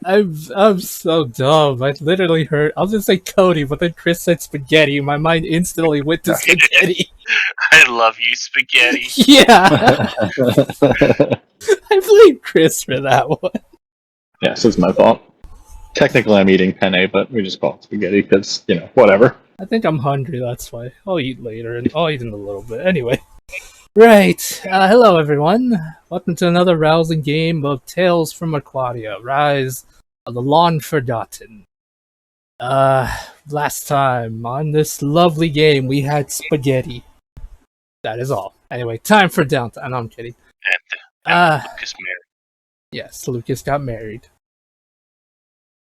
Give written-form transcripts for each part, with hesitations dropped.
I'm so dumb. I literally heard. I was gonna say Cody, but then Chris said spaghetti. My mind instantly went to spaghetti. I love you, spaghetti. Yeah, I blame Chris for that one. Yes, it's my fault. Technically, I'm eating penne, but we just call it spaghetti because, whatever. I think I'm hungry. That's why. I'll eat later, and I'll eat in a little bit. Anyway, right. Hello, everyone. Welcome to another rousing game of Tales from Ocraria Rise of the Long Forgotten. Last time on this lovely game, we had spaghetti. That is all. Anyway, time for downtime. No, I'm kidding. And Lucas married. Yes, Lucas got married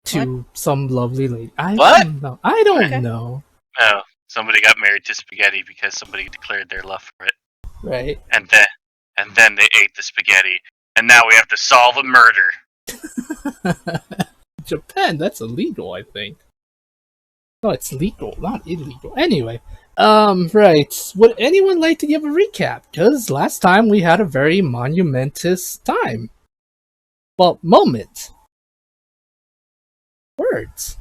to some lovely lady. I What? don't know. I don't Okay. know. No, somebody got married to spaghetti because somebody declared their love for it, Right. and then they ate the spaghetti, and now we have to solve a murder. Japan, that's illegal, I think. No, it's legal, not illegal. Anyway, right. Would anyone like to give a recap? Because last time we had a very monumentous time. Well, moment. Words.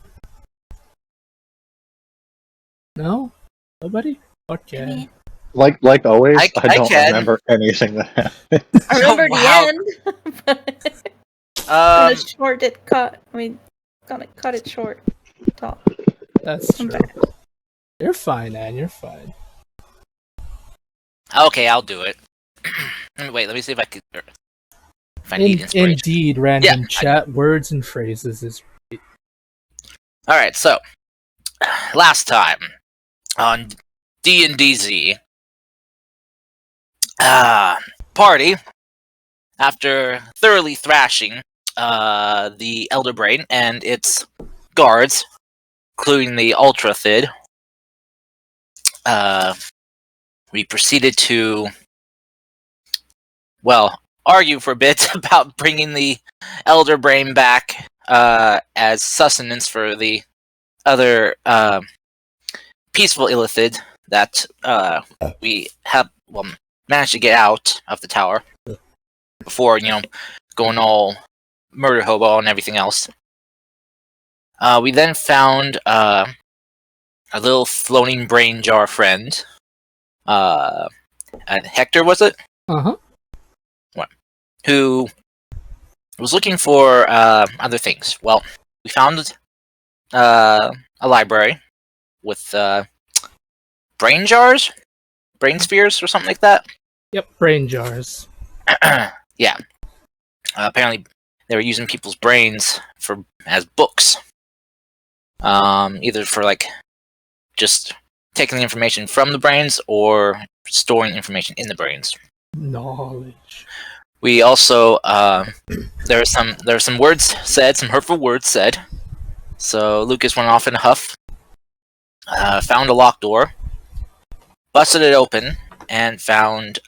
No? Nobody? Okay. I mean, Like always, I I don't can. remember anything that happened. I remember Wow. the end. But gonna short it cut. Gonna cut it short. Talk. That's Come true. back. You're fine, Anne. You're fine. Okay, I'll do it. Wait, let me see if I can. If I need inspiration. Indeed, random Yeah, chat words and phrases is. All right, so last time on D&DZ, party, after thoroughly thrashing the Elder Brain and its guards, including the Ultra Thid, we proceeded to, argue for a bit about bringing the Elder Brain back as sustenance for the other peaceful Illithid that we have managed to get out of the tower before, going all murder hobo and everything else. We then found a little floating brain jar friend. Hector, was it? Uh-huh. Who was looking for other things. Well, we found a library with brain jars? Brain spheres or something like that? Yep, brain jars. Yeah. Apparently, they were using people's brains as books. Either for, just taking the information from the brains or storing information in the brains. Knowledge. We also there were some words said, some hurtful words said. So Lucas went off in a huff, found a locked door, busted it open, and found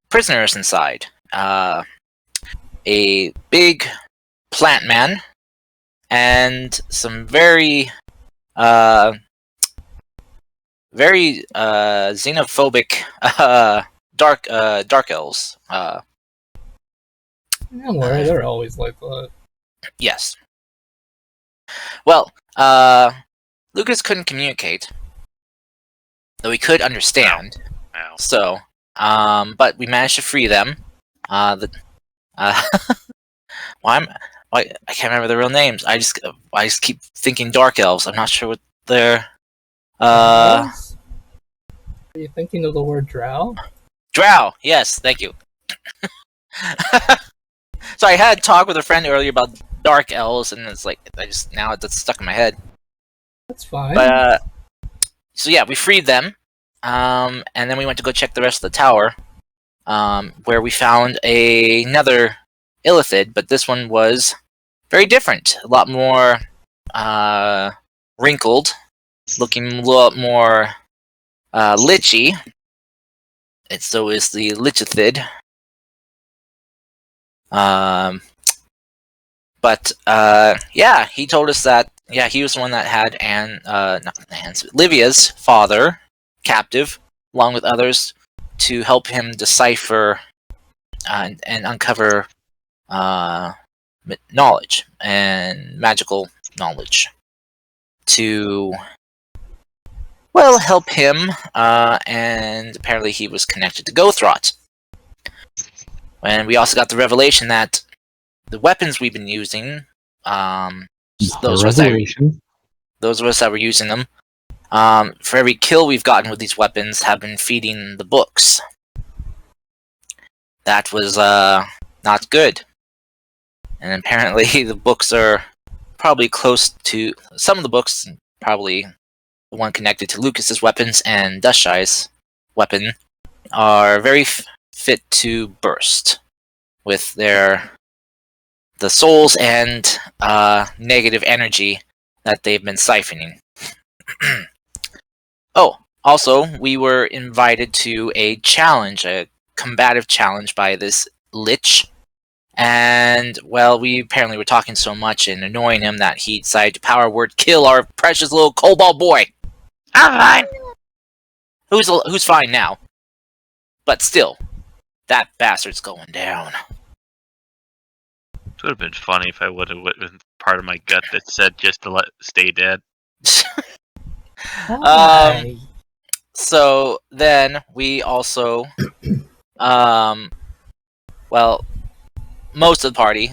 prisoners inside. A big plant man and some very xenophobic dark elves. Don't worry, they're always like that. Yes. Well, Lucas couldn't communicate, though he could understand. Wow. So, but we managed to free them. I can't remember their real names. I just keep thinking dark elves. I'm not sure what they're. Are you thinking of the word drow? Drow. Yes, thank you. So I had a talk with a friend earlier about dark elves, and it's now that's stuck in my head. That's fine. But so yeah, we freed them, and then we went to go check the rest of the tower, where we found another Illithid, but this one was very different, a lot more wrinkled, looking a lot more lichy. And so is the Lichithid. Yeah, he told us that he was the one that had Livia's father captive, along with others, to help him decipher and uncover knowledge and magical knowledge to, well, help him. And apparently he was connected to Gothrot. And we also got the revelation that the weapons we've been using, those of us that were using them, for every kill we've gotten with these weapons, have been feeding the books. That was not good. And apparently the books are probably close to... Some of the books, probably the one connected to Lucas's weapons and Dustshy's weapon, are very fit to burst with the souls and negative energy that they've been siphoning. Oh, also, we were invited to a challenge, a combative challenge by this Lich. And, well, we apparently were talking so much and annoying him that he decided to power word kill our precious little kobold boy. I'm fine. Who's fine now. But still, that bastard's going down. It would have been funny if I would have went with part of my gut that said just to stay dead. So then we also, well, most of the party,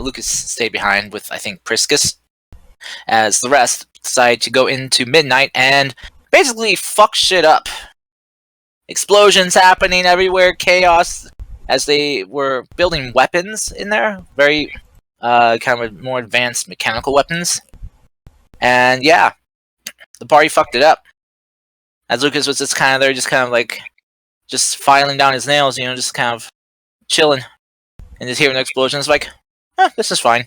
Lucas stayed behind with, I think, Priscus, as the rest decided to go into midnight and basically fuck shit up. Explosions happening everywhere, chaos, as they were building weapons in there, very kind of more advanced mechanical weapons. And yeah, the party fucked it up. As Lucas was just kind of there, just filing down his nails, just kind of chilling. And just hearing the explosions, like, this is fine.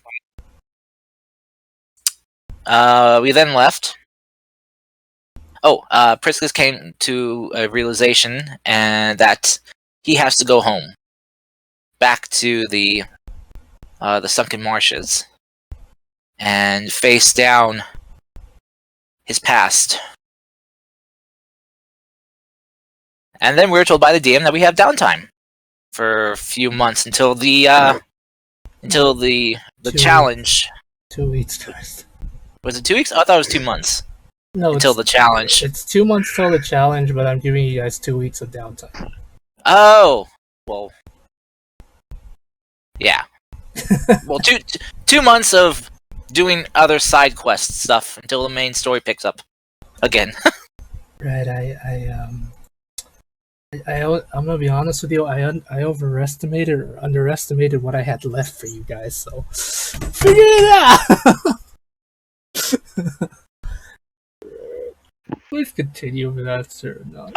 We then left. Oh, Priscus came to a realization and that he has to go home. Back to the sunken marshes. And face down his past. And then we were told by the DM that we have downtime for a few months until the challenge. 2 weeks, guys. Was it 2 weeks? Oh, I thought it was 2 months. No, until the challenge. It's 2 months till the challenge, but I'm giving you guys 2 weeks of downtime. Oh, well, yeah. Well, 2 months of doing other side quest stuff until the main story picks up again. Right. I'm gonna be honest with you. I overestimated or underestimated what I had left for you guys. So figure it out. Please continue with that, sir. No.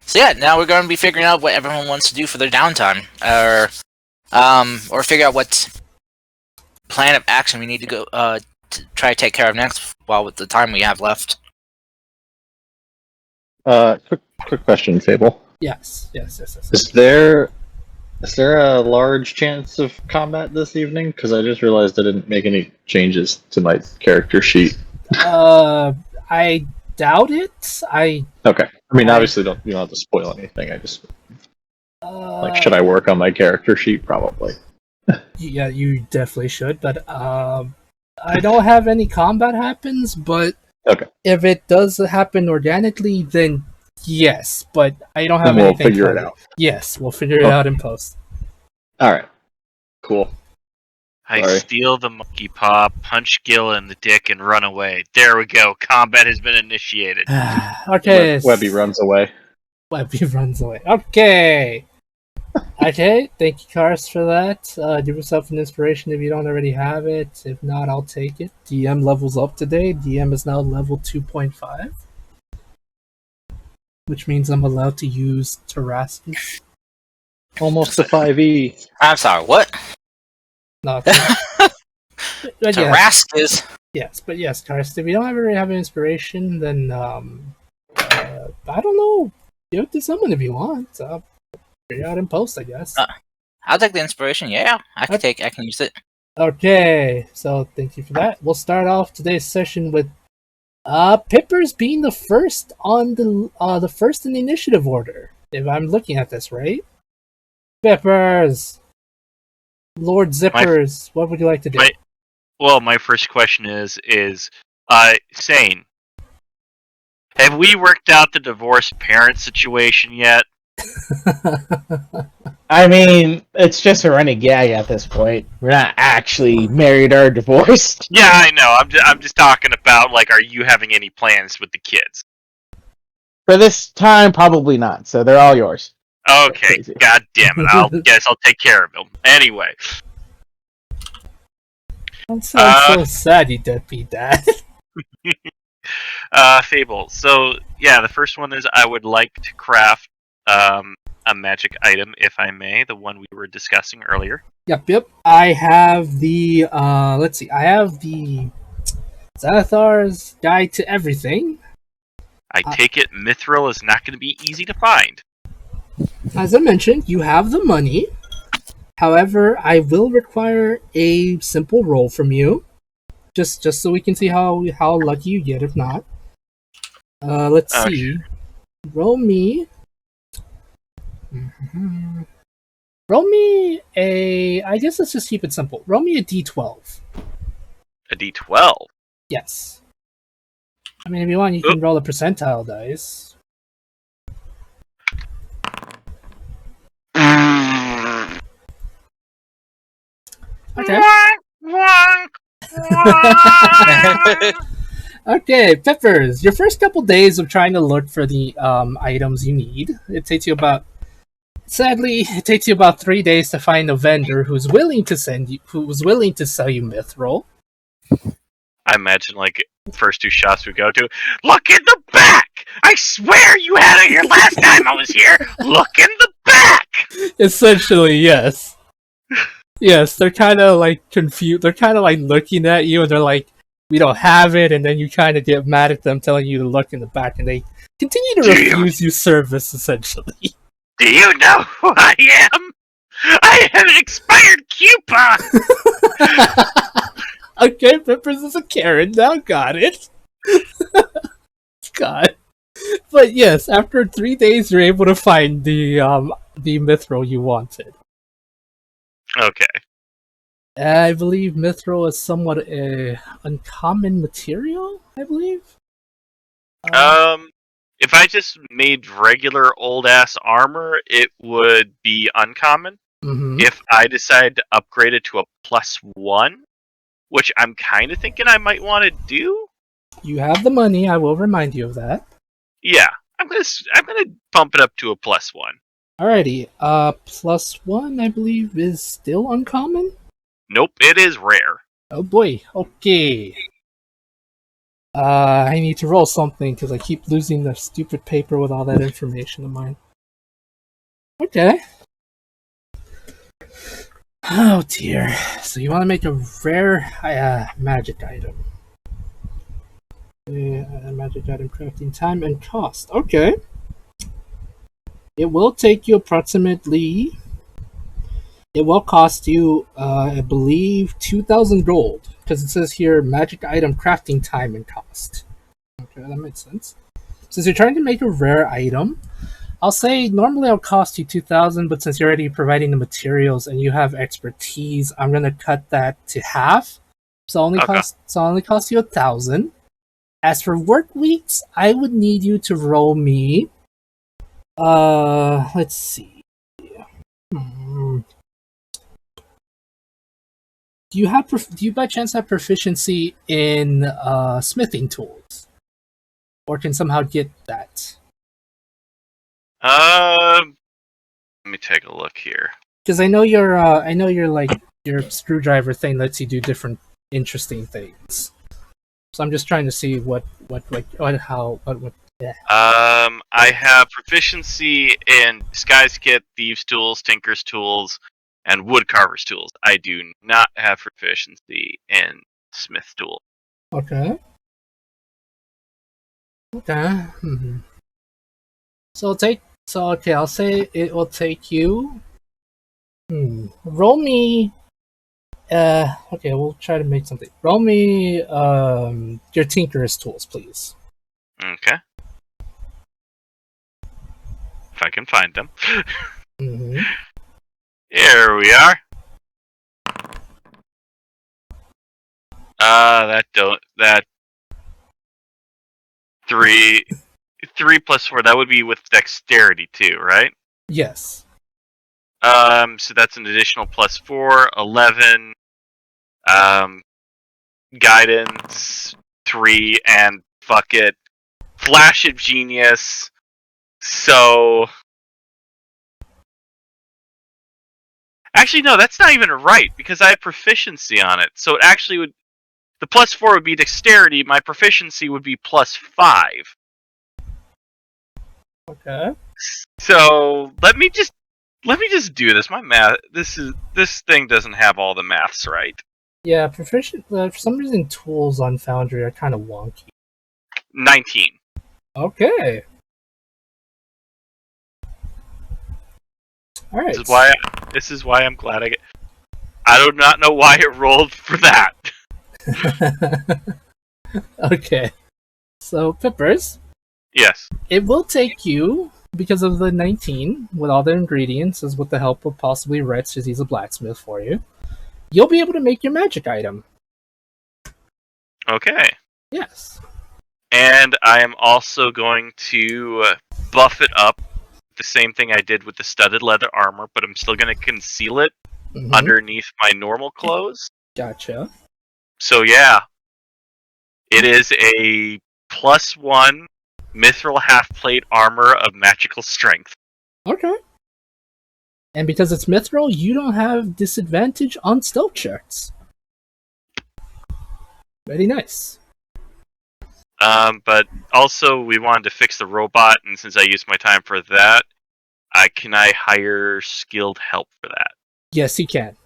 So yeah, now we're going to be figuring out what everyone wants to do for their downtime, or figure out what plan of action we need to go to try to take care of next. While with the time we have left. Quick question, Fable. Yes. Is there a large chance of combat this evening? Because I just realized I didn't make any changes to my character sheet. I doubt it. Okay. I mean, obviously, you don't have to spoil anything. I just should I work on my character sheet? Probably. Yeah, you definitely should. But I don't have any combat happens. But okay, if it does happen organically, then yes. But I don't have anything. We'll figure it out. Yes, we'll figure it out in post. All right. Cool. I steal the monkey paw, punch Gil in the dick, and run away. There we go. Combat has been initiated. Okay. Webby runs away. Okay. Okay. Thank you, Kars, for that. Give yourself an inspiration if you don't already have it. If not, I'll take it. DM levels up today. DM is now level 2.5. Which means I'm allowed to use Terrascus. Almost a 5e. I'm sorry, what? No. Terrascus? Yes, but yes, Kars, if you don't already have an inspiration, then I don't know. Give it to someone if you want. Figure it out in post, I guess. I'll take the inspiration. Yeah, I can use it. Okay, so thank you for that. We'll start off today's session with Pippers being the first on the first in the initiative order. If I'm looking at this right, Pippers. Lord Zippers, what would you like to do? My first question is Sane, have we worked out the divorced parent situation yet? I mean, it's just a running gag at this point. We're not actually married or divorced. Yeah, I know. I'm just talking about, like, are you having any plans with the kids? For this time, probably not. So they're all yours. Okay, Crazy. god damn it. I'll take care of them. Anyway. That sounds so sad, you deadbeat dad. Fable. So, yeah, the first one is I would like to craft a magic item, if I may, the one we were discussing earlier. Yep. I have the, let's see, I have the Xanathar's Guide to Everything. I take it Mithril is not going to be easy to find. As I mentioned, you have the money. However, I will require a simple roll from you. Just so we can see how lucky you get, if not. Let's see. Roll me... Roll me a... I guess let's just keep it simple. Roll me a d12. A d12? Yes. I mean, if you want, you can roll a percentile dice. Okay. Okay, Pippers. Your first couple days of trying to look for the items you need. It takes you about... Sadly, it takes you about 3 days to find a vendor who's willing to sell you mithril. I imagine, like, first 2 shots we go to, look in the back! I swear you had it here last time I was here! Look in the back! Essentially, yes. Yes, they're kind of, like, confused. They're kind of, like, looking at you, and they're like, we don't have it, and then you kind of get mad at them telling you to look in the back, and they continue to refuse you service, essentially. Do you know who I am? I am an expired coupon! Okay, Pippers is a Karen, now got it. God. But yes, after 3 days, you're able to find the mithril you wanted. Okay. I believe mithril is somewhat a uncommon material, I believe. If I just made regular old-ass armor, it would be uncommon. Mm-hmm. If I decide to upgrade it to a +1, which I'm kind of thinking I might want to do. You have the money, I will remind you of that. Yeah, I'm gonna bump it up to a +1. Alrighty, +1 I believe is still uncommon? Nope, it is rare. Oh boy, okay. I need to roll something because I keep losing the stupid paper with all that information of mine. Okay. Oh dear. So you want to make a rare magic item. Magic item crafting time and cost. Okay. It will take you approximately... It will cost you, I believe, 2,000 gold. Because it says here, magic item crafting time and cost. Okay, that makes sense. Since you're trying to make a rare item, I'll say normally it'll cost you 2,000, but since you're already providing the materials and you have expertise, I'm going to cut that to half. So only cost you 1,000. As for work weeks, I would need you to roll me... let's see. Do you by chance have proficiency in smithing tools, or can somehow get that? Let me take a look here. Because I know your screwdriver thing lets you do different interesting things. So I'm just trying to see what. Yeah. I have proficiency in disguise kit, thieves' tools, tinker's tools, and woodcarver's tools. I do not have proficiency in smith tool. Okay. Mm-hmm. I'll say it will take you. Roll me. Okay, we'll try to make something. Roll me your tinker's tools, please. Okay. If I can find them. Mm-hmm. Here we are. that 3 plus 4. That would be with dexterity too, right? Yes. So that's an additional plus 4, 11. Guidance 3, and fuck it, Flash of Genius. So actually, no, that's not even right because I have proficiency on it. So it actually would. The plus 4 would be dexterity. My proficiency would be plus 5. Okay. So let me just do this. My math. This thing doesn't have all the maths right. Yeah, proficient. For some reason, tools on Foundry are kind of wonky. 19. Okay. All right. This is why I'm glad I get. I do not know why it rolled for that. Okay. So, Pippers. Yes. It will take you, because of the 19, with all the ingredients, as with the help of possibly Rex, because he's a blacksmith for you, you'll be able to make your magic item. Okay. Yes. And I am also going to buff it up. The same thing I did with the studded leather armor, but I'm still going to conceal it underneath my normal clothes. Gotcha. So yeah, it is a +1 mithril half-plate armor of magical strength. Okay. And because it's mithril, you don't have disadvantage on stealth checks. Very nice. But also we wanted to fix the robot, and since I used my time for that, can I hire skilled help for that? Yes, you can.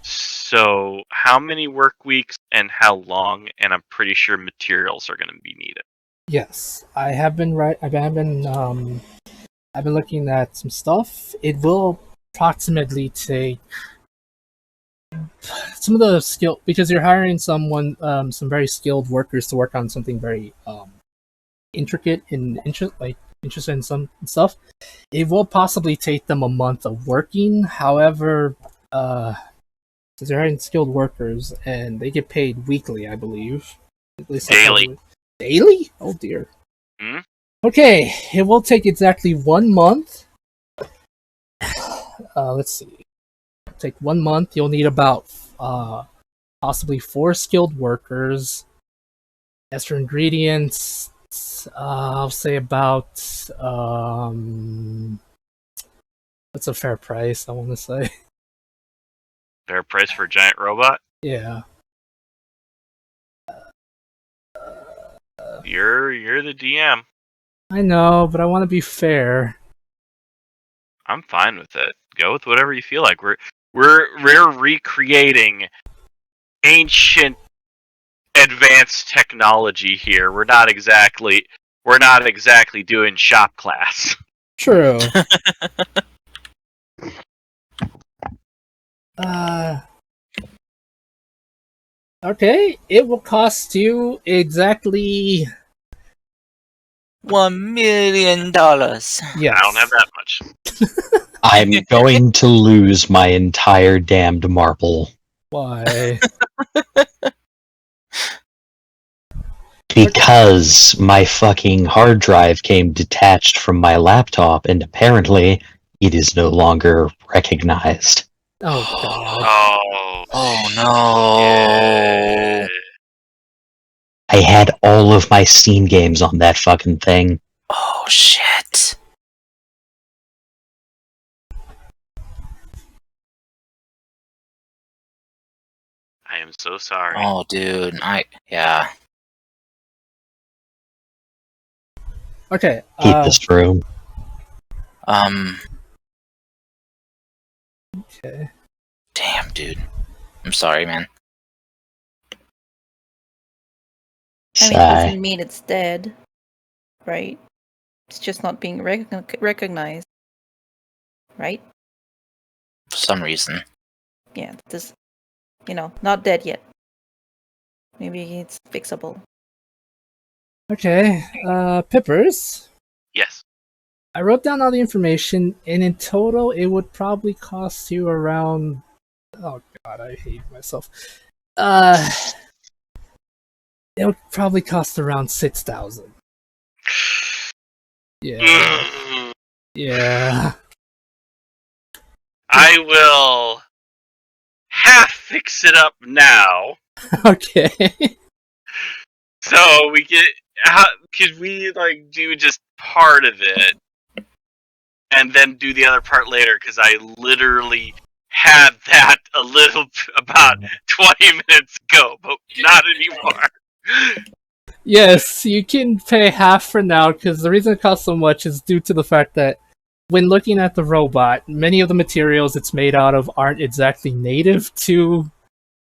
So how many work weeks and how long? And I'm pretty sure materials are going to be needed. Yes, I've been looking at some stuff. It will approximately take some of the skill, because you're hiring some very skilled workers to work on something very intricate and interested in some stuff. It will possibly take them a month of working. However, since they're hiring skilled workers and they get paid weekly, I believe. At least Daily. Daily? Oh dear. Hmm? Okay, it will take exactly 1 month. Let's see. It'll take 1 month. You'll need about possibly 4 skilled workers. As for ingredients, I'll say about what's a fair price? I want to say. Fair price for a giant robot? Yeah. You're the DM. I know, but I want to be fair. I'm fine with it. Go with whatever you feel like. We're recreating ancient advanced technology here. We're not exactly doing shop class. True. Okay, it will cost you exactly $1 million. Yes. I don't have that much. I'm going to lose my entire damned marble. Why? Because my fucking hard drive came detached from my laptop, and apparently it is no longer recognized. Oh god. Oh no. shit. I had all of my Steam games on that fucking thing. Oh shit. I am so sorry. Oh dude, yeah. Okay. Keep this room. Okay. Damn, dude. I'm sorry, man. I mean, it Sigh. doesn't mean it's dead, right? It's just not being recognized, right? For some reason. Yeah, this, not dead yet. Maybe it's fixable. Okay. Pippers. Yes. I wrote down all the information, and in total, it would probably cost you around. Oh god, I hate myself. Uh, it'll probably cost around 6,000. Yeah. Yeah. I will half fix it up now. Okay. So we get. Could we like do just part of it, and then do the other part later? Because I literally had that about 20 minutes ago, but not anymore. Yes, you can pay half for now, because the reason it costs so much is due to the fact that when looking at the robot, many of the materials it's made out of aren't exactly native to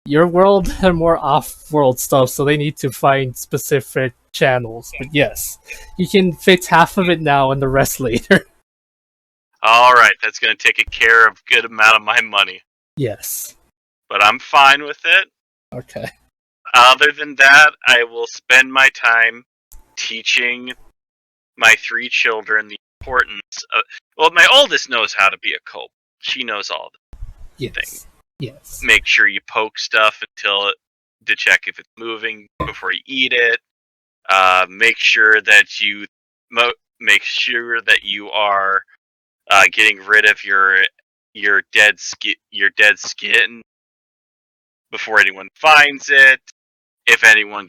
your world. They're more off-world stuff, so they need to find specific channels. But yes, you can fix half of it now and the rest later. Alright, that's going to take care of a good amount of my money. Yes. But I'm fine with it. Okay. Other than that, I will spend my time teaching my 3 children the importance of... Well, my oldest knows how to be a cope. She knows all the things. Yes. Make sure you poke stuff to check if it's moving before you eat it. Make sure that you are getting rid of your dead skin before anyone finds it. If anyone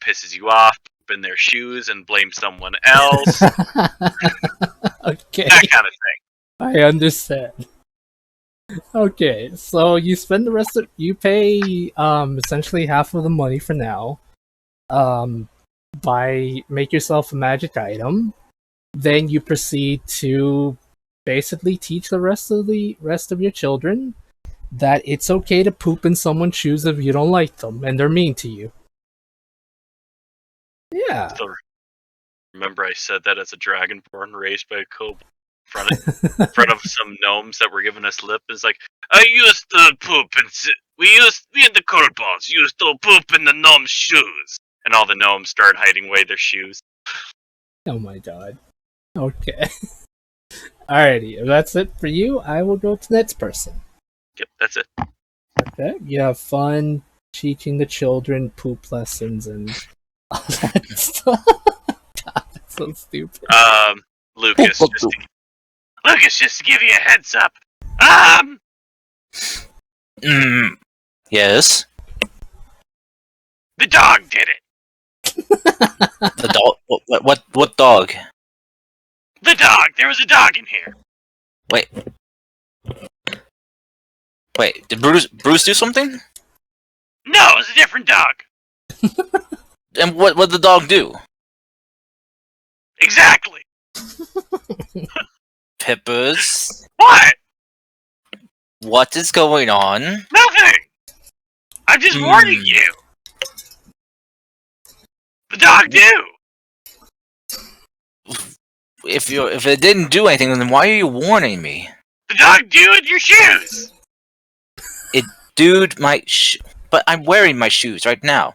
pisses you off, poop in their shoes and blame someone else. Okay. That kind of thing. I understand. Okay, so you spend you pay essentially half of the money for now. Make yourself a magic item. Then you proceed to basically teach the rest of your children that it's okay to poop in someone's shoes if you don't like them and they're mean to you. Yeah. Still remember I said that as a dragonborn raised by a kobold in front of some gnomes that were giving us lip. It's like, I used to poop and we and the kobolds used to poop in the gnomes' shoes. And all the gnomes start hiding away their shoes. Oh my god. Okay. Alrighty, if that's it for you, I will go to the next person. Yep, that's it. Okay, you have fun teaching the children poop lessons and all that stuff. God, that's so stupid. Lucas, just to give you a heads up. Yes. The dog did it. The dog. What dog? The dog. There was a dog in here. Wait. Did Bruce do something? No, it was a different dog. And what did the dog do? Exactly. Pippers. What? What is going on? Nothing. I'm just warning you. The dog do. If it didn't do anything, then why are you warning me? The dog do in your shoes. Dude, but I'm wearing my shoes right now.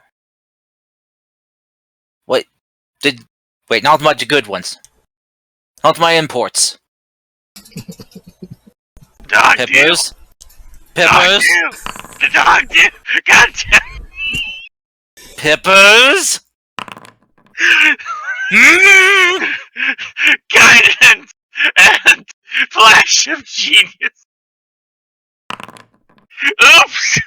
Not my good ones. Not my imports. Dog Pippers. do. Pippers. The dog do. God damn. Pippers. Guidance and flash of genius. Oops.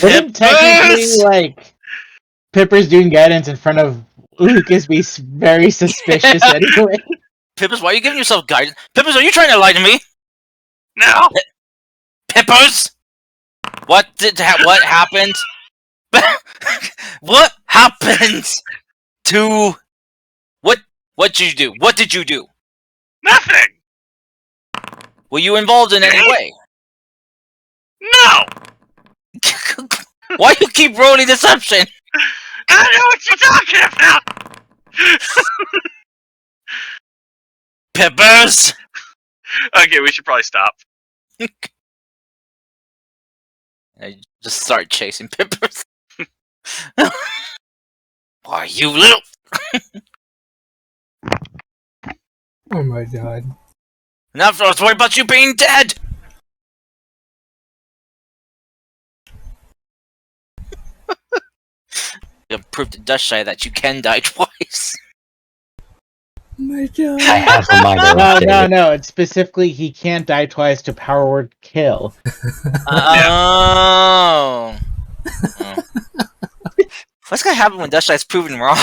Wouldn't technically, like, Pippers doing guidance in front of Lucas be very suspicious anyway? Pippers, why are you giving yourself guidance? Pippers, are you trying to lie to me? No. Pippers? What happened? What happened to... What did you do? What did you do? Nothing. Were you involved in any way? No. Why you keep rolling deception? I don't know what you're talking about. Pippers! Okay, we should probably stop. I just start chasing Pippers. Why, you little... Oh my god. Now I was worried about you being dead! to prove to Dushy that you can die twice. My God. I have a minor. No. It's specifically he can't die twice to power word kill. Oh. What's gonna happen when Dushy's proven wrong?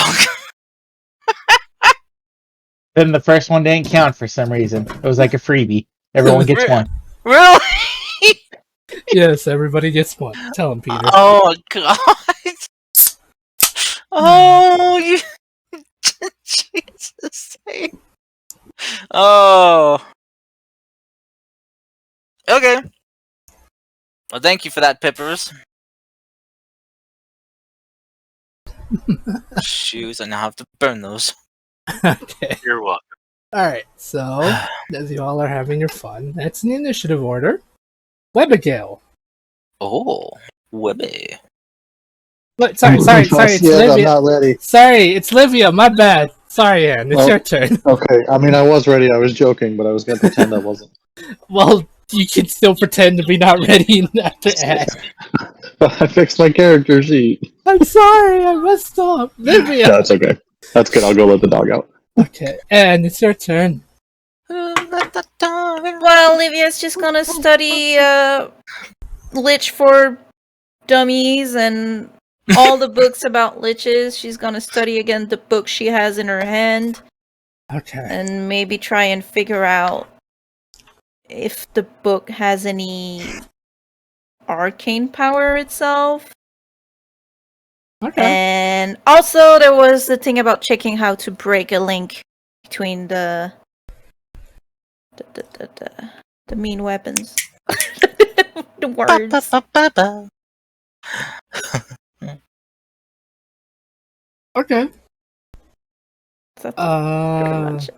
Then the first one didn't count for some reason. It was like a freebie. Everyone gets one. Really? Yes, everybody gets one. Tell him, Peter. Oh God. Oh, you. Jesus. Oh. Okay. Well, thank you for that, Pippers. Shoes, I now have to burn those. Okay. You're welcome. Alright, so, as you all are having your fun, that's in the initiative order. Webigail. Oh, Webby. But, sorry, it's Yet, I'm Livia. not ready. Sorry, it's Livia, my bad. Sorry, Anne, it's Oh. your turn. Okay, I mean, I was ready. I was joking, but I was going to pretend I wasn't. Well, you can still pretend to be not ready after Anne. But I fixed my character sheet. I'm sorry, I messed up. Livia! That's okay. That's good. I'll go let the dog out. Okay, Anne, it's your turn. Well, Olivia's just gonna study Lich for Dummies and all the books about liches. She's gonna study again the book she has in her hand Okay. and maybe try and figure out if the book has any arcane power itself. Okay. And also there was the thing about checking how to break a link between the mean weapons. The words. Okay. That's pretty much it.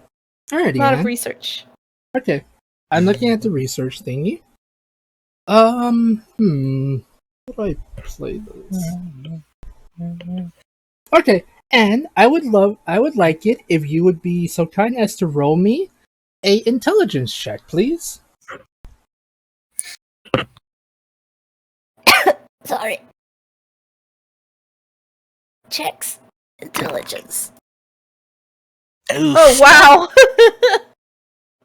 Alrighty, A lot of Anne. research. Okay. I'm looking at the research thingy. How do I play this? Okay, and I would like it if you would be so kind as to roll me a intelligence check, please. Sorry. Checks. Intelligence. Oof. Oh, wow!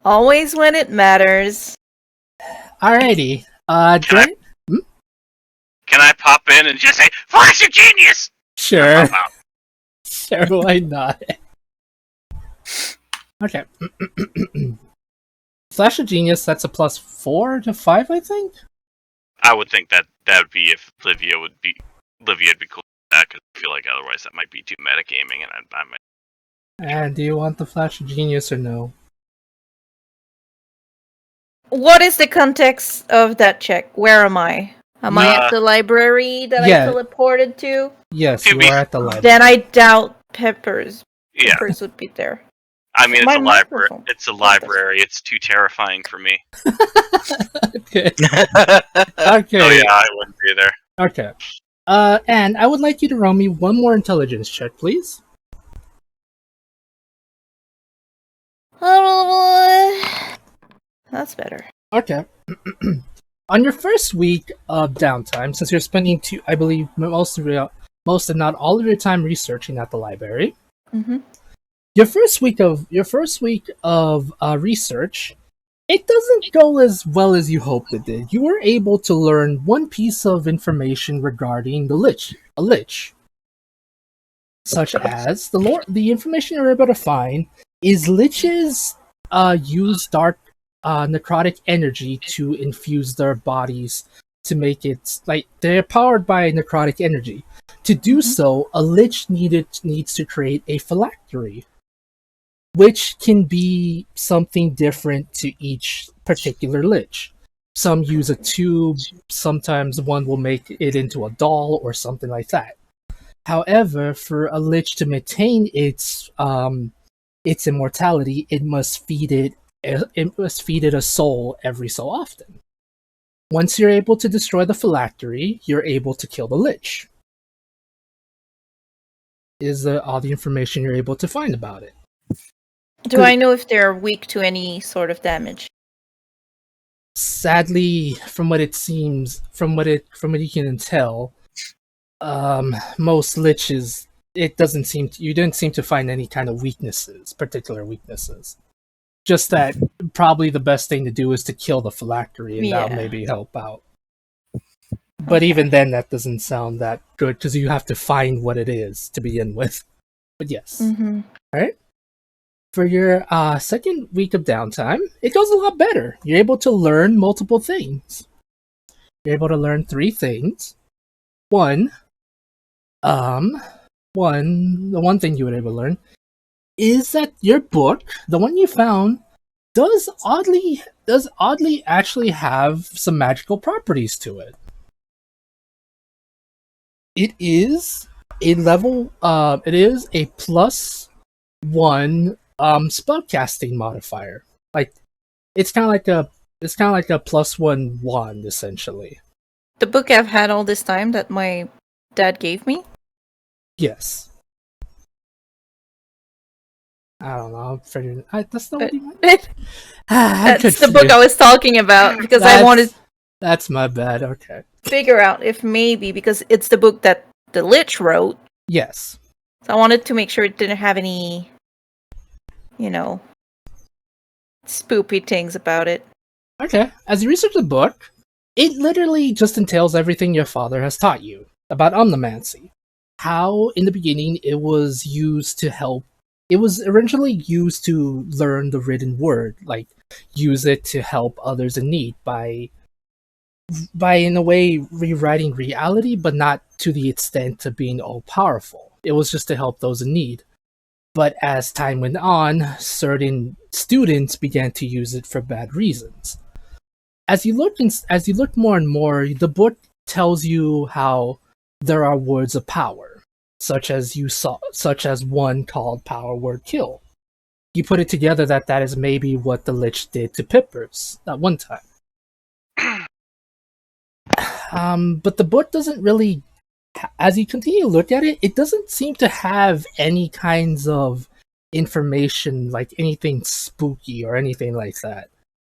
Always when it matters. Alrighty. Can I pop in and just say, "Flash of genius"? Sure. Pop out. Sure, why not? Okay. Flash of Genius, that's a plus 4 to 5, I think? I would think that would be if Livia would be cool with that, because I feel like otherwise that might be too metagaming, and I might. And do you want the Flash of Genius or no? What is the context of that check? Where am I? Am I at the library that yeah. I teleported to? Yes, you are at the library. Then I doubt Pippers. Yeah, Pippers would be there. I mean, My it's a library. microphone. It's a library. It's too terrifying for me. Okay. Okay. Oh yeah, I wouldn't be there. Okay. And I would like you to roll me one more intelligence check, please. That's better. Okay. On your first week of downtime, since you're spending I believe most if not all of your time researching at the library, Mm-hmm. your first week of research, it doesn't go as well as you hoped it did. You were able to learn one piece of information regarding a lich, such as the information you're able to find is liches use dark necrotic energy to infuse their bodies to make it like they're powered by necrotic energy. To do so, a lich needs to create a phylactery, which can be something different to each particular lich. Some use a tube, sometimes one will make it into a doll or something like that. However, for a lich to maintain its immortality, it must feed it a soul every so often. Once you're able to destroy the phylactery, you're able to kill the lich. Is all the information you're able to find about it. Do I know if they're weak to any sort of damage? Sadly, from what it seems, from what you can tell, most liches, it doesn't seem you didn't seem to find any kind of weaknesses, particular weaknesses. Just that probably the best thing to do is to kill the phylactery, and that'll Yeah. maybe help out. But Okay. even then, that doesn't sound that good because you have to find what it is to begin with. But yes, Mm-hmm. right. For your second week of downtime, it goes a lot better. You're able to learn multiple things. You're able to learn 3 things. One, the one thing you were able to learn is that your book, the one you found, does oddly actually have some magical properties to it. It is a level. It is a +1 spellcasting modifier. Like it's kind of like a +1 wand essentially. The book I've had all this time that my dad gave me. Yes. I don't know. I'm figuring that's not what But he meant. I'm that's the book I was talking about because I wanted to That's my bad. Okay. figure out if maybe because it's the book that the Lich wrote. Yes. So I wanted to make sure it didn't have any, spoopy things about it. Okay. As you research the book, it literally just entails everything your father has taught you about omnimancy. How, in the beginning, it was used to help. It was originally used to learn the written word, like use it to help others in need by in a way rewriting reality, but not to the extent of being all powerful. It was just to help those in need. But as time went on, certain students began to use it for bad reasons. As you look more and more, the book tells you how there are words of power, such as one called Power Word Kill. You put it together that is maybe what the Lich did to Pippers at one time. But the book doesn't really, as you continue to look at it, it doesn't seem to have any kinds of information, like anything spooky or anything like that.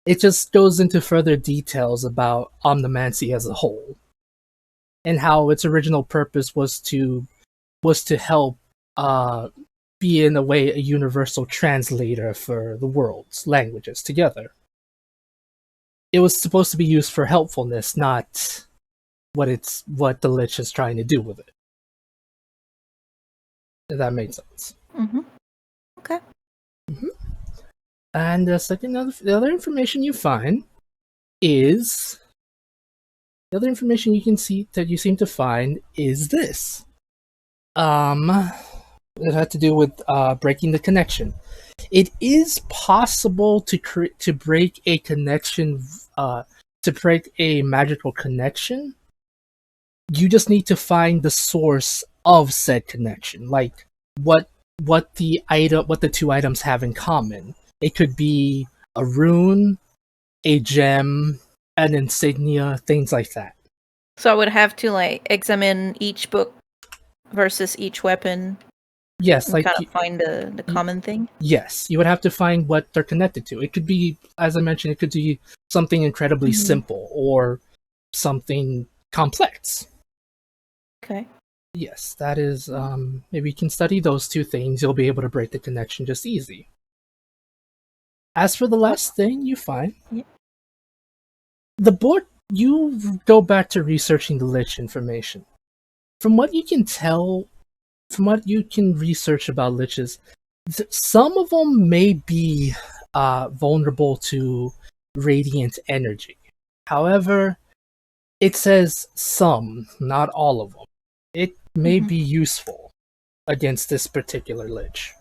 It just goes into further details about omnimancy as a whole, and how its original purpose was to help be in a way a universal translator for the world's languages together. It was supposed to be used for helpfulness, not what the Lich is trying to do with it. If that makes sense. Mm-hmm. Okay. And the other information you find is the other information you can see that you seem to find is this. It had to do with breaking the connection. It is possible to break a connection, to break a magical connection. You just need to find the source of said connection, like what the 2 items have in common. It could be a rune, a gem, an insignia, things like that. So I would have to examine each book versus each weapon Yes, and like kind of find the common thing. yes, you would have to find what they're connected to. It could be, as I mentioned, it could be something incredibly Mhm. simple or something complex. Okay. Yes, that is. Maybe you can study those 2 things. You'll be able to break the connection just easy. As for the last thing you find, Yeah. the book, you go back to researching the Lich information. From what you can tell, from what you can research about Liches, some of them may be vulnerable to radiant energy. However, it says some, not all of them. It may Mhm. be useful against this particular Lich.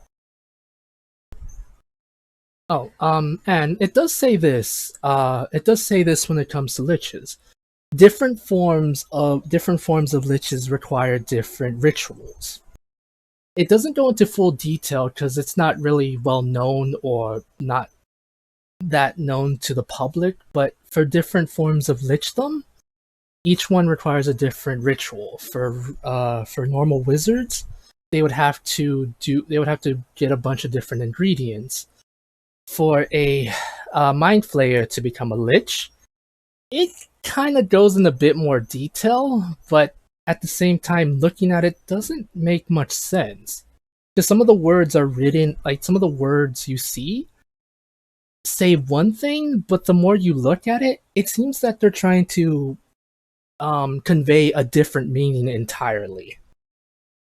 Oh, and it does say this. It does say this when it comes to liches. Different forms of liches require different rituals. It doesn't go into full detail because it's not really well known or not that known to the public. But for different forms of lichdom, each one requires a different ritual. For normal wizards, they would have to get a bunch of different ingredients. For a mind flayer to become a lich, it kind of goes in a bit more detail, but at the same time, looking at it doesn't make much sense. Because some of the words are written, like some of the words you see say one thing, but the more you look at it, it seems that they're trying to convey a different meaning entirely.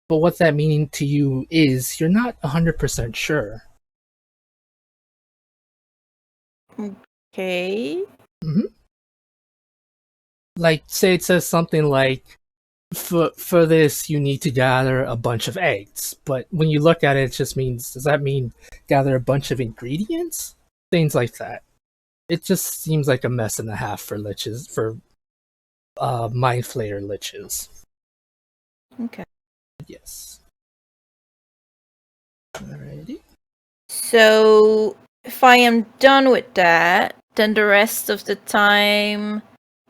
But what that meaning to you is, you're not 100% sure. Okay. Like, say it says something like, for this you need to gather a bunch of eggs, but when you look at it, it just means, does that mean gather a bunch of ingredients? Things like that. It just seems like a mess and a half for liches, for mind flayer liches. Okay. Yes. Alrighty. So if I am done with that, then the rest of the time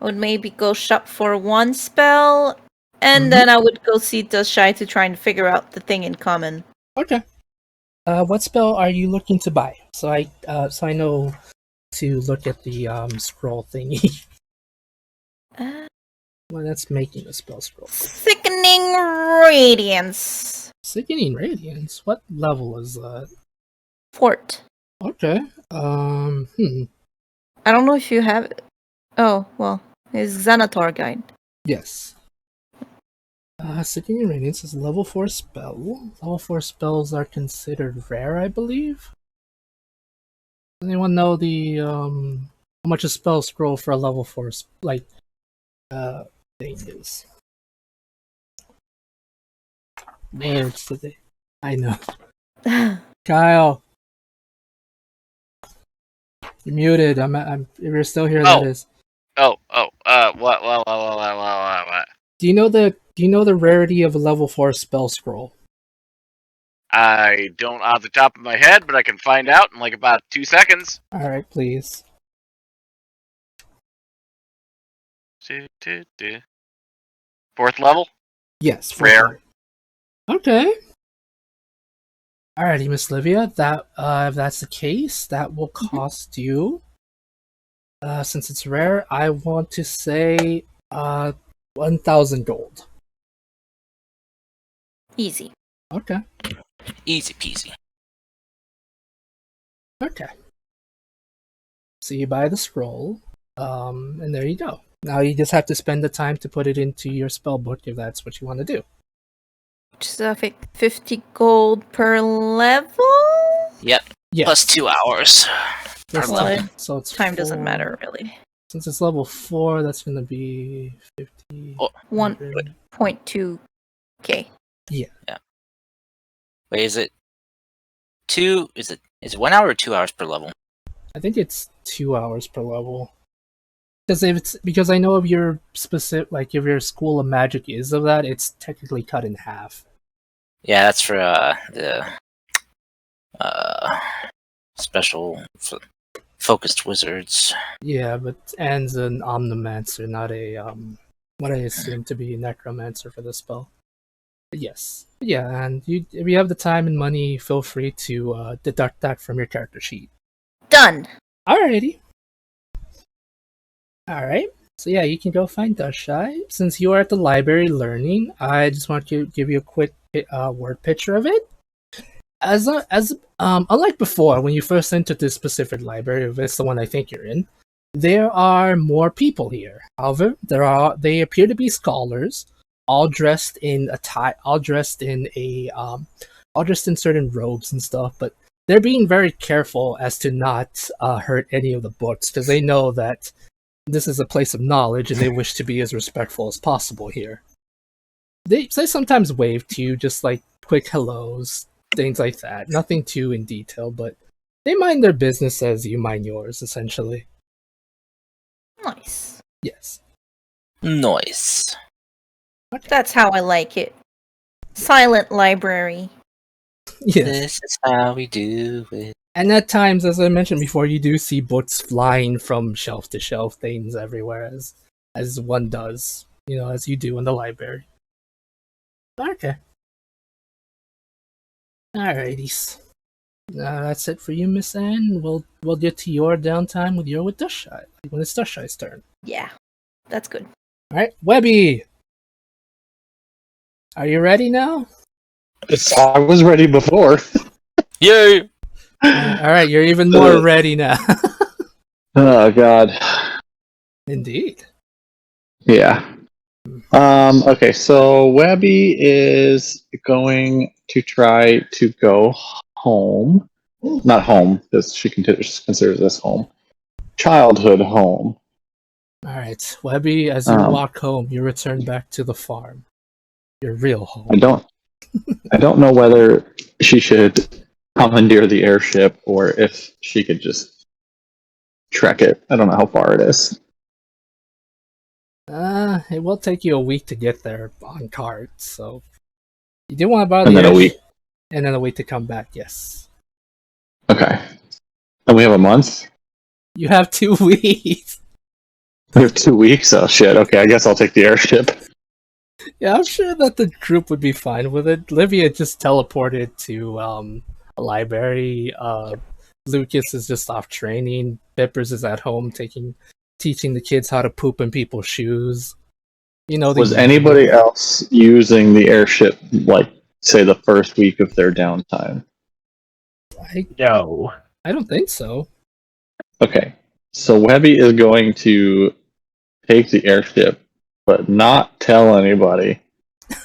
I would maybe go shop for one spell, and then I would go see Dustshy to try and figure out the thing in common. Okay. What spell are you looking to buy? So I know to look at the scroll thingy. Well, that's making a spell scroll. Sickening Radiance. Sickening Radiance. What level is that? Fort. Okay. I don't know if you have it. Oh, well, it's Xanatar guide. Yes. Sickening Radiance is a level 4 spell. Level 4 spells are considered rare, I believe. Does anyone know the how much a spell scroll for a level 4 thing is? Words today. I know. Kyle. You're muted. I'm if you're still here, that is. What? Do you know the rarity of a level 4 spell scroll? I don't off the top of my head, but I can find out in like about 2 seconds. Alright, please. Fourth level? Yes, fourth Rare. level. Okay. Alrighty, Miss Livia. That if that's the case, that will cost you. Since it's rare, I want to say 1,000 gold. Easy. Okay. Easy peasy. Okay. So you buy the scroll, and there you go. Now you just have to spend the time to put it into your spell book if that's what you want to do. Just 50 gold per level? Yep. Yes. Plus 2 hours. Plus Well, time. So it's time doesn't 4. matter, really. Since it's level 4, that's going to be 50. Oh, 1.2k. Yeah. Wait, is it 2? Is it 1 hour or 2 hours per level? I think it's 2 hours per level. Because I know of your specific, like if your school of magic is of that, it's technically cut in half. Yeah, that's for the special focused wizards. Yeah, but Anne's an omnimancer, not a what I assume to be a necromancer for the spell. But yes, yeah, and if you have the time and money, feel free to deduct that from your character sheet. Done! Alrighty. Alright, so yeah, you can go find Dustshy. Since you are at the library learning, I just want to give you a quick word picture of it. Unlike before, when you first entered this specific library, if it's the one I think you're in, there are more people here. However, they appear to be scholars, all dressed in certain robes and stuff, but they're being very careful as to not hurt any of the books, because they know that this is a place of knowledge and they wish to be as respectful as possible here. They sometimes wave to you, just like quick hellos, things like that. Nothing too in detail, but they mind their business as you mind yours, essentially. Nice. Yes. Nice. That's how I like it. Silent library. Yes. This is how we do it. And at times, as I mentioned before, you do see books flying from shelf to shelf, things everywhere, as one does, as you do in the library. Okay. Alrighties. That's it for you, Miss Anne. We'll get to your downtime with Dustshy, when it's Dustshy's turn. Yeah, that's good. Alright, Webby! Are you ready now? I was ready before. Yay! All right, you're even more ready now. Oh God. Indeed. Yeah. Okay, so Webby is going to try to go home. Not home, because she considers this home. Childhood home. All right, Webby. As you walk home, you return back to the farm, your real home. I don't know whether she should commandeer the airship or if she could just trek it. I don't know how far it is. It will take you a week to get there on cart, so you do want to borrow And the then a airship, week. and then a week to come back. Yes, Okay. And we have a month? you have 2 weeks. We have 2 weeks? Oh shit, okay, I guess I'll take the airship. Yeah, I'm sure that the group would be fine with it. Livia just teleported to a library. Lucas is just off training. Pippers is at home teaching the kids how to poop in people's shoes. You know, Was anybody else using the airship, like, say, the first week of their downtime? No. I don't think so. Okay, so Webby is going to take the airship, but not tell anybody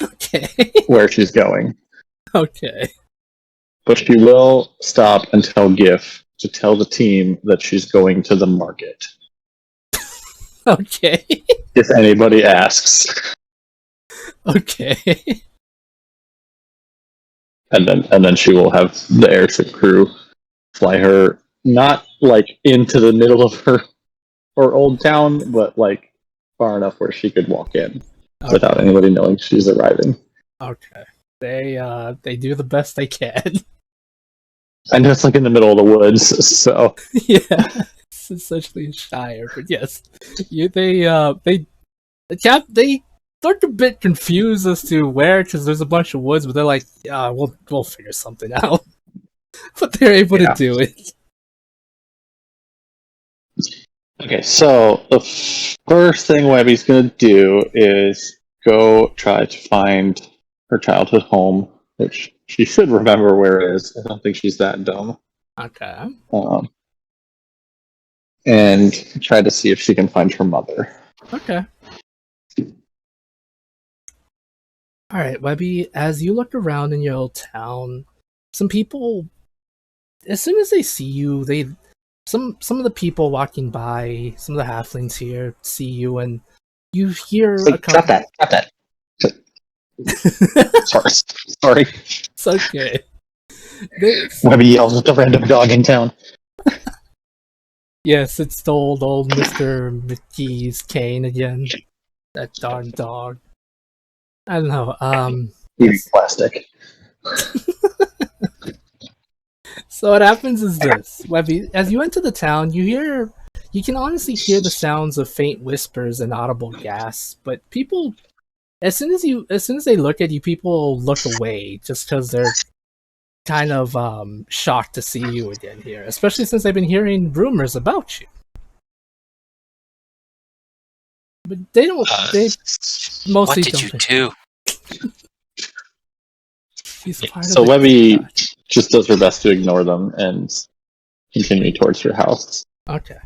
Okay. where she's going. Okay. But she will stop and tell GIF to tell the team that she's going to the market. Okay. If anybody asks. Okay. And then she will have the airship crew fly her not like into the middle of her old town, but like far enough where she could walk in without anybody knowing she's arriving. Okay. They do the best they can. And it's like in the middle of the woods, so Yeah. It's essentially Shire, but yes. They look a bit confused as to where, because there's a bunch of woods, but they're like, yeah, we'll figure something out. But they're able to do it. Okay, so the first thing Webby's gonna do is go try to find her childhood home, which she should remember where it is. I don't think she's that dumb. Okay. And try to see if she can find her mother. Okay. Alright, Webby, as you look around in your old town, some people, as soon as they see you, some of the people walking by, some of the halflings here see you, and you hear a couple... Drop that. Sorry. It's okay. Webby yells at the random dog in town. Yes, it's the old Mr. McGee's cane again. That darn dog. I don't know, Eating plastic. So what happens is this, Webby, as you enter the town, you can honestly hear the sounds of faint whispers and audible gasps, but people, as soon as they look at you, people look away just because they're kind of shocked to see you again here, especially since they've been hearing rumors about you. But they don't. They mostly What did don't you think- do? He's part So of the Webby God. just does her best to ignore them and continue towards her house. Okay.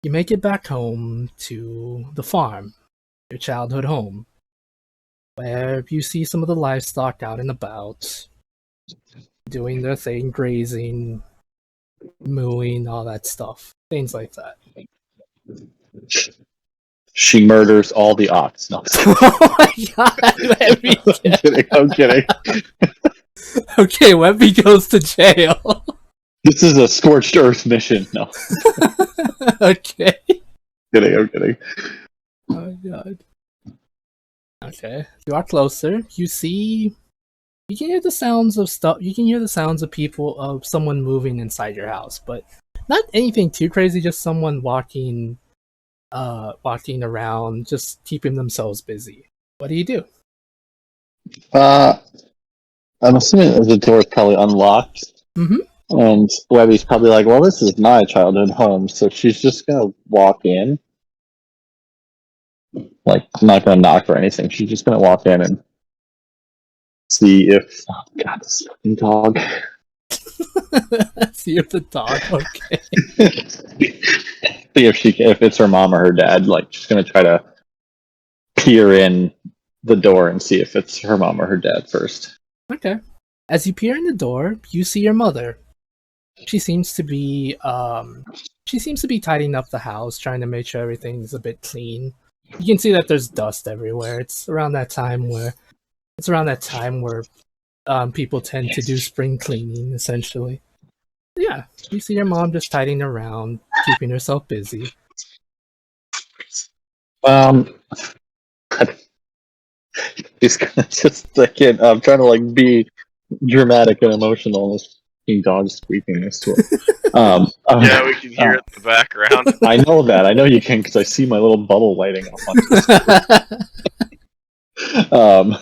You make it back home to the farm, your childhood home, where you see some of the livestock out and about, doing their thing, grazing, mooing, all that stuff. Things like that. She murders all the ox. No, Oh my god, Webby! I'm kidding. Okay, Webby goes to jail. This is a scorched earth mission. No, Okay. I'm kidding. Oh my god. Okay. You are closer. You can hear the sounds of stuff. You can hear the sounds of someone moving inside your house, but not anything too crazy, just someone walking around, just keeping themselves busy. What do you do? I'm assuming that the door is probably unlocked. Mhm. And Webby's probably like, well, this is my childhood home, so she's just gonna walk in. Like, not going to knock or anything. She's just going to walk in and see if. Oh God, this fucking dog. See if the dog. Okay. See if it's her mom or her dad. Like, she's going to try to peer in the door and see if it's her mom or her dad first. Okay. As you peer in the door, you see your mother. She seems to be tidying up the house, trying to make sure everything's a bit clean. You can see that there's dust everywhere. It's around that time where people tend to do spring cleaning, essentially. Yeah, you see your mom just tidying around, keeping herself busy. She's gonna just again. I'm trying to like be dramatic and emotional. This fucking dog squeaking next to her. Yeah, we can hear it in the background. I know that. I know you can because I see my little bubble lighting up on the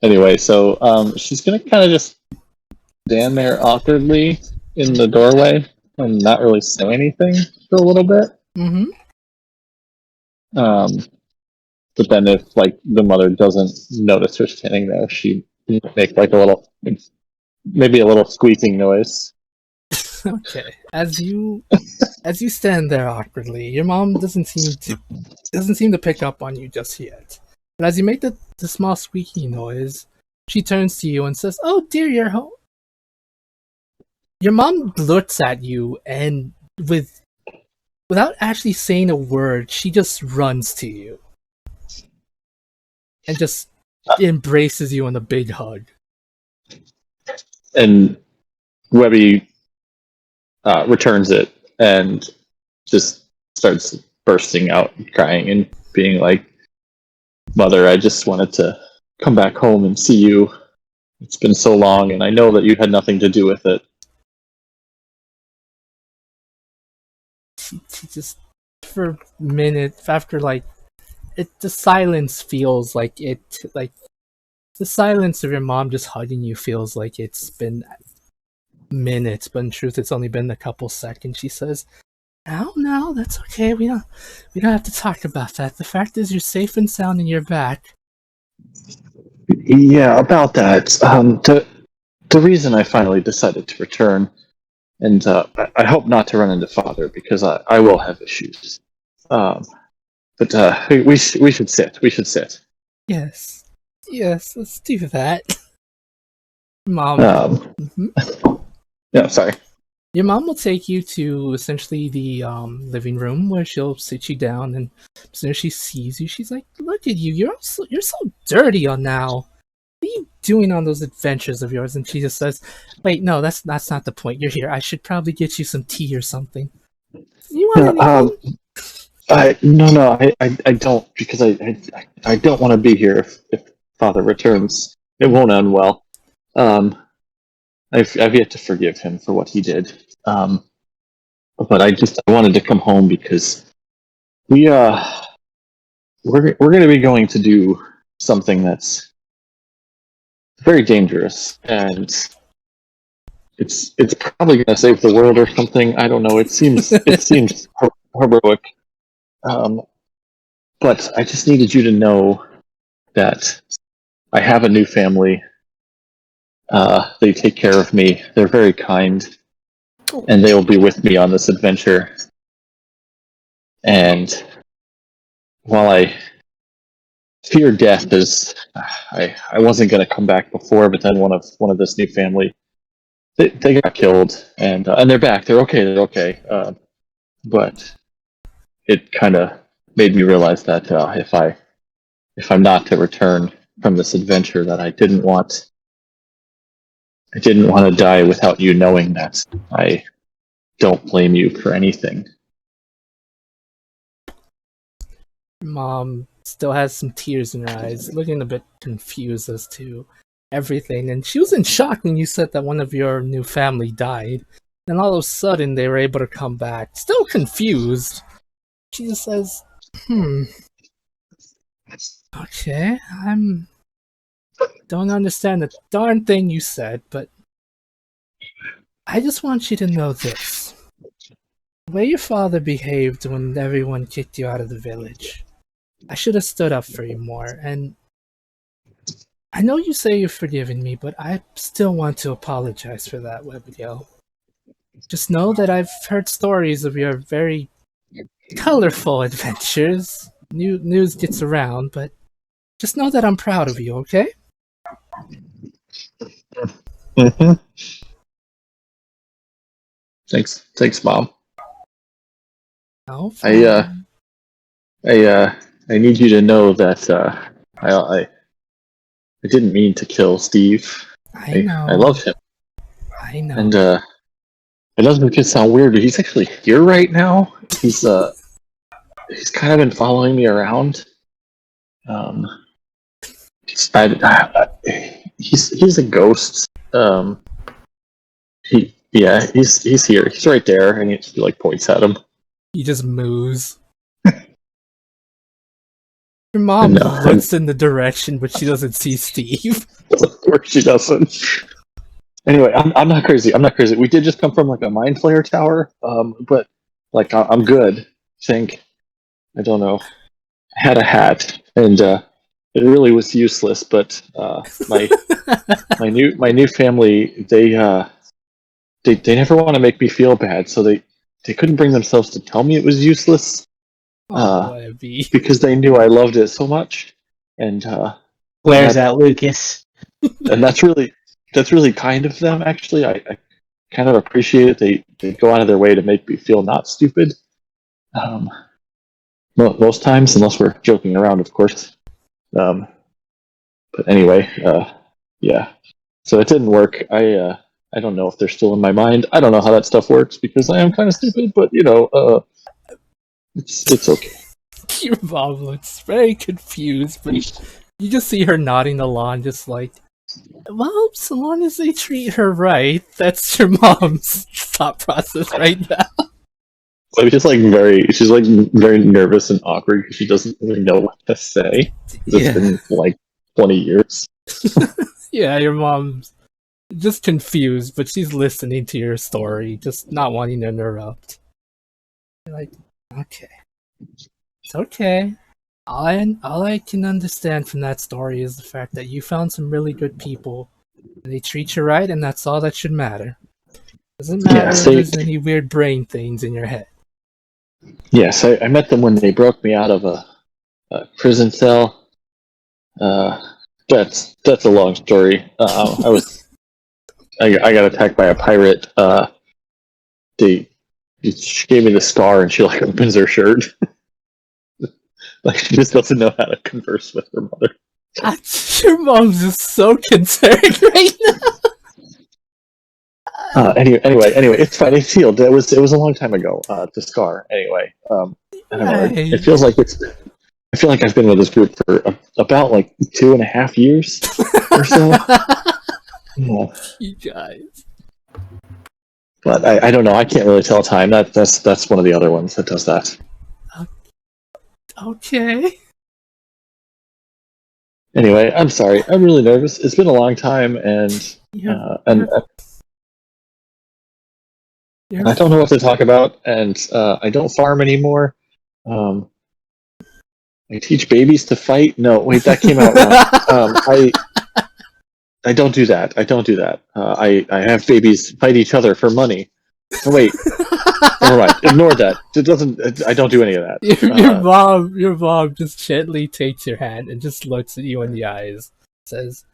Anyway, so she's gonna kind of just stand there awkwardly in the doorway and not really say anything for a little bit. Mm-hmm. But then if like the mother doesn't notice her standing there, she make like maybe a little squeaking noise. Okay. As you stand there awkwardly, your mom doesn't seem to pick up on you just yet. But as you make the small squeaky noise, she turns to you and says, "Oh dear, you're home." Your mom looks at you and without actually saying a word, she just runs to you. And just embraces you in a big hug. And Webby returns it and just starts bursting out and crying and being like, "Mother, I just wanted to come back home and see you. It's been so long, and I know that you had nothing to do with it." She just, for a minute, after the silence feels like the silence of your mom just hugging you feels like it's been minutes, but in truth it's only been a couple seconds. She says, No, that's okay. We don't have to talk about that. The fact is you're safe and sound and you're back." Yeah, about that. The reason I finally decided to return, and I hope not to run into Father because I will have issues. But we should sit. We should sit. Yes, let's do that. Mom. Yeah, sorry. Your mom will take you to essentially the living room where she'll sit you down, and as soon as she sees you, she's like, "Look at you! You're so dirty on now. What are you doing on those adventures of yours?" And she just says, "Wait, no, that's not the point. You're here. I should probably get you some tea or something. You want anything?" No, I don't because I don't want to be here if Father returns. It won't end well. I've yet to forgive him for what he did. But I wanted to come home because we're going to be going to do something that's very dangerous, and it's probably going to save the world or something. I don't know. It seems heroic. But I just needed you to know that I have a new family. They take care of me. They're very kind, and they will be with me on this adventure. And while I fear death, as I wasn't going to come back before, but then one of this new family, they got killed, and they're back. They're okay. They're okay. But it kind of made me realize that if I'm not to return from this adventure, that I didn't want to die without you knowing that. I don't blame you for anything. Mom still has some tears in her eyes, looking a bit confused as to everything. And she was in shock when you said that one of your new family died. And all of a sudden they were able to come back. Still confused. She just says, "Okay, don't understand the darn thing you said, but I just want you to know this. The way your father behaved when everyone kicked you out of the village, I should have stood up for you more, and I know you say you've forgiven me, but I still want to apologize for that, Webio. Just know that I've heard stories of your very colorful adventures. News gets around, but just know that I'm proud of you, okay? Mm-hmm. Thanks, Mom. No I problem. I need you to know that I didn't mean to kill Steve. I I know. love him, I know. and it doesn't make it sound weird, but he's actually here right now. He's kind of been following me around. He's a ghost. He's here. He's right there, and he like points at him. He just moves. Your mom No, looks in the direction, but she doesn't see Steve. of course she doesn't. Anyway, I'm not crazy. I'm not crazy. We did just come from like a mind flayer tower, but like I'm good. I think I don't know. I had a hat, and it really was useless. But my new family, they never want to make me feel bad, so they couldn't bring themselves to tell me it was useless. Oh, Abby. Because they knew I loved it so much, and Where's that, Lucas? and that's really kind of them. Actually, I kind of appreciate it. They go out of their way to make me feel not stupid. Most times, unless we're joking around, of course. But anyway, yeah. So it didn't work. I don't know if they're still in my mind. I don't know how that stuff works because I am kind of stupid. But it's okay. Your mom looks very confused, but you just see her nodding along, just like, well, so long as they treat her right, that's your mom's thought process right now. Like she's like very nervous and awkward because she doesn't really know what to say. It's been like 20 years. Yeah, your mom's just confused, but she's listening to your story, just not wanting to interrupt. You're like, okay. It's okay. All I can understand from that story is the fact that you found some really good people, and they treat you right, and that's all that should matter. Doesn't matter if there's any weird brain things in your head. Yes, I met them when they broke me out of a prison cell. That's a long story. I got attacked by a pirate. She gave me the scar, and she like opens her shirt. Like she just doesn't know how to converse with her mother. Your mom's just so concerned right now. Anyway, it's fine. It's healed. It was a long time ago. The scar. Anyway, I don't know. It feels like I feel like I've been with this group for about like 2.5 years or so. Yeah. You guys. But I don't know. I can't really tell time. That's one of the other ones that does that. Okay. Anyway, I'm sorry. I'm really nervous. It's been a long time, and I don't know what to talk about, and I don't farm anymore. I teach babies to fight. No, wait, that came out wrong. I don't do that. I don't do that. I have babies fight each other for money. Oh, wait. Never mind. Ignore that. It doesn't. I don't do any of that. Your mom just gently takes your hand and just looks at you in the eyes. Says,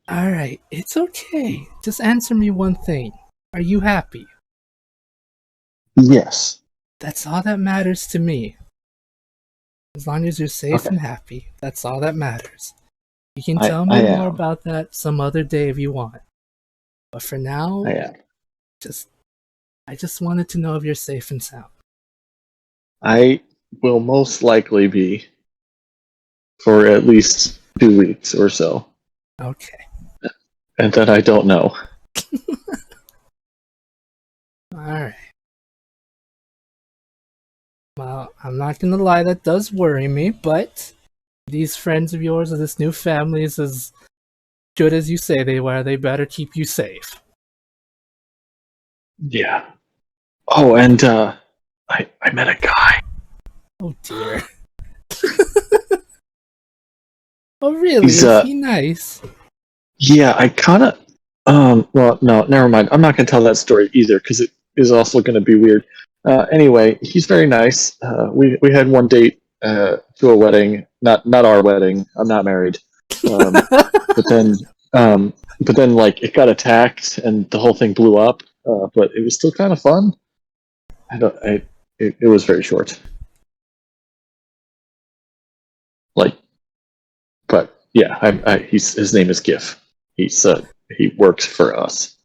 "All right, it's okay. Just answer me one thing. Are you happy?" Yes. That's all that matters to me. As long as you're safe and happy, that's all that matters. You can tell me more about that some other day if you want. But for now, I just wanted to know if you're safe and sound. I will most likely be for at least 2 weeks or so. Okay. And then I don't know. Alright. Well, I'm not gonna lie, that does worry me, but these friends of yours or this new family is as good as you say they were. They better keep you safe. Yeah. Oh, and I met a guy. Oh dear. Oh, really? He's, Is he nice? Yeah, I kind of. Well, no, never mind. I'm not going to tell that story either because it is also going to be weird. Anyway, he's very nice. We had one date to a wedding, not our wedding. I'm not married. But then like it got attacked and the whole thing blew up. But it was still kind of fun. It was very short. Like, but yeah, his name is Gif. He works for us.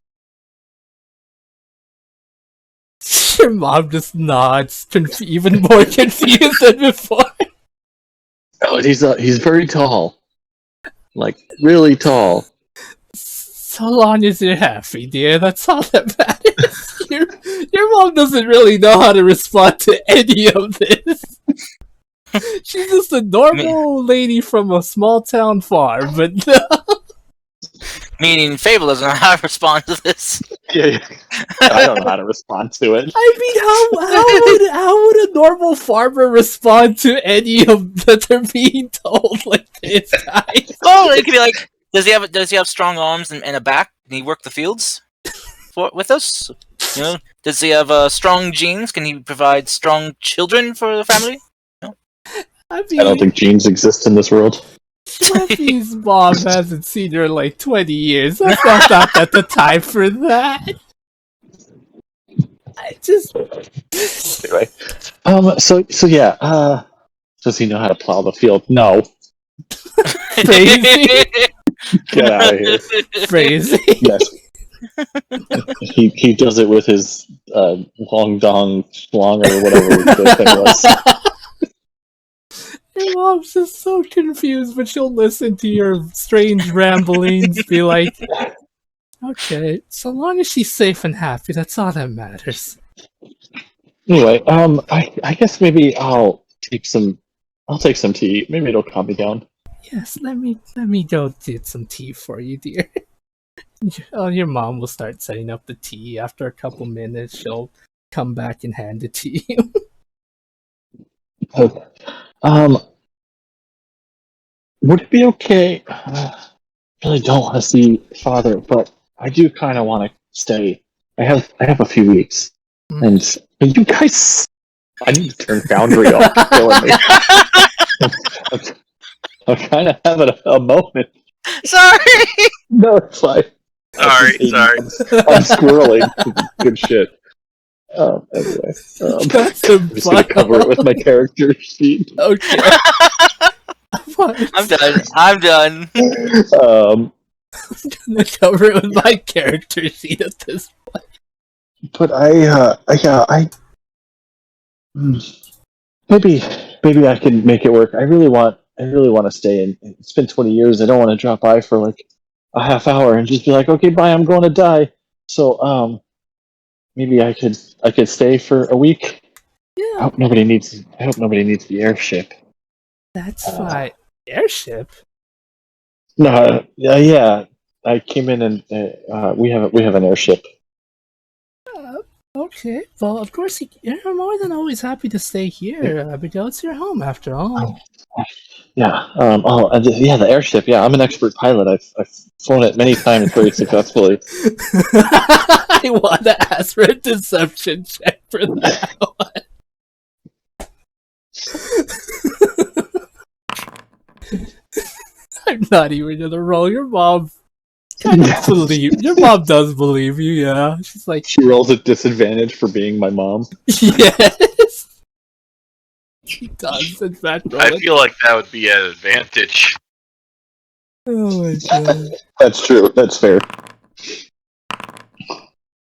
Your mom just nods, even more confused than before. Oh, he's very tall, like really tall. So long as you're happy, dear, that's all that matters. Your mom doesn't really know how to respond to any of this. She's just a normal lady from a small town farm, but no. Meaning Fable doesn't know how to respond to this. Yeah. I don't know how to respond to it. I mean, how would a normal farmer respond to any of that they're being told like this, guys? Oh, it could be like, does he have strong arms and a back? Can he work the fields with us? You know, does he have strong genes? Can he provide strong children for the family? I mean, I don't think genes exist in this world. Schweffy's mom hasn't seen her in like 20 years. That's not at the time for that. I just... Anyway. So yeah, does he know how to plow the field? No. Crazy. Get out of here. Crazy. Yes. He does it with his long dong schlong or whatever the thing was. Your mom's just so confused, but she'll listen to your strange ramblings, be like, okay, so long as she's safe and happy, that's all that matters. Anyway, I guess maybe I'll take some tea. Maybe it'll calm me down. Yes, let me go get some tea for you, dear. Your mom will start setting up the tea. After a couple minutes, she'll come back and hand it to you. Okay. Would it be okay? I really don't want to see father, but I do kind of want to stay. I have a few weeks, and you guys, I need to turn boundary off. You're killing me. I'm kind of having a moment. Sorry. No, it's fine. Sorry. I'm squirreling. Good shit. Anyway, I'm just gonna cover it with my character sheet. Okay. I'm done. I'm gonna cover it with my character sheet at this point. But maybe I can make it work. I really want to stay. And it's been 20 years. I don't want to drop by for like a half hour and just be like, okay, bye. I'm going to die. So maybe I could stay for a week. Yeah. I hope nobody needs the airship. That's fine. Airship? No, yeah. I came in and we have an airship. Okay. Well, of course, you're more than always happy to stay here, Abigail. It's your home, after all. Yeah. The airship. Yeah, I'm an expert pilot. I've flown it many times very successfully. I want to ask for a deception check for that one. I'm not even gonna roll. Your mom your mom does believe you, yeah. She's like, she rolls at disadvantage for being my mom. Yes, she does. In fact, I feel like that would be an advantage. Oh my god. That's true. That's fair.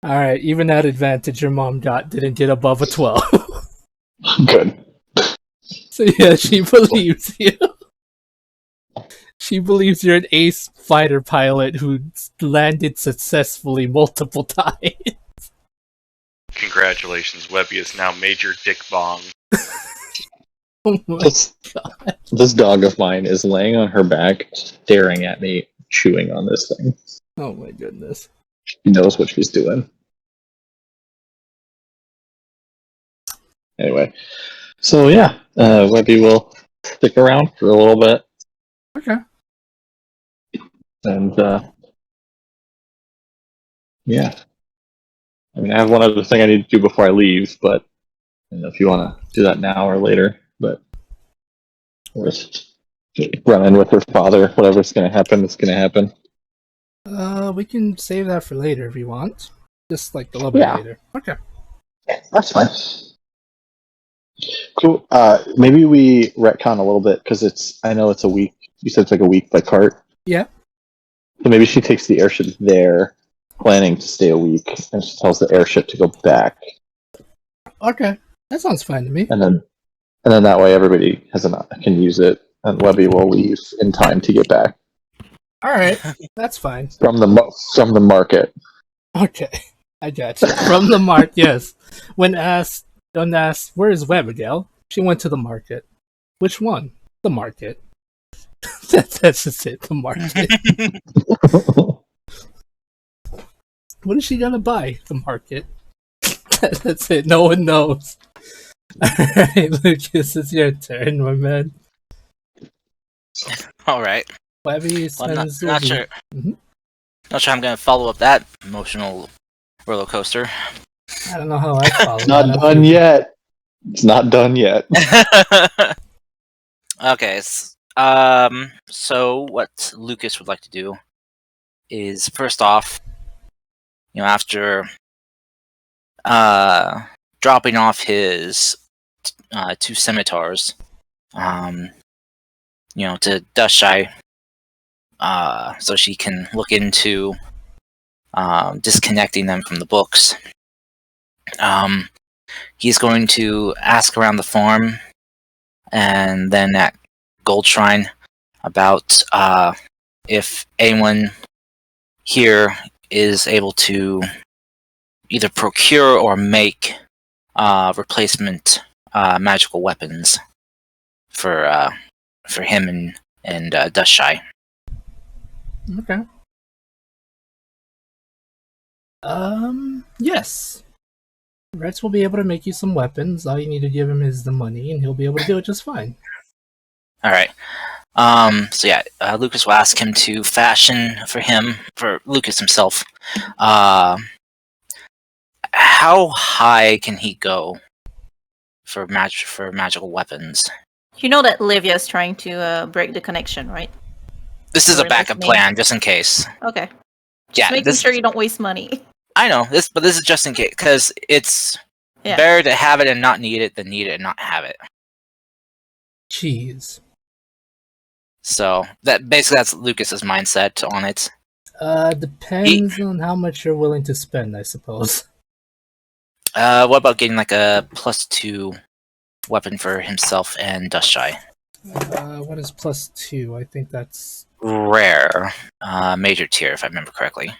All right, even that advantage your mom didn't get above a 12. Good. So yeah, she believes you. She believes you're an ace fighter pilot who landed successfully multiple times. Congratulations, Webby is now Major Dick Bong. Oh my god. This dog of mine is laying on her back, staring at me, chewing on this thing. Oh my goodness. She knows what she's doing. Anyway, so yeah, Webby will stick around for a little bit. Okay. And yeah, I mean, I have one other thing I need to do before I leave, but I don't know if you want to do that now or later. But we're just running with her father. Whatever's going to happen, it's going to happen. We can save that for later if you want. Just like a little bit later. Okay. That's fine. Cool. Maybe we retcon a little bit because I know it's a week. You said it's like a week by cart. Yeah. So maybe she takes the airship there, planning to stay a week, and she tells the airship to go back. Okay. That sounds fine to me. And then that way everybody can use it, and Webby will leave in time to get back. All right. That's fine. From the market. Okay. I got you. From the market, yes. When asked, where is Webigail? She went to the market. Which one? The market. That's just it. The market. What is she gonna buy? The market. That's it. No one knows. Alright, Lucas, it's your turn, my man. Alright. Webby Well, I'm spends not sure. Mhm. Not sure I'm going to follow up that emotional roller coaster. I don't know how I follow It's not that. done yet. It's not done yet. Okay. So what Lucas would like to do is first off, after dropping off his 2 scimitars, to Dustshy, so she can look into disconnecting them from the books. He's going to ask around the farm and then at Gold Shrine about if anyone here is able to either procure or make replacement magical weapons for him and Dustshy. Okay. Yes. Rex will be able to make you some weapons. All you need to give him is the money, and he'll be able to do it just fine. All right. So yeah, Lucas will ask him to fashion for Lucas himself. How high can he go for magical weapons? You know that Livia's trying to break the connection, right? This is a We're backup listening. plan, just in case. Okay. Just Yeah, making sure you don't waste money. I know this, but this is just in case because it's better to have it and not need it than need it and not have it. Jeez. So that's Lucas's mindset on it. Depends on how much you're willing to spend, I suppose. What about getting like a +2 weapon for himself and Dustshy? What is +2? I think that's Rare, major tier, if I remember correctly.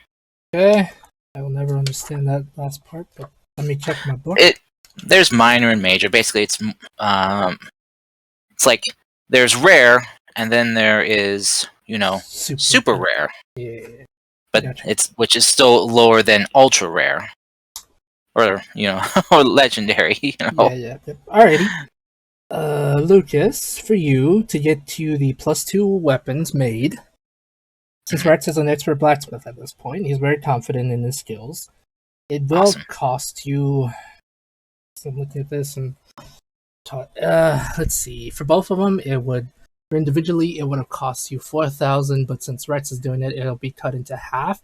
okay. I will never understand that last part, but let me check my book. There's minor and major. Basically, it's like there's rare, and then there is super rare. Yeah. But Gotcha. which is still lower than ultra rare, or or legendary. Yeah. Alrighty. Lucas, for you to get to the +2 weapons made, since Rex is an expert blacksmith at this point, he's very confident in his skills. It will cost you. So I'm looking at this and let's see. For both of them, individually it would have cost you 4,000, but since Rex is doing it, it'll be cut into half.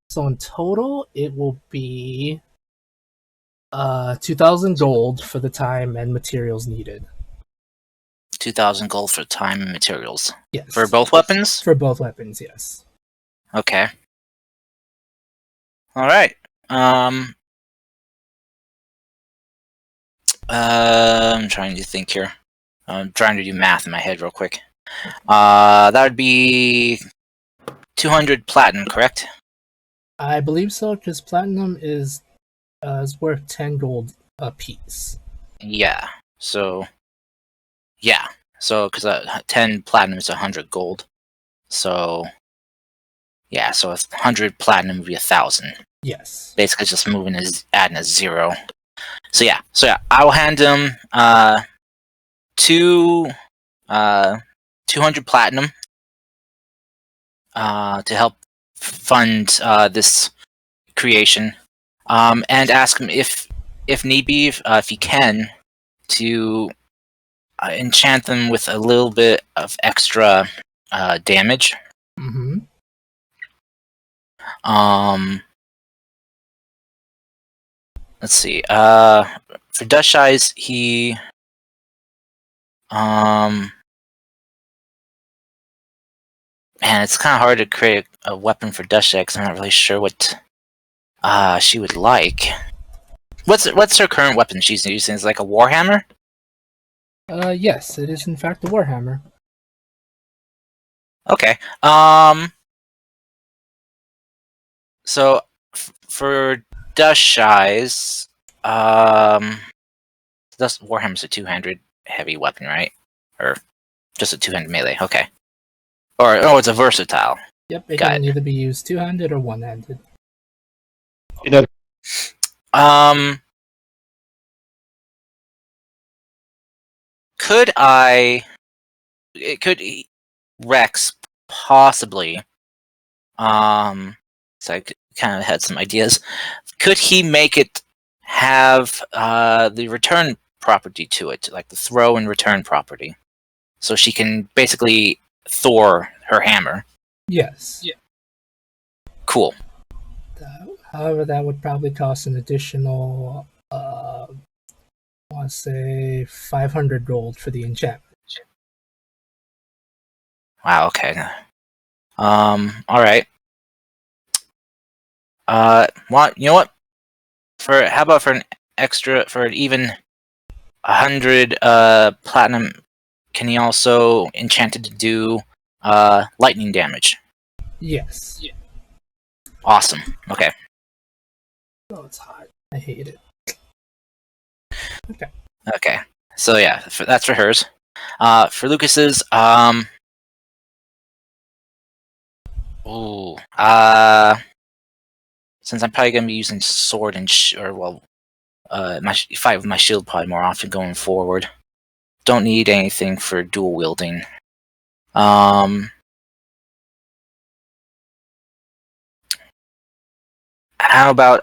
So in total, it will be 2,000 gold for the time and materials needed. 2,000 gold for time and materials. Yes. For both weapons? For both weapons, yes. Okay. Alright. I'm trying to think here. I'm trying to do math in my head real quick. That would be 200 platinum, correct? I believe so, because platinum is worth 10 gold a piece. Yeah. So, because 10 platinum is 100 gold. So, yeah, so 100 platinum would be 1,000. Yes. Basically, just adding a 0. So yeah, I will hand him 200 platinum. to help fund this creation, and ask him if need be, if he can, to enchant them with a little bit of extra damage. Mm-hmm. Let's see. For Dust Eyes, he man, it's kind of hard to create a weapon for Dust Eyes because I'm not really sure what she would like. What's her current weapon she's using? Is it like a warhammer? Yes, it is in fact a warhammer. Okay. So for Dust Eyes, Dust Warhammer's a 200 heavy weapon, right? Or just a 200 melee? Okay. Or it's a versatile. Yep, it Got can it. either be used two-handed or one-handed. You know, Could Rex possibly, so I kind of had some ideas. Could he make it have the return property to it, like the throw and return property, so she can basically Thor her hammer? Yes. Yeah. Cool. However, that would probably cost an additional, I want to say 500 gold for the enchantment. Wow. Okay. All right. You know what? How about for an extra, for an even 100 platinum? Can he also enchant it to do lightning damage? Yes. Yeah. Awesome. Okay. Oh, it's hot. I hate it. Okay. Okay. So yeah, that's for hers. For Lucas's, ooh, since I'm probably gonna be using sword and fight with my shield probably more often going forward. Don't need anything for dual wielding. How about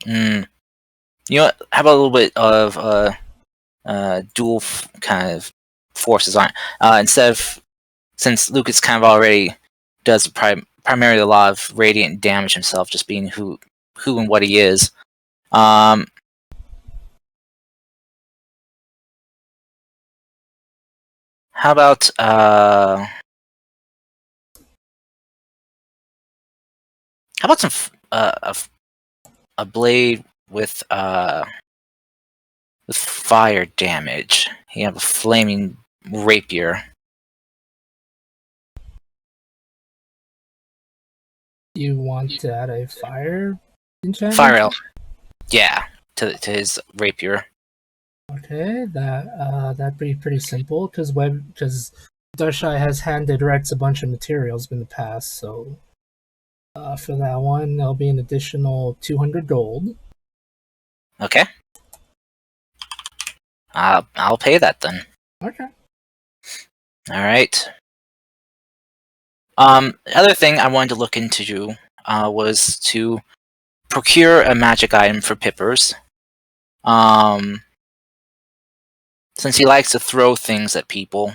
you know what? How about a little bit of dual kind of forces on instead of, since Lucas kind of already does primarily a lot of radiant damage himself, just being who and what he is. How about some a blade with fire damage? You have a flaming rapier. You want to add a fire enchantment? Fire elf. Yeah, to his rapier. Okay, that'd be pretty simple because Darshai has handed Rex a bunch of materials in the past, so for that one there'll be an additional 200 gold. Okay. I'll pay that then. Okay. All right. The other thing I wanted to look into was to procure a magic item for Pippers. Since he likes to throw things at people,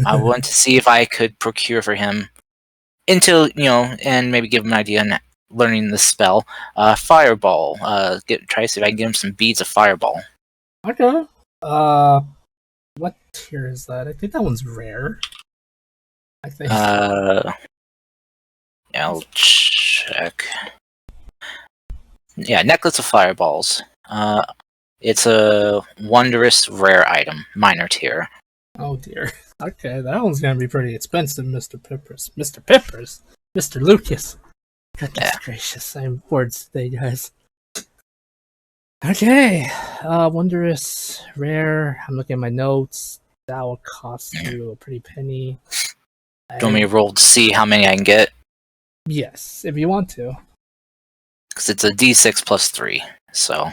I want to see if I could procure for him, until and maybe give him an idea on learning the spell. Fireball. Try to see if I can give him some beads of fireball. Okay. What tier is that? I think that one's rare. I think. Yeah, I'll check. Yeah, necklace of fireballs. It's a wondrous rare item, minor tier. Oh dear. Okay, that one's gonna be pretty expensive, Mr. Pippers. Mr. Pippers? Mr. Lucas. Goodness gracious, I'm bored today, guys. Okay, wondrous, rare. I'm looking at my notes. That will cost you a pretty penny. Do you want me to roll to see how many I can get? Yes, if you want to. Because it's a d6 plus 3, so.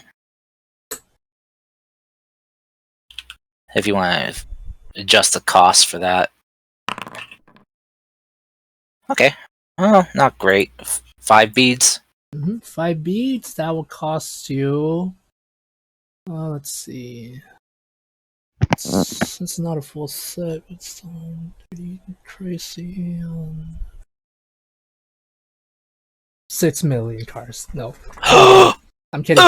if you want to adjust the cost for that. Okay. Oh, not great. 5 beads. 5 beads. That will cost you. Let's see. It's not a full set. It's pretty crazy. 6 million cars. No, I'm kidding.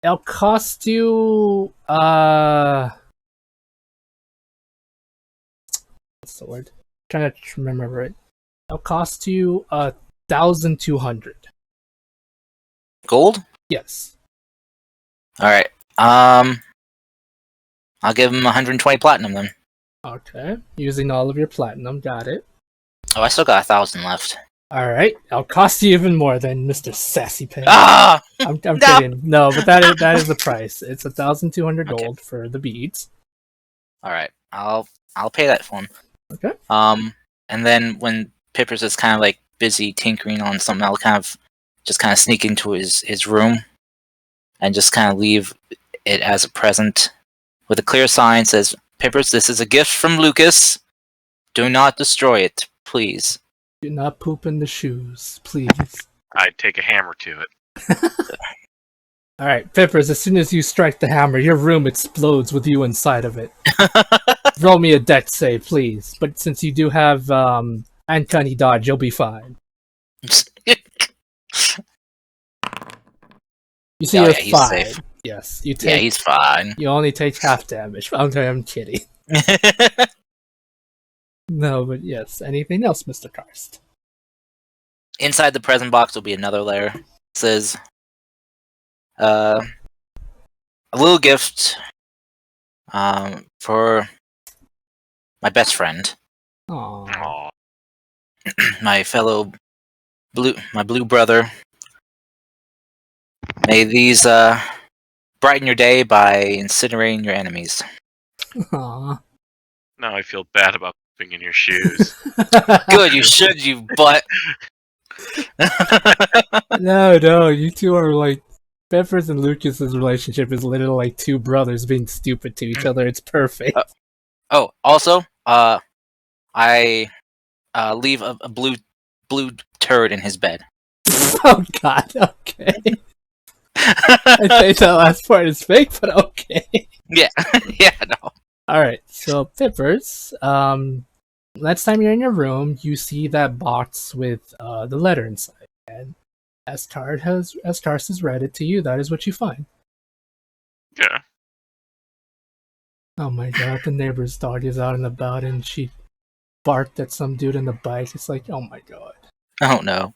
It'll cost you. What's the word? I'm trying to remember it. It'll cost you 1,200 Gold? Yes. Alright. I'll give him 120 platinum then. Okay. Using all of your platinum. Got it. Oh, I still got 1,000 left. Alright. I'll cost you even more than Mr. Sassy Pants. Ah! I'm No! kidding. No, but that is the price. It's 1,200 gold for the beads. Alright. I'll pay that for him. Okay. And then when Pippers is kind of like busy tinkering on something, I'll kind of sneak into his room and just kind of leave it as a present with a clear sign says, Pippers, this is a gift from Lucas. Do not destroy it, please. Do not poop in the shoes, please. I'd take a hammer to it. Alright, Pippers, as soon as you strike the hammer, your room explodes with you inside of it. Roll me a dex save, please. But since you do have uncanny dodge, you'll be fine. You see, you're he's fine. safe. Yes, you take. Yeah, he's fine. You only take half damage. I'm kidding. No, but yes. Anything else, Mr. Karst? Inside the present box will be another layer. It says, a little gift for my best friend, Aww. Aw. my fellow blue brother. May these brighten your day by incinerating your enemies. Aww. Now I feel bad about pooping in your shoes. Good, you should, you butt. No, you two are like Peppers and Lucas's relationship is literally like two brothers being stupid to each other. It's perfect. Oh, also, I leave a blue turd in his bed. Oh God. Okay. I think that last part is fake, but okay. Yeah, yeah, no. All right. So Peppers, next time you're in your room, you see that box with the letter inside, and as Karst has read it to you, that is what you find. Yeah. Oh my God, the neighbor's dog is out and about, and she barked at some dude in the bike. It's like, oh my God. Oh no.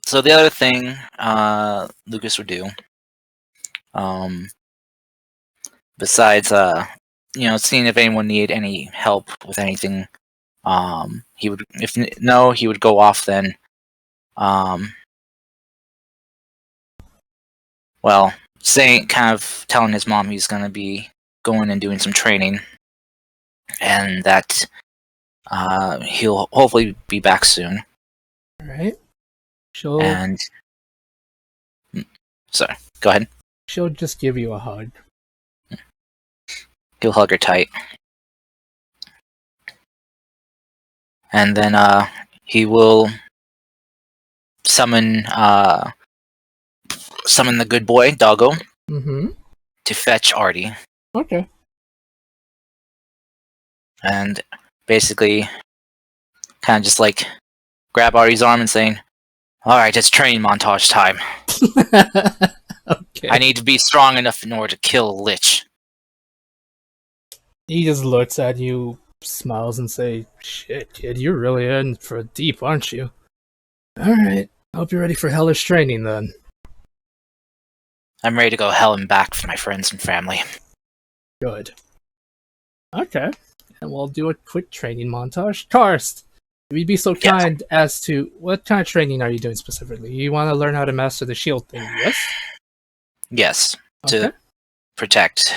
So the other thing Lucas would do, besides seeing if anyone needed any help with anything, he would go off then. Telling his mom he's gonna be going and doing some training, and that he'll hopefully be back soon. All right. She'll sorry, go ahead. She'll just give you a hug. He'll hug her tight, and then he will summon the good boy Doggo to fetch Artie. Okay. And basically, kind of just like grab Artie's arm and saying, "All right, it's training montage time. Okay. I need to be strong enough in order to kill a lich." He just looks at you, smiles, and say, "Shit, kid, you're really in for deep, aren't you?" All right. Hope you're ready for hellish training then. I'm ready to go hell and back for my friends and family. Good. Okay. And we'll do a quick training montage. Karst, if you'd be so kind as to, what kind of training are you doing specifically? You want to learn how to master the shield thing, yes? Yes, Okay. to protect.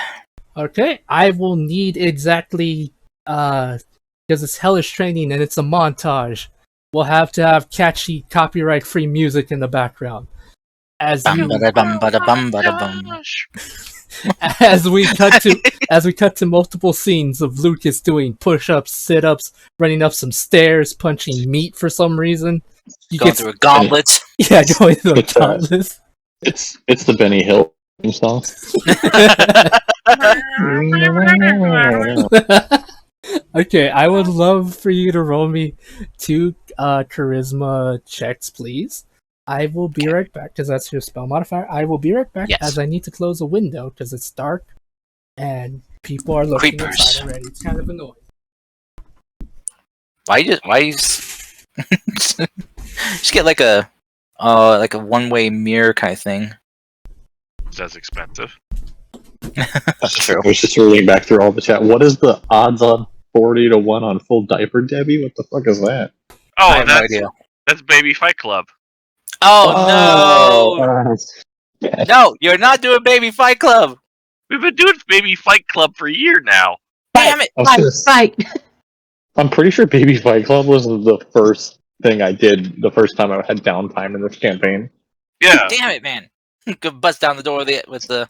Okay, I will need exactly, because it's hellish training and it's a montage, we'll have to have catchy, copyright-free music in the background. As Bum you, bada bum bada bum bada bum. as we cut to as we cut to multiple scenes of Lucas doing push-ups, sit-ups, running up some stairs, punching meat for some reason. You Going get through a gauntlet. yeah, going through a It's, gauntlet. It's the Benny Hill song. Okay, I would love for you to roll me 2 charisma checks, please. I will be right back because that's your spell modifier. I will be right back Yes. as I need to close a window because it's dark and people are looking Creepers. inside already. It's kind of annoying. Why you just get like a one-way mirror kind of thing? That's expensive. That's true. I was just reading back through all the chat. What is the odds on 40 to 1 on full diaper, Debbie? What the fuck is that? Oh, I have no that's idea. that's Baby Fight Club. Oh, no! No, you're not doing Baby Fight Club. We've been doing Baby Fight Club for a year now. Damn it! I was gonna s- I'm pretty sure Baby Fight Club was the first thing I did the first time I had downtime in this campaign. Yeah. Damn it, man! Could bust down the door with the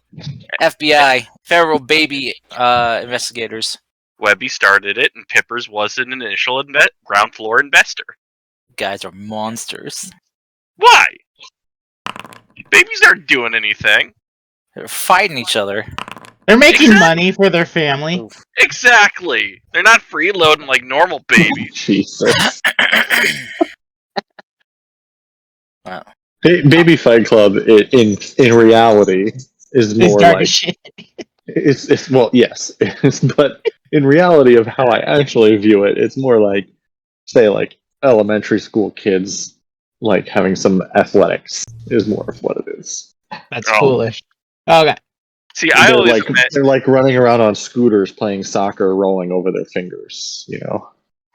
FBI feral baby investigators. Webby started it, and Pippers was an initial ground floor investor. You guys are monsters. Why? Babies aren't doing anything. They're fighting each other. They're making Exactly. money for their family. Exactly. They're not freeloading like normal babies. Jesus. Wow. Baby Fight Club in reality is It's more dark like as shit. it's well yes, but in reality of how I actually view it, it's more like say like elementary school kids like having some athletics is more of what it is. That's Oh. foolish. Okay. See, I They're always like imagine, they're like running around on scooters playing soccer, rolling over their fingers. You know.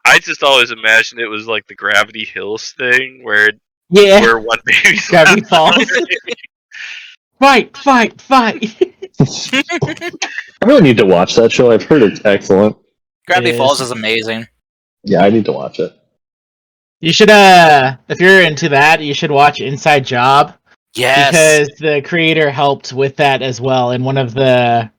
I just always imagined it was like the Gravity Hills thing, where Yeah. one baby's Gravity left Falls. over. Fight, fight, fight. I really need to watch that show. I've heard it's excellent. Gravity It Falls is. is amazing. Yeah, I need to watch it. You should if you're into that, you should watch Inside Job. Yes. Because the creator helped with that as well, and one of the,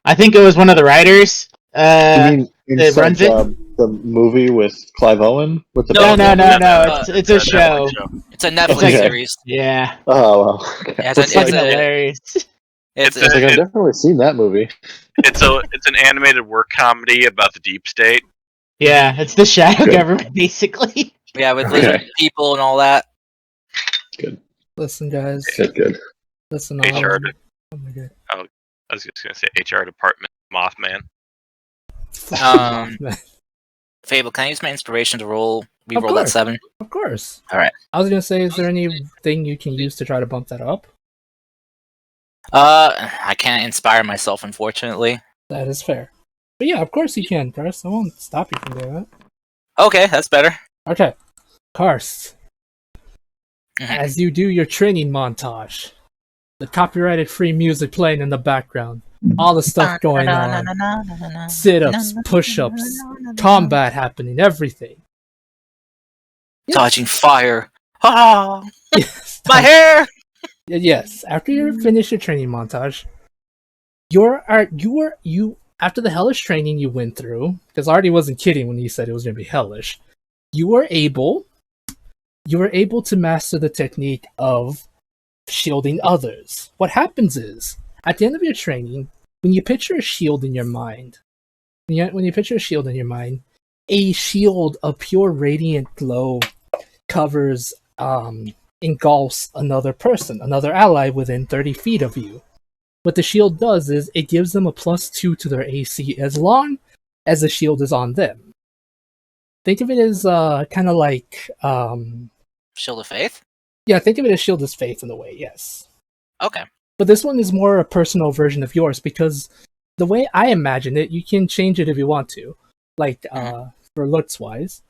I think it was one of the writers. You mean it Inside runs it? Job, the movie with Clive Owen with the No, bad no, guy? it's a show. It's a Netflix Okay. series. Yeah, Oh well. Okay. Yeah, It's, it's like, hilarious. It's It's it's like I've definitely seen that movie. It's an animated work comedy about the deep state. Yeah, it's the shadow Good. government basically. yeah, with Okay. lizard people and all that. Listen, guys. Good. Listen, HR. oh my god. I was just gonna say HR department Mothman. Um, Fable, can I use my inspiration to re-roll that course. 7? Of course. Alright. I was gonna say, is there anything you can use to try to bump that up? I can't inspire myself, unfortunately. That is fair. But yeah, of course you can, Karst. I won't stop you from doing that. Okay, that's better. Okay. Karst, Mhm. as you do your training montage, the copyrighted free music playing in the background, all the stuff going on, sit-ups, push-ups, combat happening, everything. Dodging fire. Ah, Yes. my hair! Yes. After you finish your training montage, you after the hellish training you went through, because Artie wasn't kidding when he said it was going to be hellish. You were able to master the technique of shielding others. What happens is, at the end of your training, when you picture a shield in your mind, a shield of pure radiant glow covers, engulfs another person, another ally within 30 feet of you. What the shield does is it gives them a +2 to their AC as long as the shield is on them. Think of it as kind of like Shield of Faith? yeah, think of it as Shield as Faith in a way, yes. Okay. But this one is more a personal version of yours because the way I imagine it, you can change it if you want to, like for looks wise.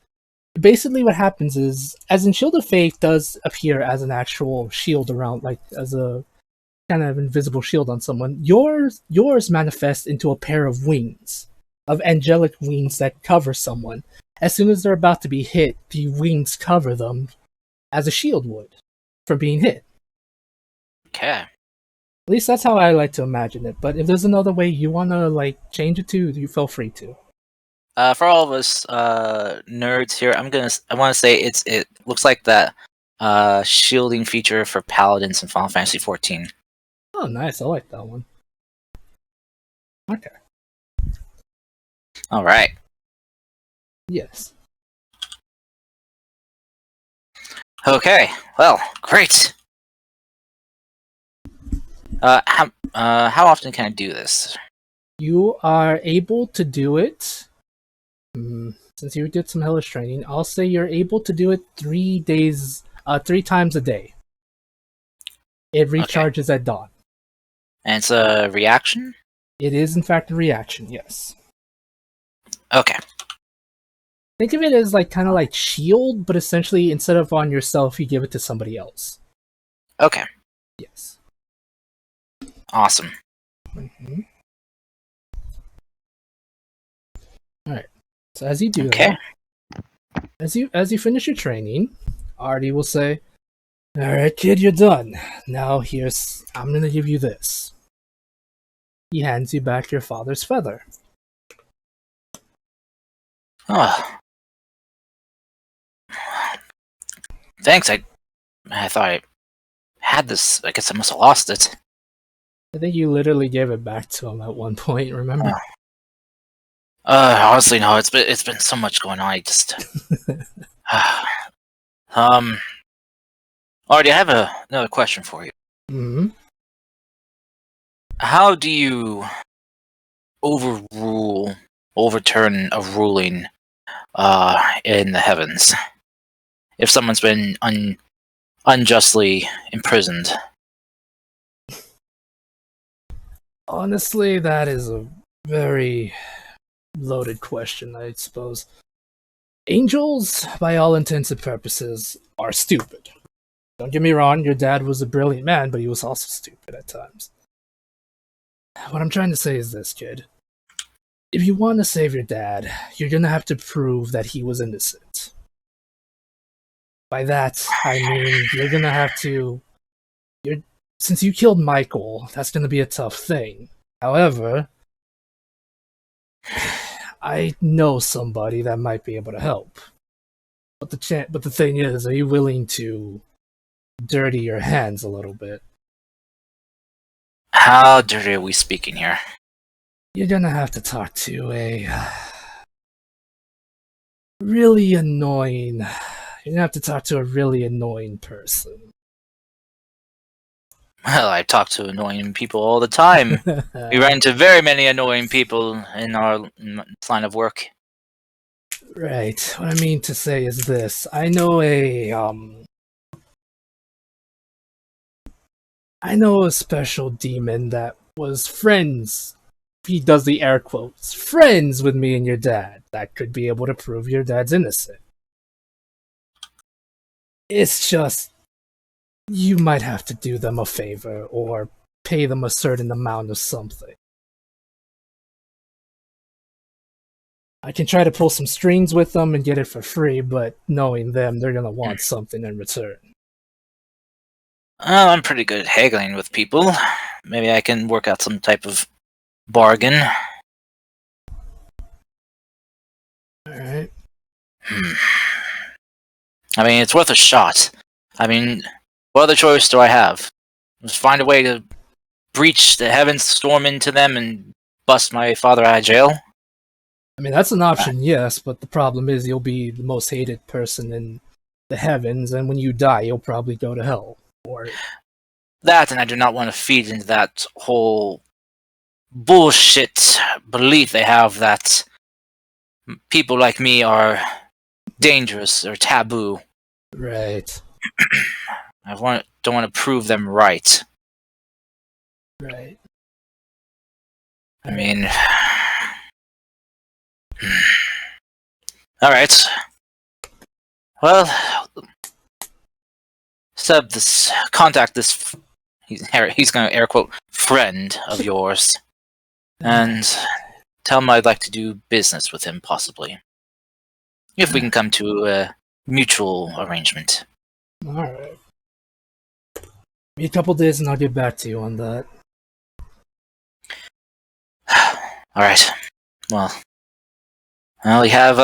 Basically, what happens is, as in Shield of Faith does appear as an actual shield around, like as a kind of invisible shield on someone. Yours manifests into a pair of wings, of angelic wings that cover someone. As soon as they're about to be hit, the wings cover them as a shield would from being hit. Okay. At least that's how I like to imagine it. But if there's another way you want to like change it to, you feel free to. For all of us nerds here, I want to say it looks like that shielding feature for paladins in Final Fantasy 14. Oh, nice. I like that one. Okay. All right. Yes. Okay. Well, great. How often can I do this? You are able to do it. Since you did some hellish training, I'll say you're able to do it 3 times a day. It recharges at dawn. And it's a reaction? It is, in fact, a reaction, yes. Okay. Think of it as like kind of like shield, but essentially instead of on yourself, you give it to somebody else. Okay. Yes. Awesome. Mm-hmm. All right. So as you do Okay. that, as you finish your training, Artie will say, "All right, kid, you're done. Now I'm gonna give you this." He hands you back your father's feather. Oh. Thanks. I thought I had this. I guess I must have lost it. I think you literally gave it back to him at one point. Remember? Honestly, no. It's been so much going on. I just. Artie, I have another question for you. Hmm. How do you overturn a ruling in the heavens if someone's been unjustly imprisoned? Honestly, that is a very loaded question, I suppose. Angels, by all intents and purposes, are stupid. Don't get me wrong, your dad was a brilliant man, but he was also stupid at times. What I'm trying to say is this, kid. If you want to save your dad, you're gonna have to prove that he was innocent. By that, I mean you're gonna have to. Since you killed Michael, that's gonna be a tough thing. However, I know somebody that might be able to help. But the thing is, are you willing to dirty your hands a little bit? How dirty are we speaking here? You're gonna have to talk to a really annoying. You're gonna have to talk to a really annoying person. Well, I talk to annoying people all the time. We run into very many annoying people in our line of work. Right. What I mean to say is this: I know a special demon that was friends. He does the air quotes. Friends with me and your dad. That could be able to prove your dad's innocent. It's just you might have to do them a favor or pay them a certain amount of something. I can try to pull some strings with them and get it for free, but knowing them, they're gonna want something in return. Well, I'm pretty good at haggling with people. Maybe I can work out some type of bargain. Alright. I mean, it's worth a shot. I mean, what other choice do I have? Just find a way to breach the heavens, storm into them, and bust my father out of jail? I mean, that's an option, yes, but the problem is you'll be the most hated person in the heavens, and when you die, you'll probably go to hell. Or That, and I do not want to feed into that whole bullshit belief they have that people like me are dangerous or taboo. right, Don't want to prove them right. right. I mean, all right. Well, contact this. He's going to air quote friend of yours, and tell him I'd like to do business with him, possibly, if we can come to a mutual arrangement. Alright. Give me a couple days and I'll get back to you on that. Alright. Well, we have,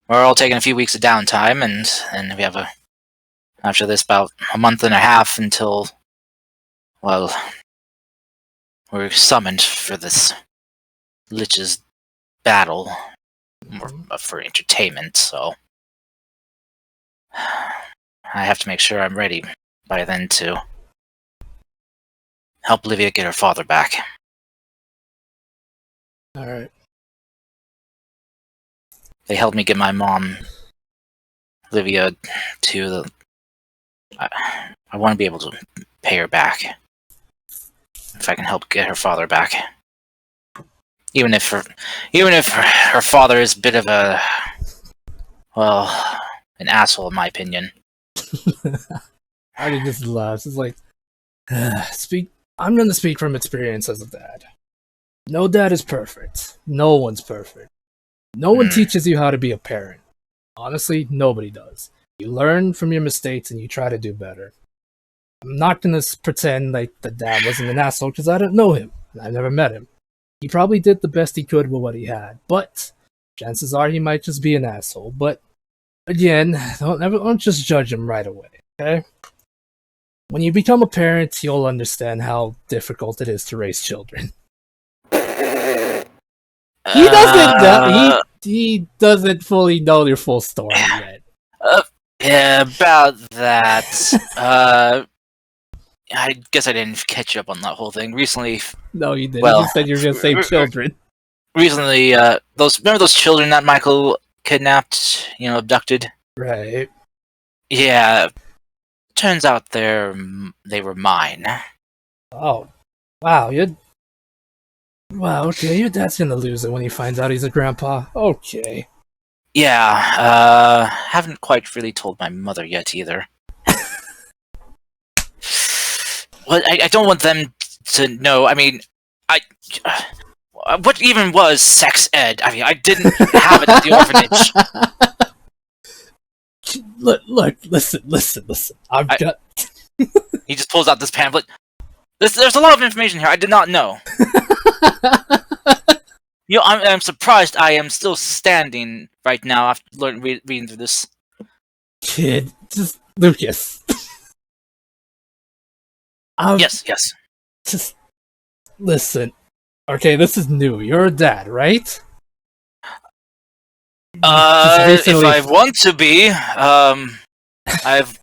we're all taking a few weeks of downtime, and we have after this, about a month and a half until, well, we're summoned for this Lich's battle, more for entertainment, so I have to make sure I'm ready by then to help Livia get her father back. Alright. They helped me get my mom, Livia, to the... I want to be able to pay her back. If I can help get her father back. Even if her father is a bit of a... well, an asshole in my opinion. I just laughs. It's like, I'm gonna speak from experience as a dad. No dad is perfect. No one's perfect. No one teaches you how to be a parent. Honestly, nobody does. You learn from your mistakes and you try to do better. I'm not gonna pretend like the dad wasn't an asshole because I don't know him. I've never met him. He probably did the best he could with what he had, but chances are he might just be an asshole. But again, don't just judge him right away, okay? When you become a parent, you'll understand how difficult it is to raise children. He doesn't know, he doesn't fully know your full story yet. Yeah, about that. I guess I didn't catch up on that whole thing. Recently, No, you didn't. Well, You said you were gonna save children. recently, remember those children that Michael kidnapped, abducted? Right. Yeah, turns out they were mine. Oh. Wow, wow, okay, your dad's gonna lose it when he finds out he's a grandpa. Okay. Yeah, haven't quite really told my mother yet either. Well, I don't want them to know. I mean, what even was sex ed? I mean, I didn't have it at the orphanage. Look, listen. He just pulls out this pamphlet. There's a lot of information here I did not know. I'm surprised I am still standing right now after reading through this. Kid, just Lucas. Yes. Just listen. Okay, this is new. You're a dad, right? If I want to be, I've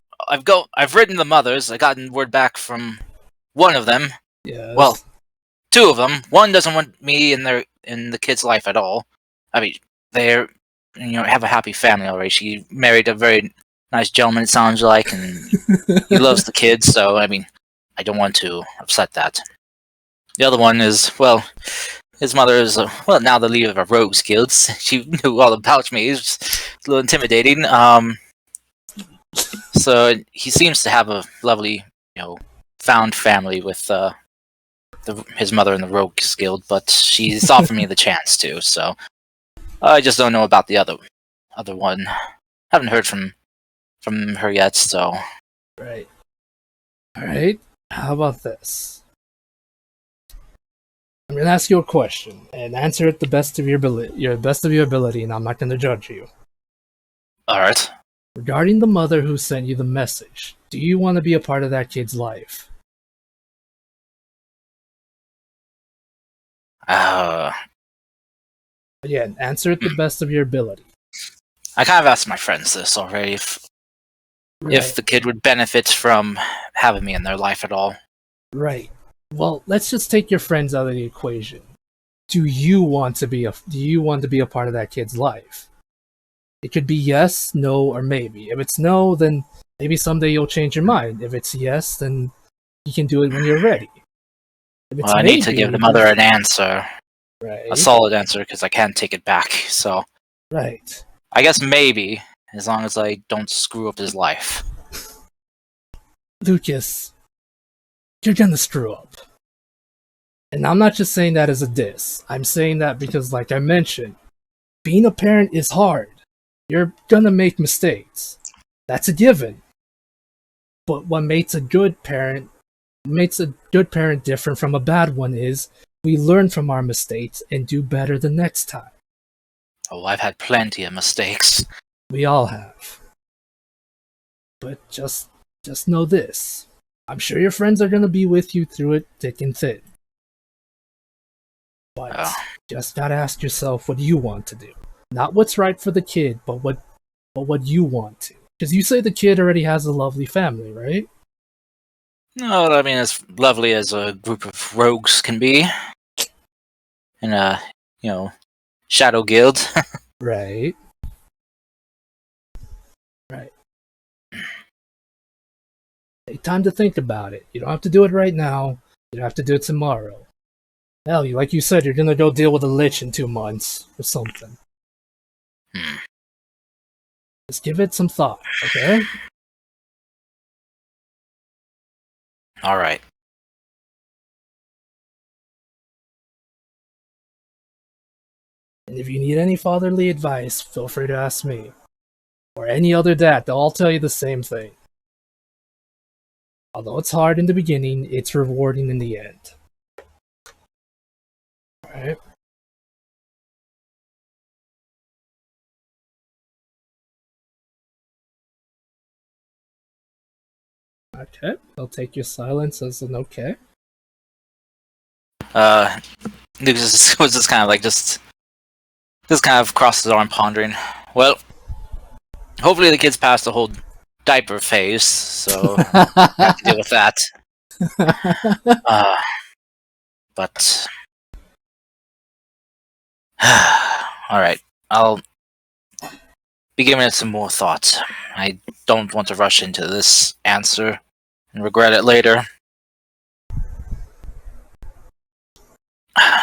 written the mothers. I gotten word back from one of them. Yes. Well, two of them. One doesn't want me in the kid's life at all. I mean, they're have a happy family already. She married a very nice gentleman, it sounds like, and he loves the kids. So I mean, I don't want to upset that. The other one is, well, his mother is now the leader of a rogues guild. She knew all about me. It's a little intimidating. So he seems to have a lovely, found family with his mother in the rogues guild, but she's offered me the chance to. So I just don't know about the other one. Haven't heard from her yet. So Right. All right. How about this? I'm gonna ask you a question and answer it the best of your ability, and I'm not gonna judge you. all right. Regarding the mother who sent you the message, do you want to be a part of that kid's life? Again, answer it the best of your ability. I kind of asked my friends this already. If the kid would benefit from having me in their life at all. Right. Well, let's just take your friends out of the equation. Do you want to be a part of that kid's life? It could be yes, no, or maybe. If it's no, then maybe someday you'll change your mind. If it's yes, then you can do it when you're ready. If it's Well, I need to give the mother an answer. Right. A solid answer, because I can't take it back. So Right. I guess maybe, as long as I don't screw up his life. Lucas, you're gonna screw up. And I'm not just saying that as a diss. I'm saying that because, like I mentioned, being a parent is hard. You're gonna make mistakes. That's a given. But what makes a good parent different from a bad one is we learn from our mistakes and do better the next time. Oh, I've had plenty of mistakes. We all have. But just know this. I'm sure your friends are going to be with you through it thick and thin. But just gotta ask yourself what you want to do. Not what's right for the kid, but what you want to. Because you say the kid already has a lovely family, right? No, I mean, as lovely as a group of rogues can be. In a, shadow guild. Right. Take time to think about it. You don't have to do it right now. You don't have to do it tomorrow. Hell, like you said, you're gonna go deal with a lich in 2 months or something. Just give it some thought, okay? Alright. And if you need any fatherly advice, feel free to ask me. Or any other dad, they'll all tell you the same thing. Although it's hard in the beginning, it's rewarding in the end. Alright? Okay, I'll take your silence as an okay. Lucas was just kind of like, just kind of crossed his arm pondering. Well, hopefully the kids pass the whole diaper phase, so I have to deal with that. But alright, I'll be giving it some more thought. I don't want to rush into this answer and regret it later.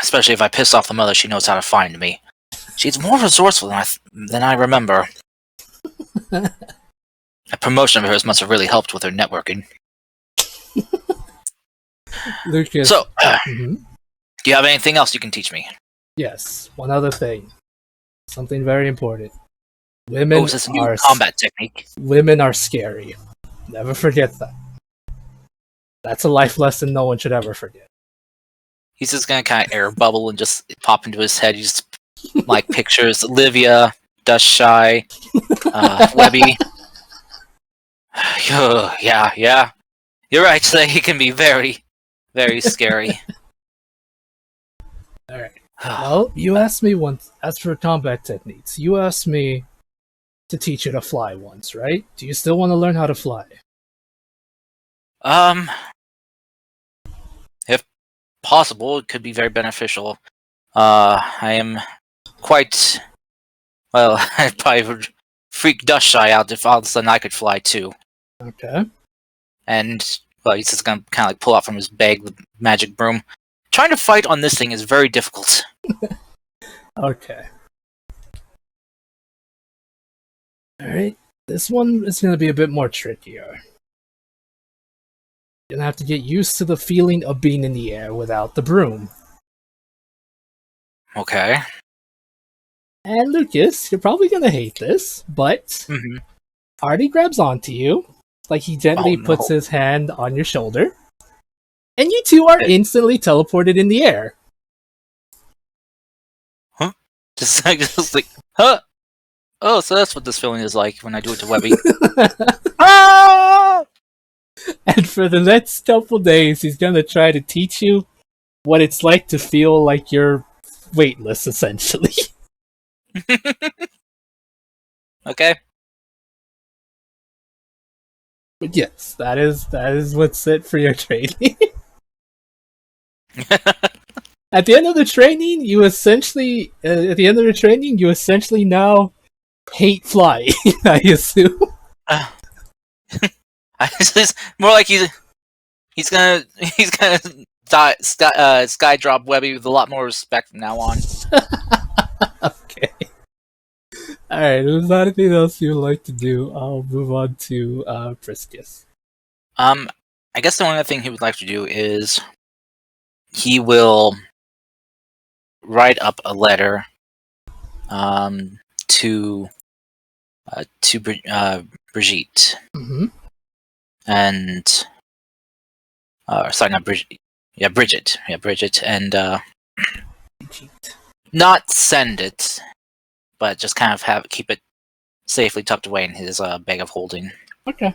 Especially if I piss off the mother, she knows how to find me. She's more resourceful than I remember. A promotion of hers must have really helped with her networking. Lucas. So, do you have anything else you can teach me? Yes, one other thing. Something very important. Women is this a new combat technique? Women are scary. Never forget that. That's a life lesson no one should ever forget. He's just gonna kind of air bubble and just pop into his head. He's like pictures Olivia, Dust Shy, Webby. Yeah. You're right, so he can be very, very scary. Alright. Well, you asked me once, as for combat techniques, you asked me to teach you to fly once, right? Do you still want to learn how to fly? If possible, it could be very beneficial. I am quite... Well, I probably would freak Dust Shy out if all of a sudden I could fly too. Okay. And, well, he's just gonna kind of like pull out from his bag the magic broom. Trying to fight on this thing is very difficult. Okay. Alright. This one is going to be a bit more trickier. You're going to have to get used to the feeling of being in the air without the broom. Okay. And Lucas, you're probably going to hate this, but Artie grabs onto you, like he gently puts his hand on your shoulder, and you two are instantly teleported in the air. Huh? Just like, huh? Oh, so that's what this feeling is like when I do it to Webby. Ah! And for the next couple days, he's gonna try to teach you what it's like to feel like you're weightless, essentially. Okay. But yes, that is what's it for your training. At the end of the training, you essentially now hate flying. I assume. It's more like he's gonna sky drop Webby with a lot more respect from now on. Okay. Alright, if there's not anything else you would like to do, I'll move on to Priscus. I guess the only other thing he would like to do is he will write up a letter to Brigitte. and sorry, not Bridget. Yeah, Bridget. Yeah, Bridget, and not send it, but just kind of keep it safely tucked away in his bag of holding. Okay.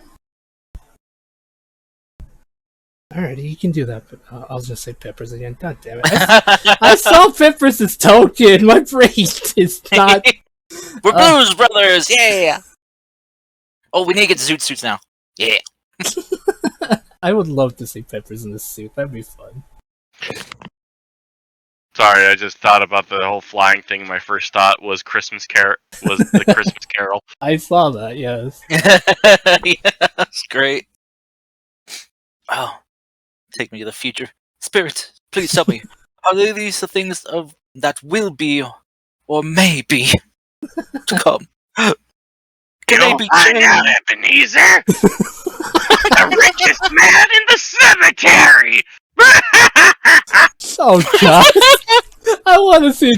Alrighty, you can do that. But I'll just say Pippers again. God damn it! I saw Pippers' token. My brain is not. We're Blues Brothers, yeah. Oh, we need to get the suits now. Yeah. I would love to see Pippers in this suit. That'd be fun. Sorry, I just thought about the whole flying thing. My first thought was the Christmas Carol. I saw that. Yes. Yeah, that's great. Oh, take me to the future. Spirit, please tell me, are these the things that will be or may be to come? Can they be find changed? out, Ebenezer? The richest man in the cemetery! Oh god! I want to see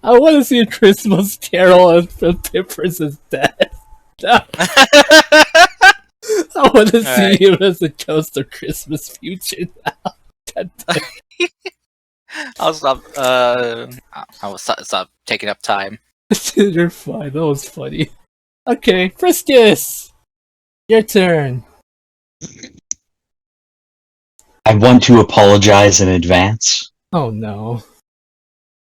I want to see a Christmas Carol and Pippers' death. I want to see him as the ghost of Christmas future now. God damn. I'll stop. I will stop taking up time. You're fine. That was funny. Okay, Friskus, your turn. I want to apologize in advance. Oh no.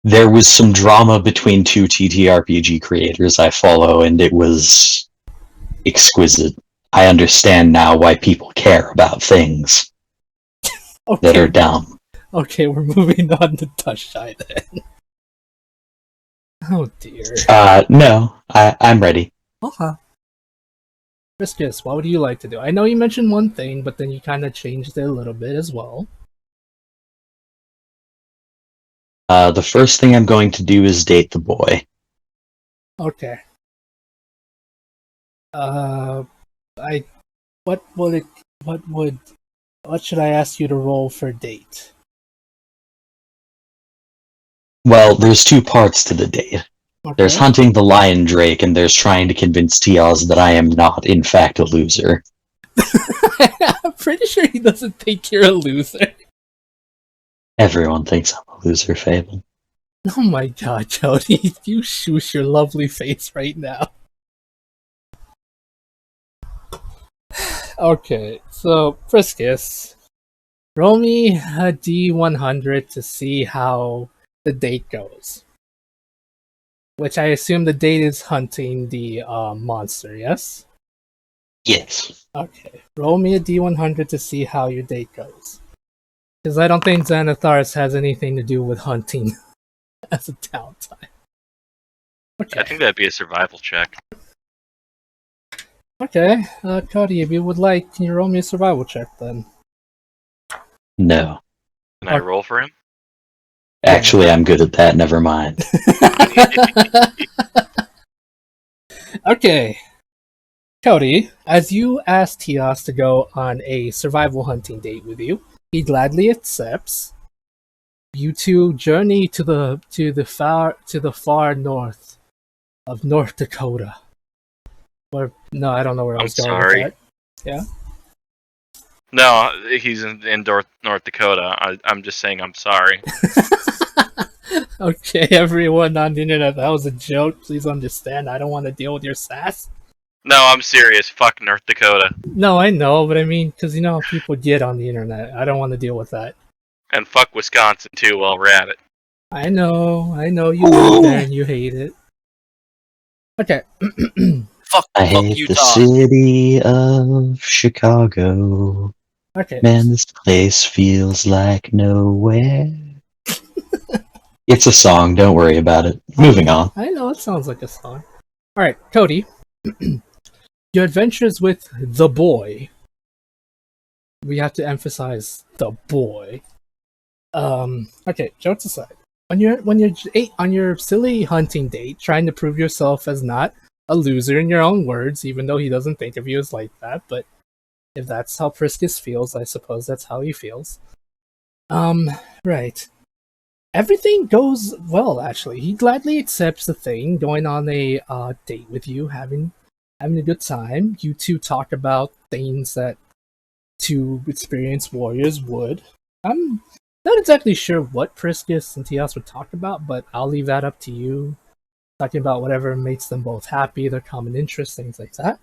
There was some drama between two TTRPG creators I follow, and it was exquisite. I understand now why people care about things that are dumb. Okay, we're moving on to Tushai then. Oh dear. No, I'm ready. Uh-huh. Friskus, what would you like to do? I know you mentioned one thing, but then you kind of changed it a little bit as well. The first thing I'm going to do is date the boy. Okay. What should I ask you to roll for date? Well, there's two parts to the date. Okay. There's hunting the lion drake, and there's trying to convince Tiaz that I am not, in fact, a loser. I'm pretty sure he doesn't think you're a loser. Everyone thinks I'm a loser, Fable. Oh my god, Jody, you shoosh your lovely face right now. Okay, so Friskus, roll me a D100 to see how the date goes. Which I assume the date is hunting the monster, yes? Yes. Okay, roll me a D100 to see how your date goes. Because I don't think Xanathar's has anything to do with hunting as a downtime. Okay. I think that'd be a survival check. Okay, Cody, if you would like, can you roll me a survival check then? No. Can I roll for him? Actually, I'm good at that, never mind. Okay. Cody, as you ask Tias to go on a survival hunting date with you, he gladly accepts. You two journey to the far north of North Dakota. Or no, I don't know where I was going sorry. with that. Yeah. No, he's in North Dakota. I'm just saying I'm sorry. Okay, everyone on the internet, that was a joke. Please understand, I don't want to deal with your sass. No, I'm serious. Fuck North Dakota. No, I know, but I mean, because you know how people get on the internet. I don't want to deal with that. And fuck Wisconsin too while we're at it. I know, you live there and you hate it. Okay. I hate Utah. the city of Chicago. Okay. Man, this place feels like nowhere. It's a song, don't worry about it. Moving on. I know, it sounds like a song. Alright, Cody. Your adventures with the boy. We have to emphasize the boy. Okay, jokes aside. On your silly hunting date, trying to prove yourself as not a loser in your own words, even though he doesn't think of you as like that, but if that's how Friskus feels, I suppose that's how he feels. Right. Everything goes well, actually. He gladly accepts the thing, going on a date with you, having a good time. You two talk about things that two experienced warriors would. I'm not exactly sure what Priscus and Tias would talk about, but I'll leave that up to you. Talking about whatever makes them both happy, their common interests, things like that.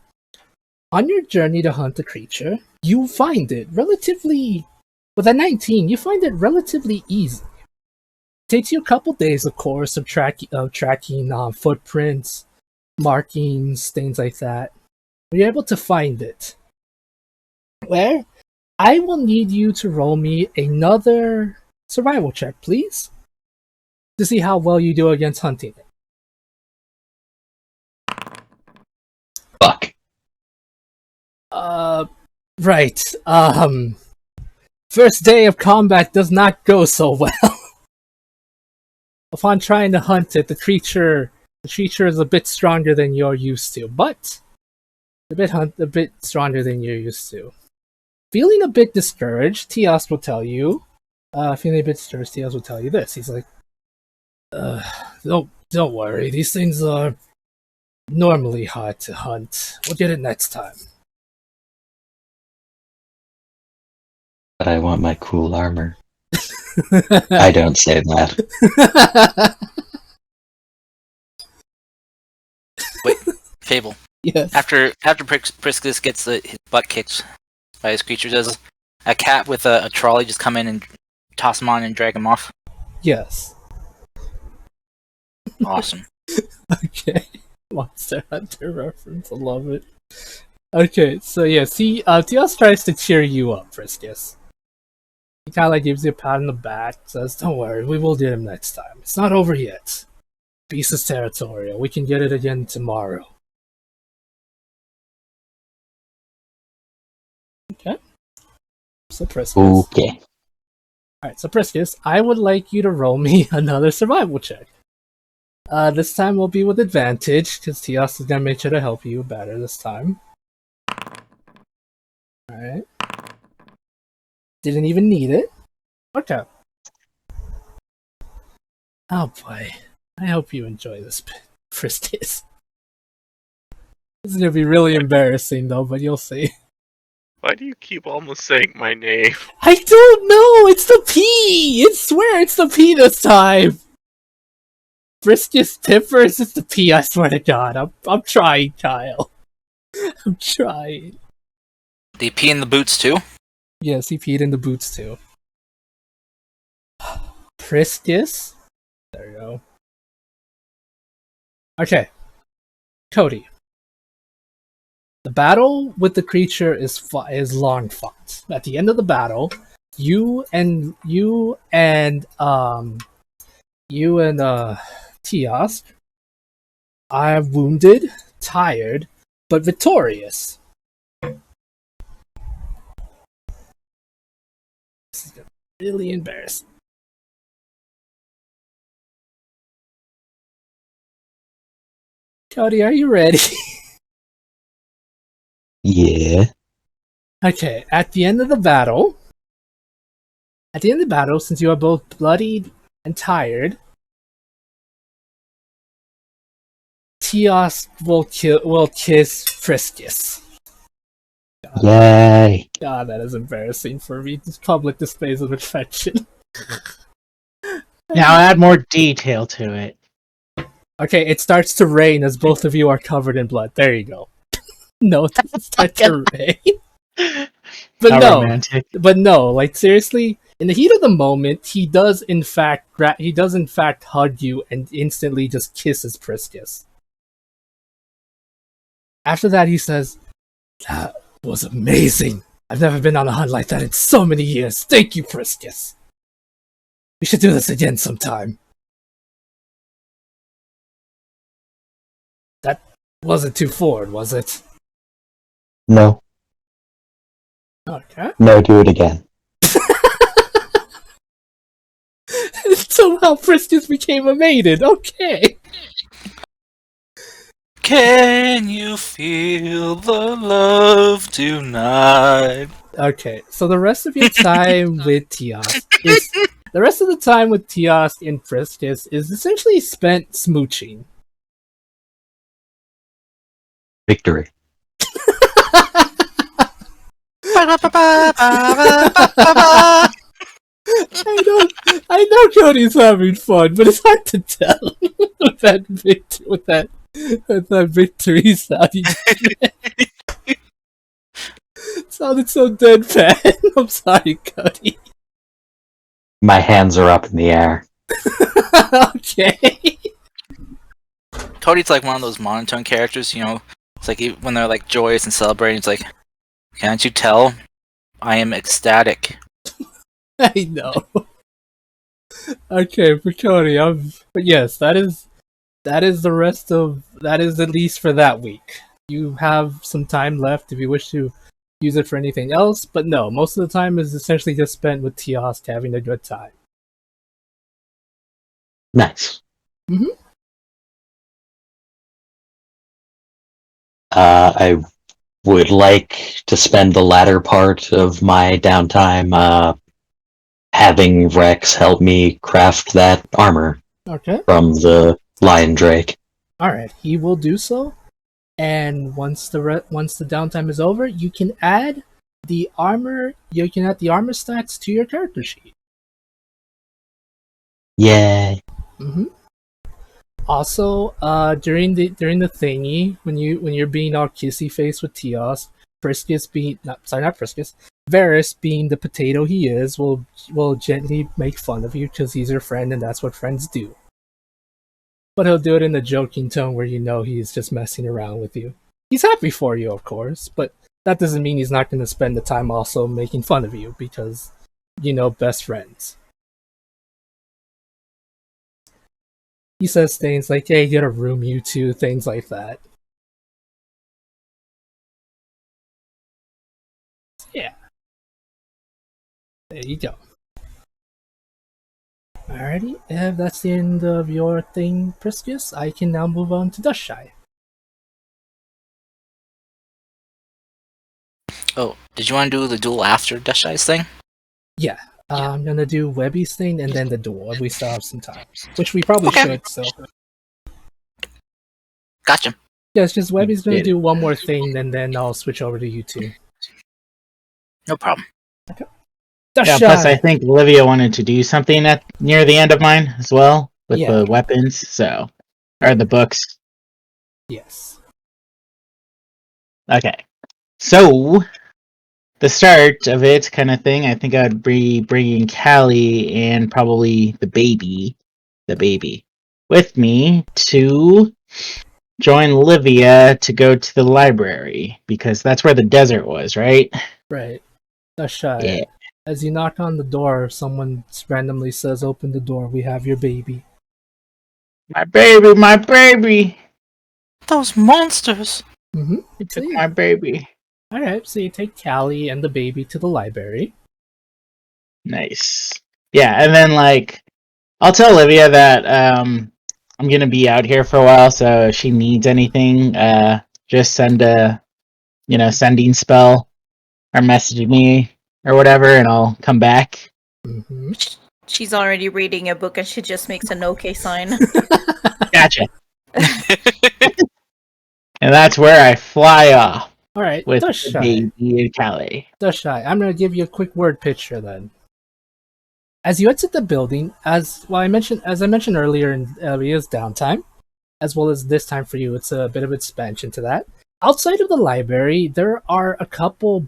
On your journey to hunt a creature, you find it relatively... With a 19, you find it relatively easy. It takes you a couple days, of course, of tracking footprints, markings, things like that. But you're able to find it. Where? I will need you to roll me another survival check, please. To see how well you do against hunting it. Fuck. Right. First day of combat does not go so well. Upon trying to hunt it, the creature is a bit stronger than you're used to, but a bit stronger than you're used to. Feeling a bit discouraged, Tias will tell you. Feeling a bit discouraged, Tias will tell you this. He's like, don't worry. These things are normally hard to hunt. We'll get it next time. But I want my cool armor. I don't say that. Wait, Fable. Yes. After Priscus gets his butt kicked by his creature, does a cat with a trolley just come in and toss him on and drag him off? Yes. Awesome. Okay. Monster Hunter reference, I love it. Okay, so yeah, see, Tias tries to cheer you up, Priscus. He kind of like gives you a pat on the back, says, don't worry, we will get him next time. It's not over yet. Beast is territorial. We can get it again tomorrow. Okay. So Priscus. Okay. Alright, so Priscus, I would like you to roll me another survival check. This time will be with advantage, because Tias is going to make sure to help you better this time. Alright. Didn't even need it. Okay. Oh boy. I hope you enjoy this bit, Priscus. This is going to be really embarrassing though, but you'll see. Why do you keep almost saying my name? I don't know! It's the P! I swear it's the P this time! Priscus Pippers, it's the P, I swear to God. I'm trying, Kyle. I'm trying. Did he pee in the boots too? Yes, he peed in the boots too. Priscus? There you go. Okay. Cody. The battle with the creature is long fought. At the end of the battle, you and Tias are wounded, tired, but victorious. This is gonna be really embarrassing. Cody, are you ready? Yeah. Okay, at the end of the battle, since you are both bloodied and tired, Tias will kiss Priscus. Yay. God, that is embarrassing for me. Just public displays of affection. Now add more detail to it. Okay, it starts to rain as both of you are covered in blood. There you go. No, it doesn't start to rain. Romantic. But no, like seriously, in the heat of the moment, he does in fact hug you and instantly just kisses Priscus. After that, he says, "That was amazing. I've never been on a hunt like that in so many years. Thank you, Priscus. We should do this again sometime." That wasn't too forward, was it? No. Okay. No, do it again. Somehow Priscus became a maiden. Okay. Can you feel the love tonight? Okay, so the rest of your time with Tias is the rest of the time with Tias and Priscus is essentially spent smooching. Victory. I know Cody's having fun, but it's hard to tell with that victory sound. It sounded so deadpan. I'm sorry, Cody. My hands are up in the air. Okay. Cody's like one of those monotone characters, you know. It's like when they're like joyous and celebrating, it's like, can't you tell? I am ecstatic. I know. Okay, for Cody, but yes, that is at least for that week. You have some time left if you wish to use it for anything else, but no, most of the time is essentially just spent with Tiost having a good time. Nice. Mhm. I would like to spend the latter part of my downtime having Rex help me craft that armor Okay. from the Lion Drake. Alright, he will do so. And once the downtime is over, you can add the armor stats to your character sheet. Yay. Mm-hmm. Also, during the thingy, when you're being all kissy face with Tios, Varys being the potato he is, will gently make fun of you because he's your friend and that's what friends do. But he'll do it in a joking tone where you know he's just messing around with you. He's happy for you, of course, but that doesn't mean he's not going to spend the time also making fun of you because, best friends. He says things like, hey, get a room, you two, things like that. Yeah. There you go. Alrighty, if that's the end of your thing, Priscus, I can now move on to Dustshy. Oh, did you want to do the duel after Dushy's thing? Yeah. I'm gonna do Webby's thing and then the duel if we still have some time. Which we probably should, so. Gotcha. Yeah, it's just Webby's gonna do one more thing, and then I'll switch over to you two. No problem. Okay. Yeah, plus I think Olivia wanted to do something near the end of mine as well with the weapons, or the books. Yes. Okay. So, the start of it kind of thing, I think I'd be bringing Callie and probably the baby, with me to join Olivia to go to the library, because that's where the desert was, right? Right. Dustshy. Yeah. As you knock on the door, someone randomly says, open the door, we have your baby. My baby, my baby! Those monsters! Mm-hmm. They took my baby. Alright, so you take Callie and the baby to the library. Nice. Yeah, and then, I'll tell Olivia that, I'm gonna be out here for a while, so if she needs anything, just send a, sending spell, or message me, or whatever, and I'll come back. Mm-hmm. She's already reading a book and she just makes an okay sign. Gotcha. And that's where I fly off. Alright, with Dustshy. baby and Callie. Dustshy, I'm gonna give you a quick word picture then. As you exit the building, as I mentioned earlier in Ria's downtime, as well as this time for you, it's a bit of expansion to that. Outside of the library, there are a couple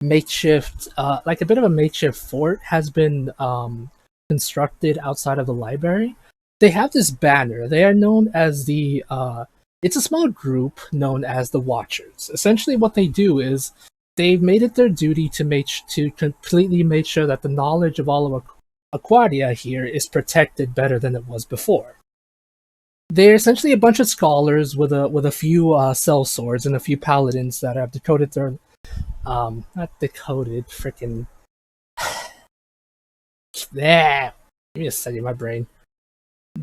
makeshift, like a bit of a makeshift fort has been constructed outside of the library. They have this banner. They are known as it's a small group known as the Watchers. Essentially, what they do is they've made it their duty to completely make sure that the knowledge of all of Ocraria here is protected better than it was before. They're essentially a bunch of scholars with a few cell swords and a few paladins that have decoded their not decoded, freaking yeah. Give me a second, my brain.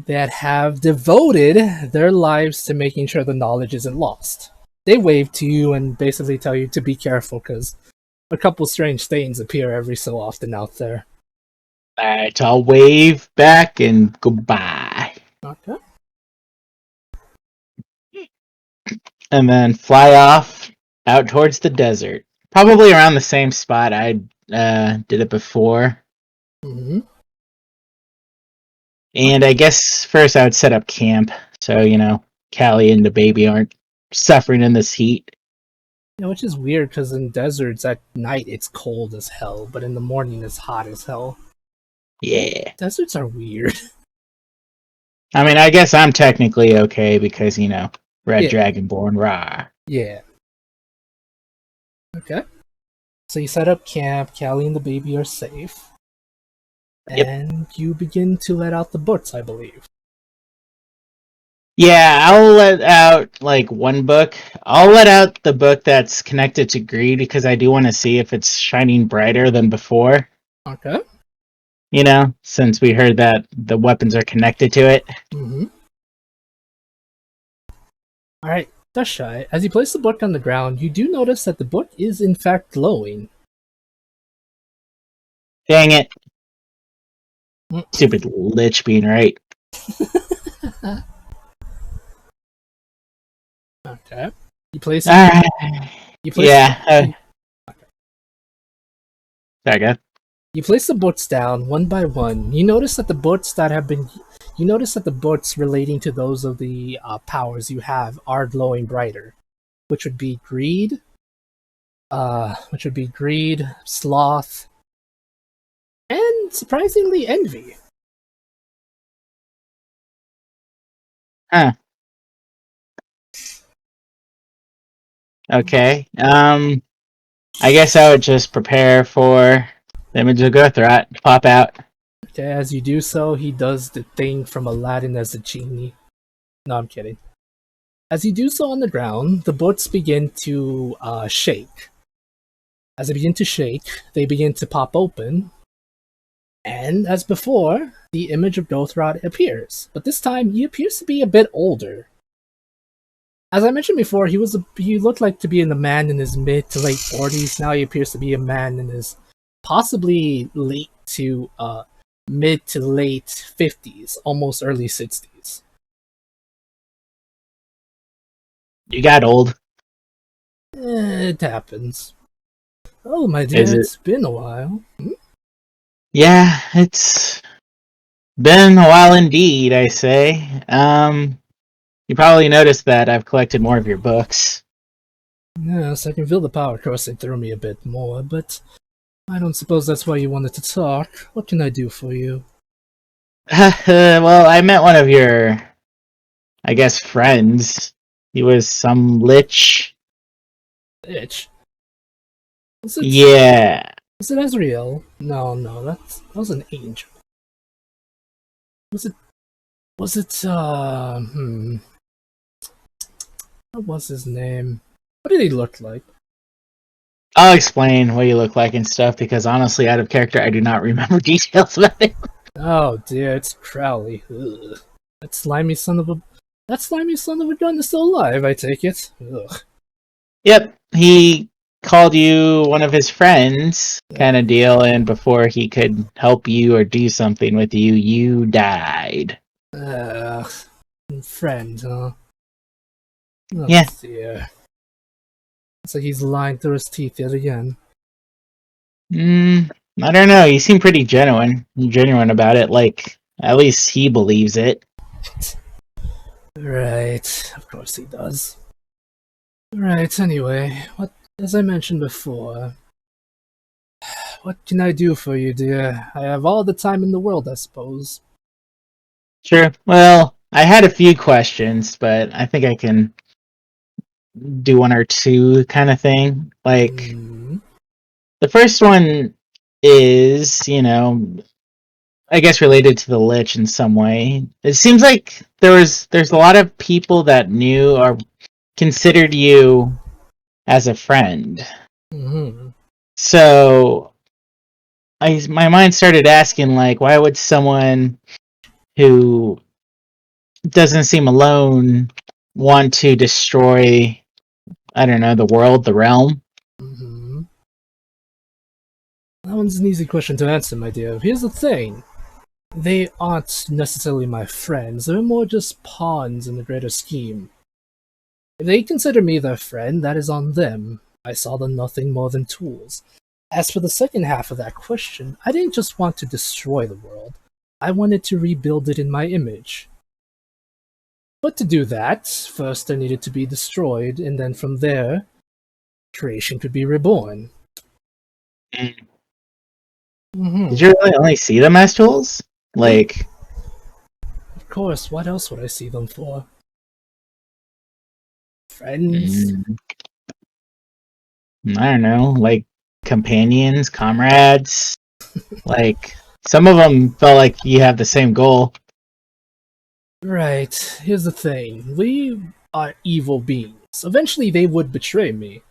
That have devoted their lives to making sure the knowledge isn't lost. They wave to you and basically tell you to be careful because a couple strange things appear every so often out there. Alright, I'll wave back and goodbye. Okay. And then fly off out towards the desert. Probably around the same spot I did it before. Mm-hmm. And I guess first I would set up camp, so Callie and the baby aren't suffering in this heat. Yeah, which is weird because in deserts at night it's cold as hell, but in the morning it's hot as hell. Yeah. Deserts are weird. I mean, I guess I'm technically okay because, Red Yeah. Dragonborn, rah. Yeah. Okay. So you set up camp, Callie and the baby are safe. Yep. And you begin to let out the books, I believe. Yeah, I'll let out, one book. I'll let out the book that's connected to greed because I do want to see if it's shining brighter than before. Okay. Since we heard that the weapons are connected to it. Mm-hmm. Alright, Dashai, as you place the book on the ground, you do notice that the book is in fact glowing. Dang it. Mm. Stupid lich being right. Okay. You place Alright. you place Yeah. Sorry, go. You place the books down one by one. You notice that the books relating to those of the powers you have are glowing brighter, which would be greed, sloth, and surprisingly envy. Huh. Okay. I guess I would just prepare for the image of Gothrat to pop out. Okay, as you do so, he does the thing from Aladdin as a genie. No, I'm kidding. As you do so on the ground, the books begin to shake. As they begin to shake, they begin to pop open, and as before, the image of Gothrat appears, but this time he appears to be a bit older. As I mentioned before, he looked like to be a man in his mid to late 40s. Now he appears to be a man in his possibly mid to late 50s, almost early 60s. You got old. It happens. Oh, my dear, Is it? it's been a while. Yeah, it's been a while indeed, I say. You probably noticed that I've collected more of your books. Yes, I can feel the power coursing through me a bit more, but I don't suppose that's why you wanted to talk. What can I do for you? Well, I met one of your, I guess, friends. He was some lich. Bitch. Yeah. Was it Ezreal? No, that was an angel. Was it, what was his name? What did he look like? I'll explain what you look like and stuff because honestly, out of character, I do not remember details about it. Oh dear, it's Crowley. Ugh. That slimy son of a gun is still alive, I take it. Ugh. Yep, he called you one of his friends, kind of deal, and before he could help you or do something with you, you died. Friend, huh? Oh, Yeah. dear. So he's lying through his teeth yet again. I don't know. You seem pretty genuine about it. Like, at least he believes it. Right, of course he does. Right, anyway, as I mentioned before, what can I do for you, dear? I have all the time in the world, I suppose. Sure. Well, I had a few questions, but I think I can do one or two kind of thing. Like, the first one is, I guess related to the Lich in some way. It seems like there's a lot of people that knew or considered you as a friend. So my mind started asking, like, why would someone who doesn't seem alone want to destroy, I don't know, the world, the realm? That one's an easy question to answer, my dear. Here's the thing. They aren't necessarily my friends. They're more just pawns in the greater scheme. If they consider me their friend, that is on them. I saw them nothing more than tools. As for the second half of that question, I didn't just want to destroy the world. I wanted to rebuild it in my image. But to do that, first there needed to be destroyed, and then from there, creation could be reborn. Mm. Mm-hmm. Did you really only see them as tools? Like, Of course, what else would I see them for? Friends? I don't know, like companions, comrades. Like, some of them felt like you have the same goal. Right, here's the thing. We are evil beings. Eventually they would betray me.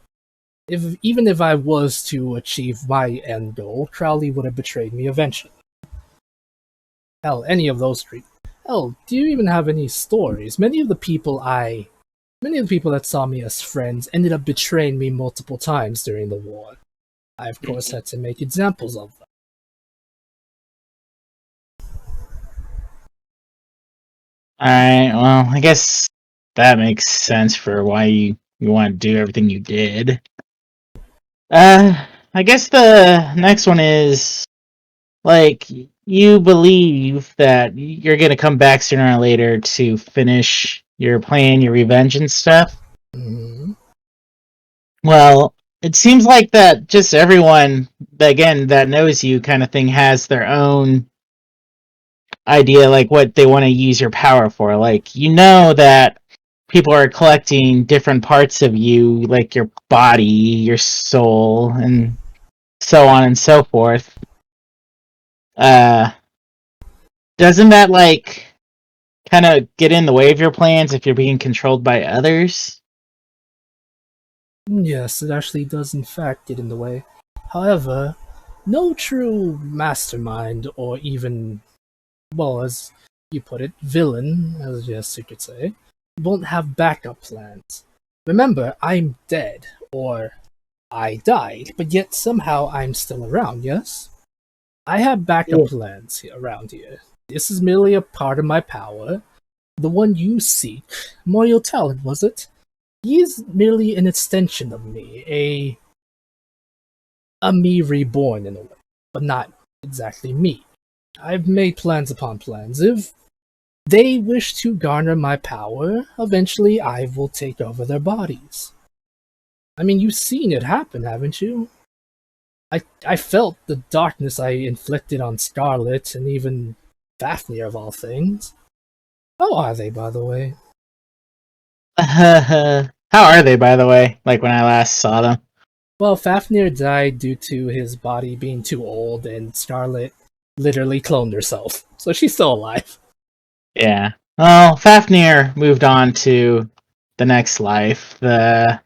Even if I was to achieve my end goal, Crowley would have betrayed me eventually. Hell, any of those three. Hell, do you even have any stories? Many of the people that saw me as friends ended up betraying me multiple times during the war. I of course had to make examples of them. Alright, well, I guess that makes sense for why you want to do everything you did. I guess the next one is, like, you believe that you're gonna come back sooner or later to finish your plan, your revenge and stuff. Mhm. Well, it seems like that just everyone, again, that knows you kind of thing has their own idea, like what they want to use your power for. Like, you know that people are collecting different parts of you, like your body, your soul, and so on and so forth. Uh, doesn't that, like, kind of get in the way of your plans if you're being controlled by others? Yes, it actually does in fact get in the way. However, no true mastermind or even, well, as you put it, villain, as yes you could say, won't have backup plans. Remember, I'm dead, or I died, but yet somehow I'm still around, yes? I have backup Yeah. plans around here. This is merely a part of my power. The one you seek, Morio Talent, was it? He is merely an extension of me, a me reborn in a way, but not exactly me. I've made plans upon plans. If they wish to garner my power, eventually I will take over their bodies. I mean, you've seen it happen, haven't you? I felt the darkness I inflicted on Scarlet and even Fafnir of all things. How are they, by the way? How are they, by the way? Like when I last saw them? Well, Fafnir died due to his body being too old, and Scarlet literally cloned herself. So she's still alive. Yeah. Well, Fafnir moved on to the next life. Uh,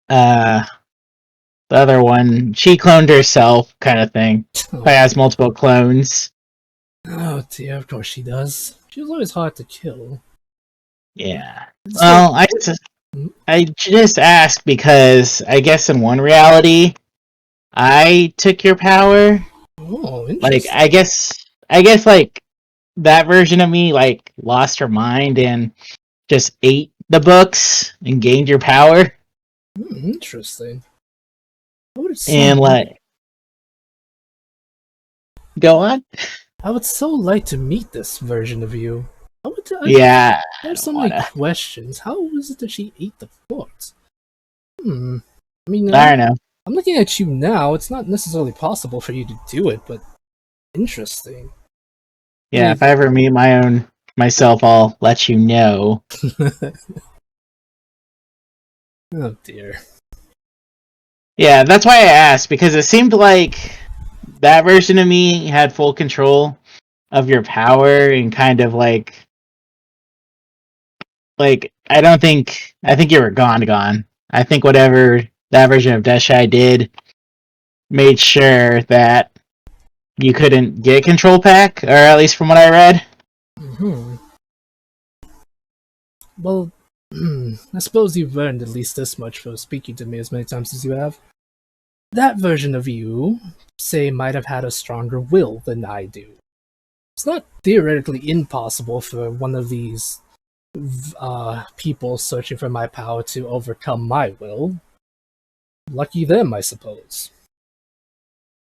the other one, she cloned herself, kind of thing. Probably has multiple clones. Oh dear, of course she does. She was always hard to kill. Yeah. It's Well, like, I just asked because I guess in one reality, I took your power. oh, Like, interesting. I guess like that version of me like lost her mind and just ate the books and gained your power. Interesting. I would And so, like, go on. I would so like to meet this version of you. Yeah, I I have don't so many wanna. questions. How was it that she ate the books? Hmm. I mean, I don't know. I'm looking at you now. It's not necessarily possible for you to do it, but interesting. Yeah, if I ever meet myself, I'll let you know. Oh dear. Yeah, that's why I asked because it seemed like that version of me had full control of your power and kind of like I think you were gone. I think whatever that version of Deshai did made sure that you couldn't get control pack, or at least from what I read. Hmm. Well, I suppose you've learned at least this much for speaking to me as many times as you have. That version of you, say, might have had a stronger will than I do. It's not theoretically impossible for one of these people searching for my power to overcome my will. Lucky them, I suppose.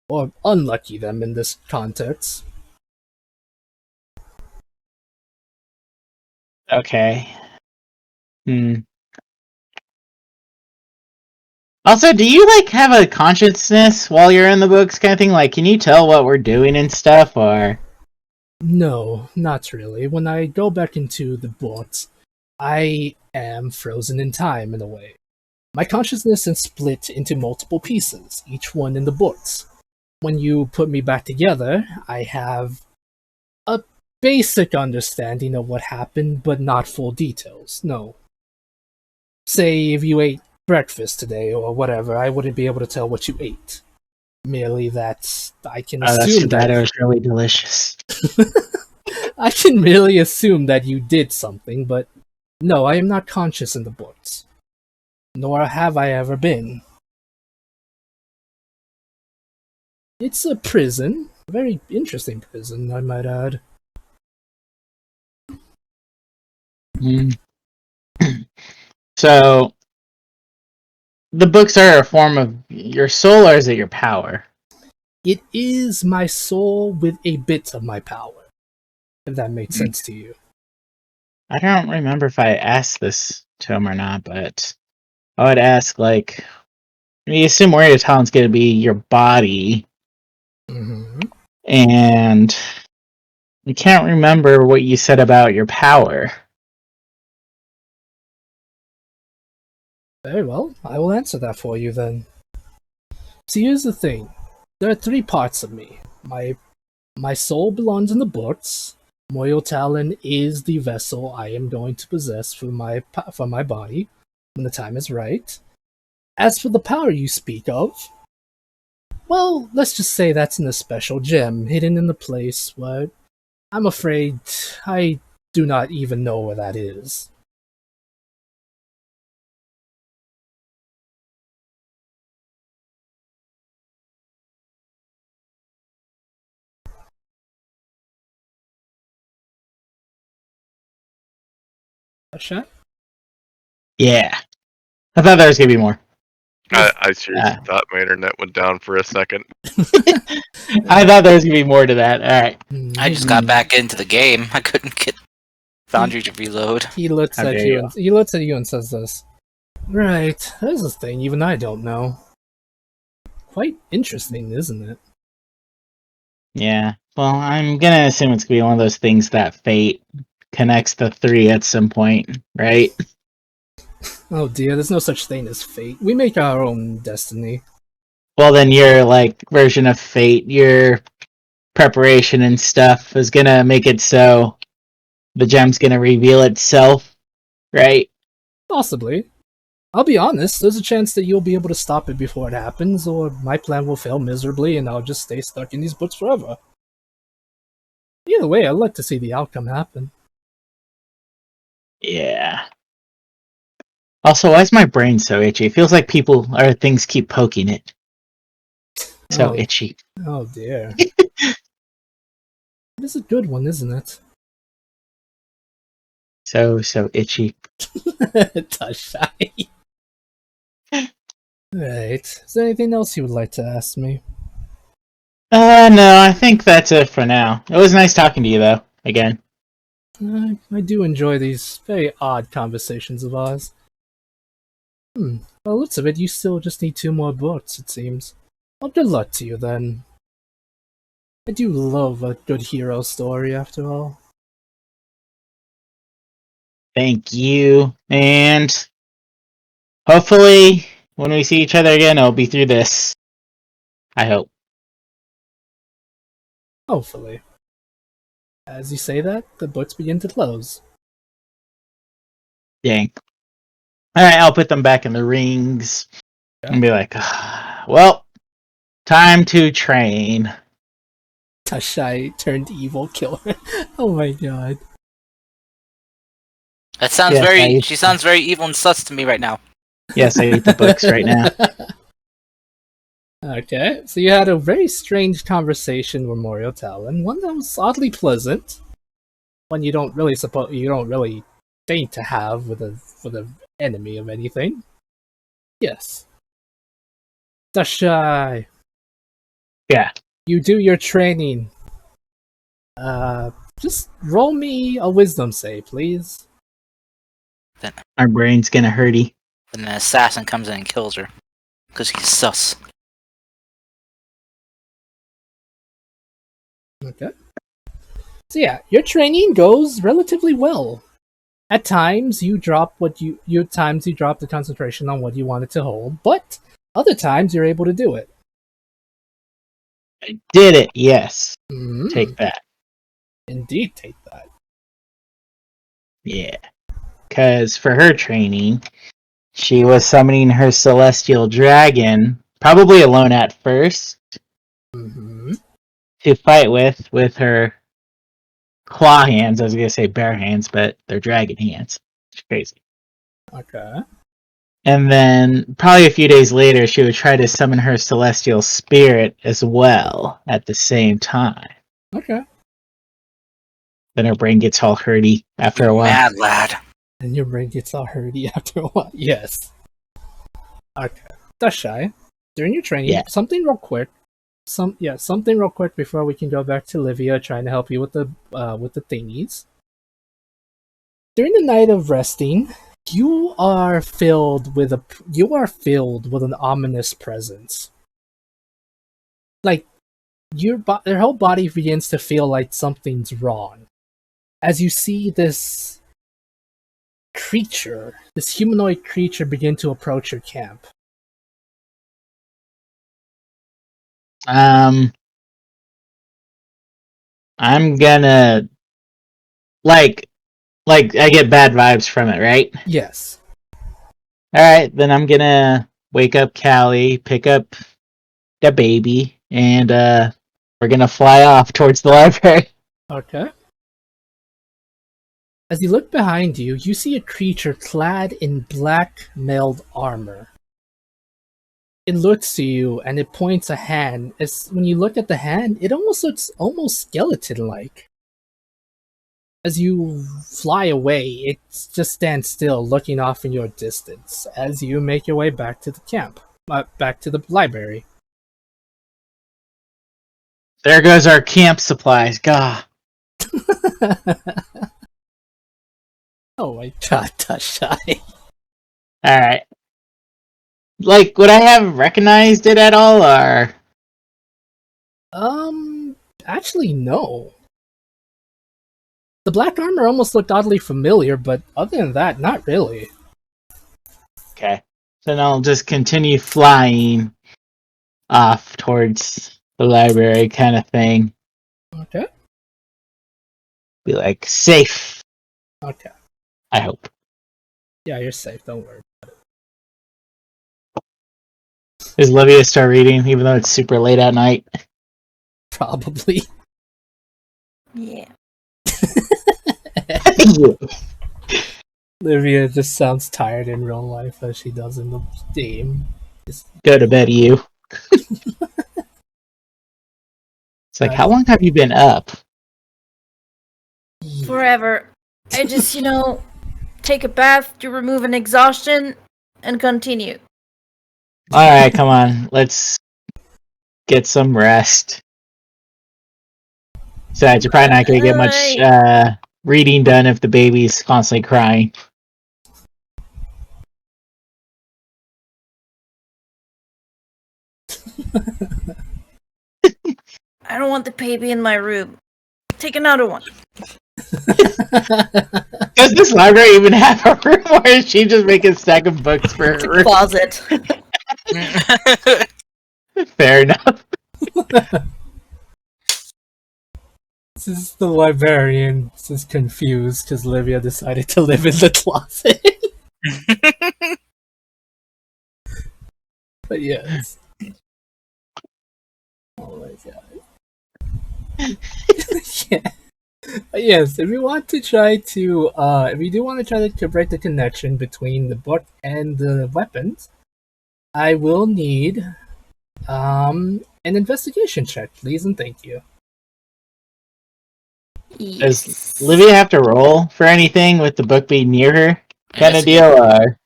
Or unlucky them in this context. Okay. Also, do you like have a consciousness while you're in the books, kind of thing? Like, can you tell what we're doing and stuff, or? No, not really. When I go back into the books, I am frozen in time in a way. My consciousness is split into multiple pieces, each one in the books. When you put me back together, I have a basic understanding of what happened, but not full details, no. Say if you ate breakfast today or whatever, I wouldn't be able to tell what you ate. Merely that I can Oh, that's too assume bad. It that was really delicious. I can merely assume that you did something, but no, I am not conscious in the books. Nor have I ever been. It's a prison. A very interesting prison, I might add. Mm. So, the books are a form of your soul, or is it your power? It is my soul with a bit of my power, if that makes sense to you. I don't remember if I asked this to him or not, but I would ask, like, we assume Warrior Talent's going to be your body, Mm-hmm. and I can't remember what you said about your power. Very well, I will answer that for you then. See, here's the thing. There are three parts of me. My soul belongs in the books. Moyo Talon is the vessel I am going to possess for my body when the time is right. As for the power you speak of, well, let's just say that's in a special gem hidden in the place where I'm afraid I do not even know where that is. Asha? Yeah. I thought there was going to be more. I seriously thought my internet went down for a second. I thought there was going to be more to that. Alright. I just got back into the game. I couldn't get Foundry to reload. He looks How at dare you you. and he looks at you and says this. Right, there's a thing even I don't know. Quite interesting, isn't it? Yeah. Well, I'm going to assume it's going to be one of those things that fate connects the three at some point, right? Oh dear, there's no such thing as fate. We make our own destiny. Well, then your, like, version of fate, your preparation and stuff is going to make it so the gem's going to reveal itself, right? Possibly. I'll be honest, there's a chance that you'll be able to stop it before it happens, or my plan will fail miserably and I'll just stay stuck in these books forever. Either way, I'd like to see the outcome happen. Yeah. Also, why is my brain so itchy? It feels like people or things keep poking it. So Oh. itchy. Oh dear. It is a good one, isn't it? So itchy. Tashai. Right. Is there anything else you would like to ask me? No, I think that's it for now. It was nice talking to you, though, again. I do enjoy these very odd conversations of ours. Well, looks of it, you still just need 2 more books, it seems. Well, good luck to you then. I do love a good hero story, after all. Thank you. And hopefully, when we see each other again, it'll be through this. I hope. Hopefully. As you say that, the books begin to close. Dang. Alright, I'll put them back in the rings. Yeah. And be like, well, time to train. Tashai turned evil killer. Oh my god. That sounds Yes, very. She sounds very evil and sus to me right now. Yes, I eat the books right now. Okay, so you had a very strange conversation with Morio Talon, one that was oddly pleasant. One you don't really thing to have with a enemy of anything. Yes. Dashai, Yeah. you do your training. Just roll me a wisdom save, please. Our brain's gonna hurty. Then an assassin comes in and kills her because he's sus. Okay. So yeah, your training goes relatively well. At times you drop you drop the concentration on what you wanted to hold, but other times you're able to do it. I did it, yes. Mm, Take that. Indeed, take that. Yeah. Because for her training, she was summoning her celestial dragon, probably alone at first, Mm-hmm. to fight with her claw hands. I was gonna say bare hands, but they're dragon hands. It's crazy. Okay. And then probably a few days later, she would try to summon her celestial spirit as well at the same time. Okay. Then her brain gets all hurty after a while. Mad lad. And your brain gets all hurty after a while. Yes. Okay. That's shy. During your training, Yeah. something real quick. Something real quick before we can go back to Livia trying to help you with the thingies. During the night of resting, you are filled with an ominous presence. Like your whole body begins to feel like something's wrong as you see this humanoid creature begin to approach your camp. I'm gonna like I get bad vibes from it, right? Yes. Alright, then I'm gonna wake up Callie, pick up the baby, and we're gonna fly off towards the library. Okay. As you look behind you, you see a creature clad in black mailed armor. It looks to you and it points a hand. As when you look at the hand, it almost looks almost skeleton-like. As you fly away, it just stands still, looking off in your distance. As you make your way back to the camp, back to the library. There goes our camp supplies. Gah. Oh my god, Tashai. Alright. Like, would I have recognized it at all, or? Actually, no. The black armor almost looked oddly familiar, but other than that, not really. Okay. Then I'll just continue flying off towards the library kind of thing. Okay. Be like, safe, Okay. I hope. Yeah, you're safe, don't worry. Does Livia start reading, even though it's super late at night? Probably. Yeah. Livia just sounds tired in real life as she does in the game. Go to bed, you. It's like, how long have you been up? Forever. I just, take a bath to remove an exhaustion and continue. Alright, come on. Let's get some rest. Besides, you're probably not going to get much reading done if the baby's constantly crying. I don't want the baby in my room. Take another one. Does this library even have a room, or is she just making a stack of books for her room? Closet. Fair enough. This is the librarian. This is confused because Livia decided to live in the closet. But yes. Oh my god. Yeah. Yes, if you want to try to, if you do want to try to break the connection between the book and the weapons, I will need, an investigation check, please, and thank you. Does Yes. Livia have to roll for anything with the book being near her? Kind of deal?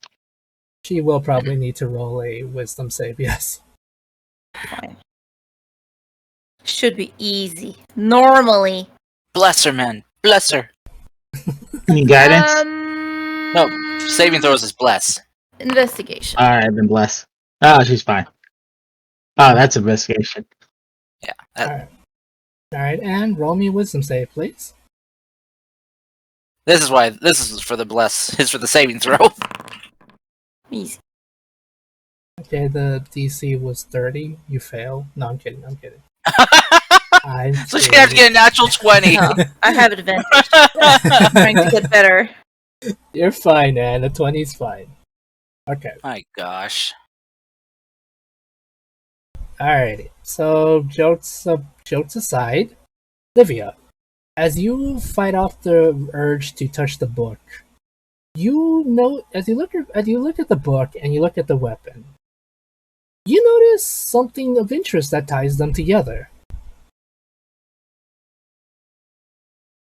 She will probably need to roll a wisdom save, yes. Fine. Should be easy. Normally. Bless her, man. Bless her. Any guidance? No, saving throws is bless. Investigation. Alright, then bless. Oh, she's fine. Oh, that's investigation. Yeah. Alright, and roll me a wisdom save, please. This is why. This is for the bless. It's for the saving throw. Easy. Okay, the DC was 30. You fail. No, I'm kidding. I'm So she has to get a natural 20. No, I have advantage. Trying to get better. You're fine, Anne. The 20's fine. Okay. My gosh. Alrighty. So, jokes aside, Livia, as you fight off the urge to touch the book, you know, as you look at the book and you look at the weapon, you notice something of interest that ties them together.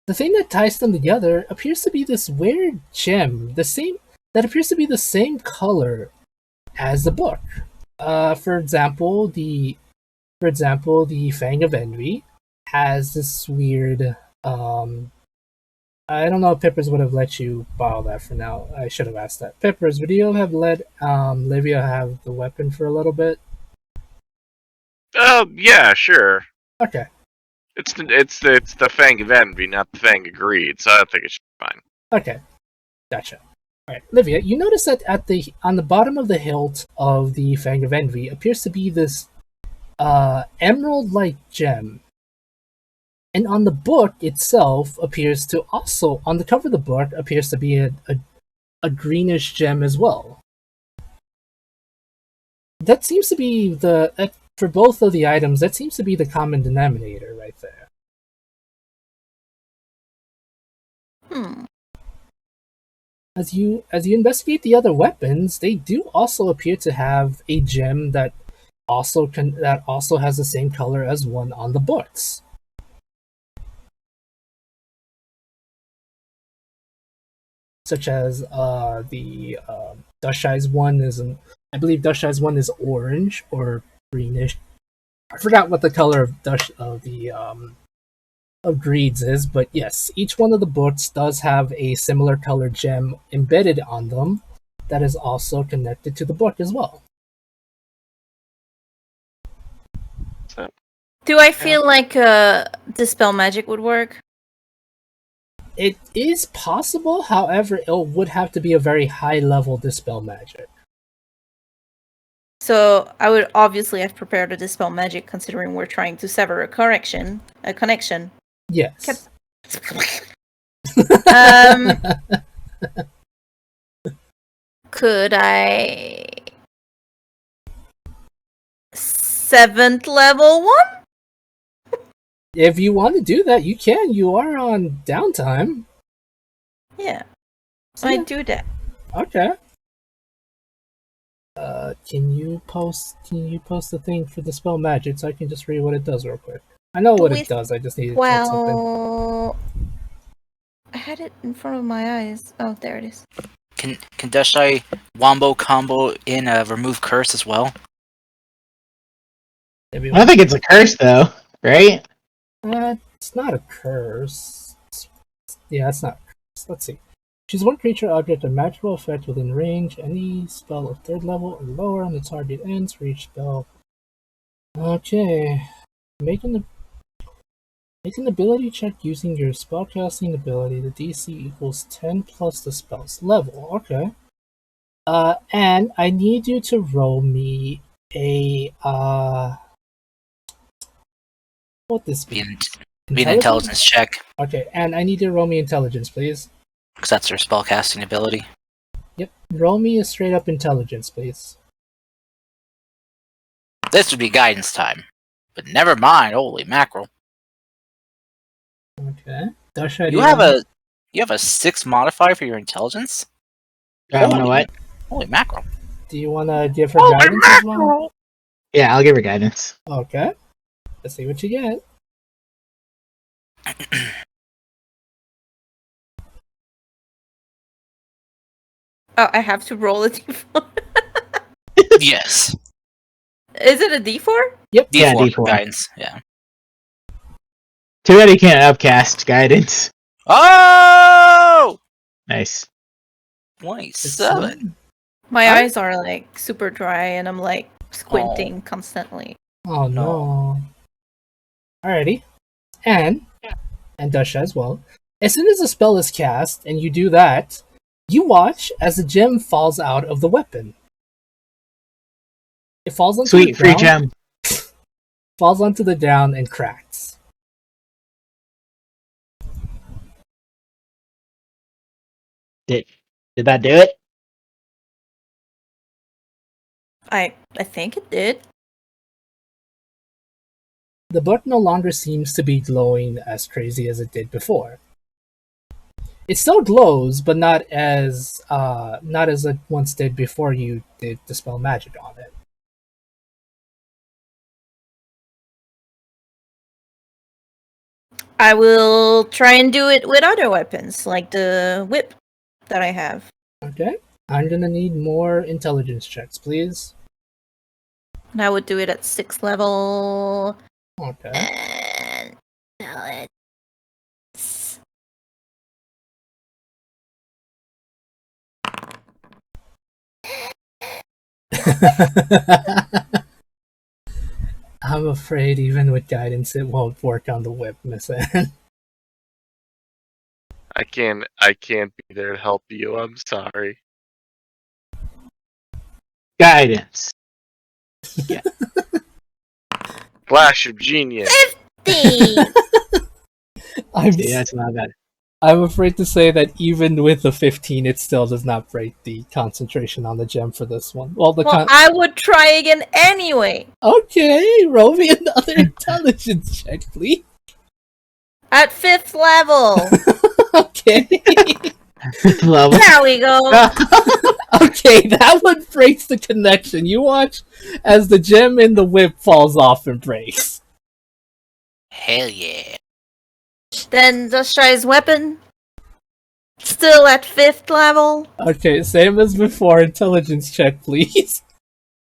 The thing that ties them together appears to be this weird gem, that appears to be the same color as the book. For example, the Fang of Envy has this weird. I don't know if Pippers would have let you borrow that for now. I should have asked that. Pippers, would you have let Livia have the weapon for a little bit? Yeah, sure. Okay. It's the Fang of Envy, not the Fang of Greed, so I think it should be fine. Okay. Gotcha. Alright, Livia, you notice that on the bottom of the hilt of the Fang of Envy appears to be this emerald-like gem. And on the book itself appears to also, on the cover of the book, appears to be a greenish gem as well. That seems to be for both of the items, that seems to be the common denominator right there. As you investigate the other weapons, they do also appear to have a gem that also has the same color as one on the books. Such as the Dushai's one I believe Dushai's one is orange or greenish. I forgot what the color of Greed's is, but yes, each one of the books does have a similar color gem embedded on them that is also connected to the book as well. Do I feel like Dispel Magic would work? It is possible, however, it would have to be a very high level Dispel Magic. So I would obviously have prepared a Dispel Magic, considering we're trying to sever a connection. Yes. Could I 7th level one? If you want to do that, you can. You are on downtime. Yeah. So I do that. Okay. Can you post the thing for the spell magic so I can just read what it does real quick? I know what it does. I just need to check something. Well, I had it in front of my eyes. Oh, there it is. Can Deshai wombo combo in a remove curse as well? I don't think it's a curse though, right? It's not a curse. Yeah, it's not a curse. Let's see. Choose one creature object of magical effect within range. Any spell of 3rd level or lower on the target ends for each spell. Okay. Make an ability check using your spellcasting ability. The DC equals 10 plus the spell's level. Okay. And I need you to roll me a what this be? Be an intelligence check. Okay, and I need you to roll me intelligence, please. Because that's their spellcasting ability. Yep. Roll me a straight up intelligence, please. This would be guidance time. But never mind, holy mackerel. Okay. Dasha, You have a 6 modifier for your intelligence? You know what? Holy mackerel. Do you want to give her guidance as well? Yeah, I'll give her guidance. Okay. Let's see what you get. Oh, I have to roll a d4. Yes. Is it a d4? Yep. D4, Yeah, D4. guidance. Yeah. Too bad he can't upcast guidance. Oh! Nice. 27. My Huh? eyes are like super dry and I'm like squinting constantly. Oh No. no. Alrighty. And Dasha as well. As soon as a spell is cast and you do that, you watch as the gem falls out of the weapon. It falls onto Sweet the free ground, gem. falls onto the ground and cracks. Did that do it? I think it did. The book no longer seems to be glowing as crazy as it did before. It still glows, but not as it once did before you did dispel magic on it. I will try and do it with other weapons, like the whip that I have. Okay. I'm gonna need more intelligence checks, please. And I would do it at 6th level. Okay. And let's... I'm afraid even with guidance it won't work on the whip, Miss Anne. I can't be there to help you. I'm sorry. Guidance. Flash of genius. 50! See, that's not bad. I'm afraid to say that even with the 15, it still does not break the concentration on the gem for this one. Well, Well, I would try again anyway. Okay, roll me another intelligence check, please. At 5th level. Okay. Level. There we go. Okay, that one breaks the connection. You watch as the gem in the whip falls off and breaks. Hell yeah. Then Dashai's weapon. Still at 5th level. Okay, same as before. Intelligence check, please.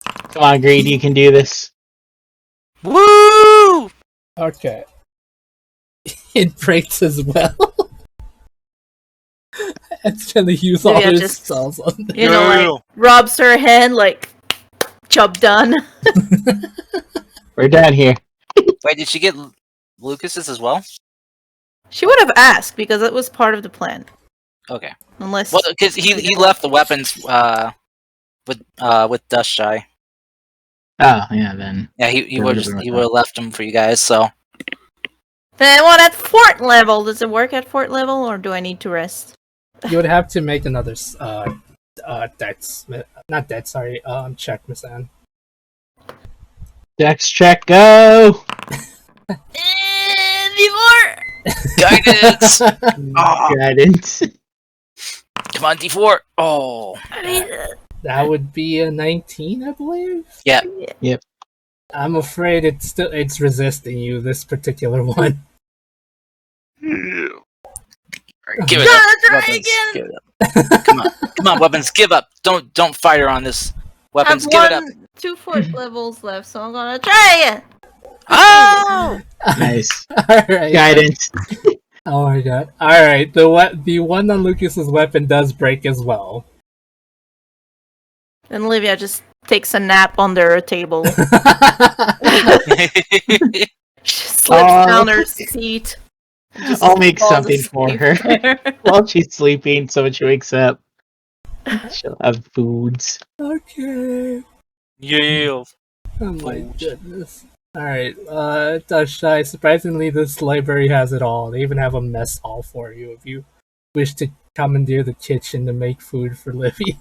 Come on, Greed, you can do this. Woo! Okay. It breaks as well. It's gonna use all Maybe I his just- spells on the You know, like, rubs her hand, like, job done. We're done here. Wait, did she get Lucas's as well? She would have asked, because it was part of the plan. Okay. Unless... Well, because he left the weapons with Dust Shy. Oh, yeah, then. Yeah, he There would would've been with he would have left them for you guys. So Then what at 4th level? Does it work at 4th level, or do I need to rest? You would have to make another check, Miss Anne. Dex check, go! Before! guidance. Oh, Guidance. come on, D4. Oh, I mean, That would be a 19, I believe. yeah. I'm afraid it's resisting you, this particular one. Give it up, weapons. Give it up. Come on, weapons. Give up. Don't fight her on this. Weapons, give it up. 2 4th levels left, so I'm gonna try again. Oh! Nice. Alright. Guidance. Oh my god. Alright, the one on Lucas's weapon does break as well. And Olivia just takes a nap under a table. She slips down her seat. Just I'll make falls something for asleep her. there. While she's sleeping, so when she wakes up, she'll have foods. Okay. Yeah. Oh my goodness. Alright, Dashai, surprisingly this library has it all. They even have a mess hall for you if you wish to commandeer the kitchen to make food for Livia.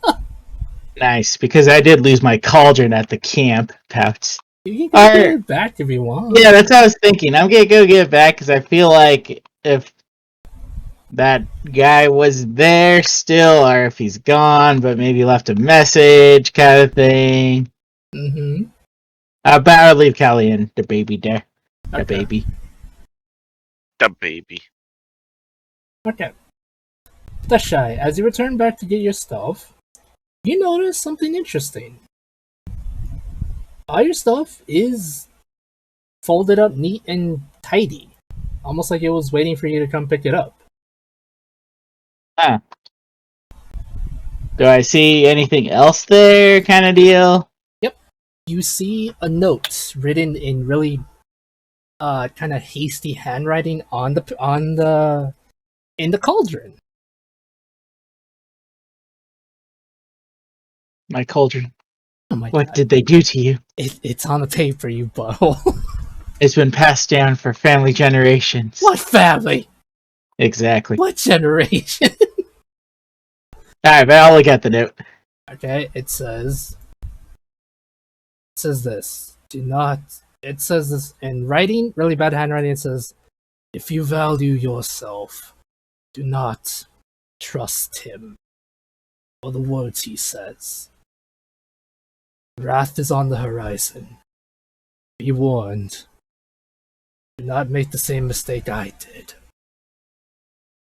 Nice, because I did lose my cauldron at the camp. Perhaps. You can go get it back if you want. Yeah, that's what I was thinking. I'm gonna go get it back because I feel like if that guy was there still, or if he's gone, but maybe left a message, kind of thing. Mm-hmm. But I'll leave Callie and the baby there. The Okay. baby. The baby. Okay. Dashai, as you return back to get your stuff, you notice something interesting. All your stuff is folded up neat and tidy, almost like it was waiting for you to come pick it up. Huh. Do I see anything else there, kind of deal? Yep. You see a note written in really kind of hasty handwriting on the in the cauldron. My cauldron. Oh my What god! did they do to you? It's on the paper, you butthole. It's been passed down for family generations. What family? Exactly. What generation? Alright, but I'll look at the note. Okay, it says this. Do not. It says this in writing, really bad handwriting. It says, "If you value yourself, do not trust him or the words he says. Wrath is on the horizon. Be warned. Do not make the same mistake I did."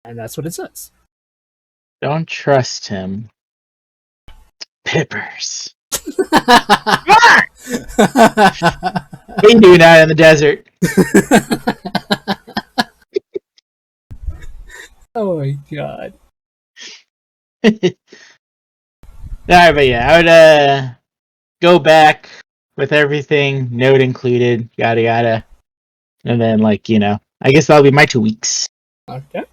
And that's what it says. Don't trust him. Pippers. What are you doing out in the desert? Oh my god. Alright, but yeah, I would go back with everything, note included, yada yada. And then, like, I guess that'll be my 2 weeks. Okay.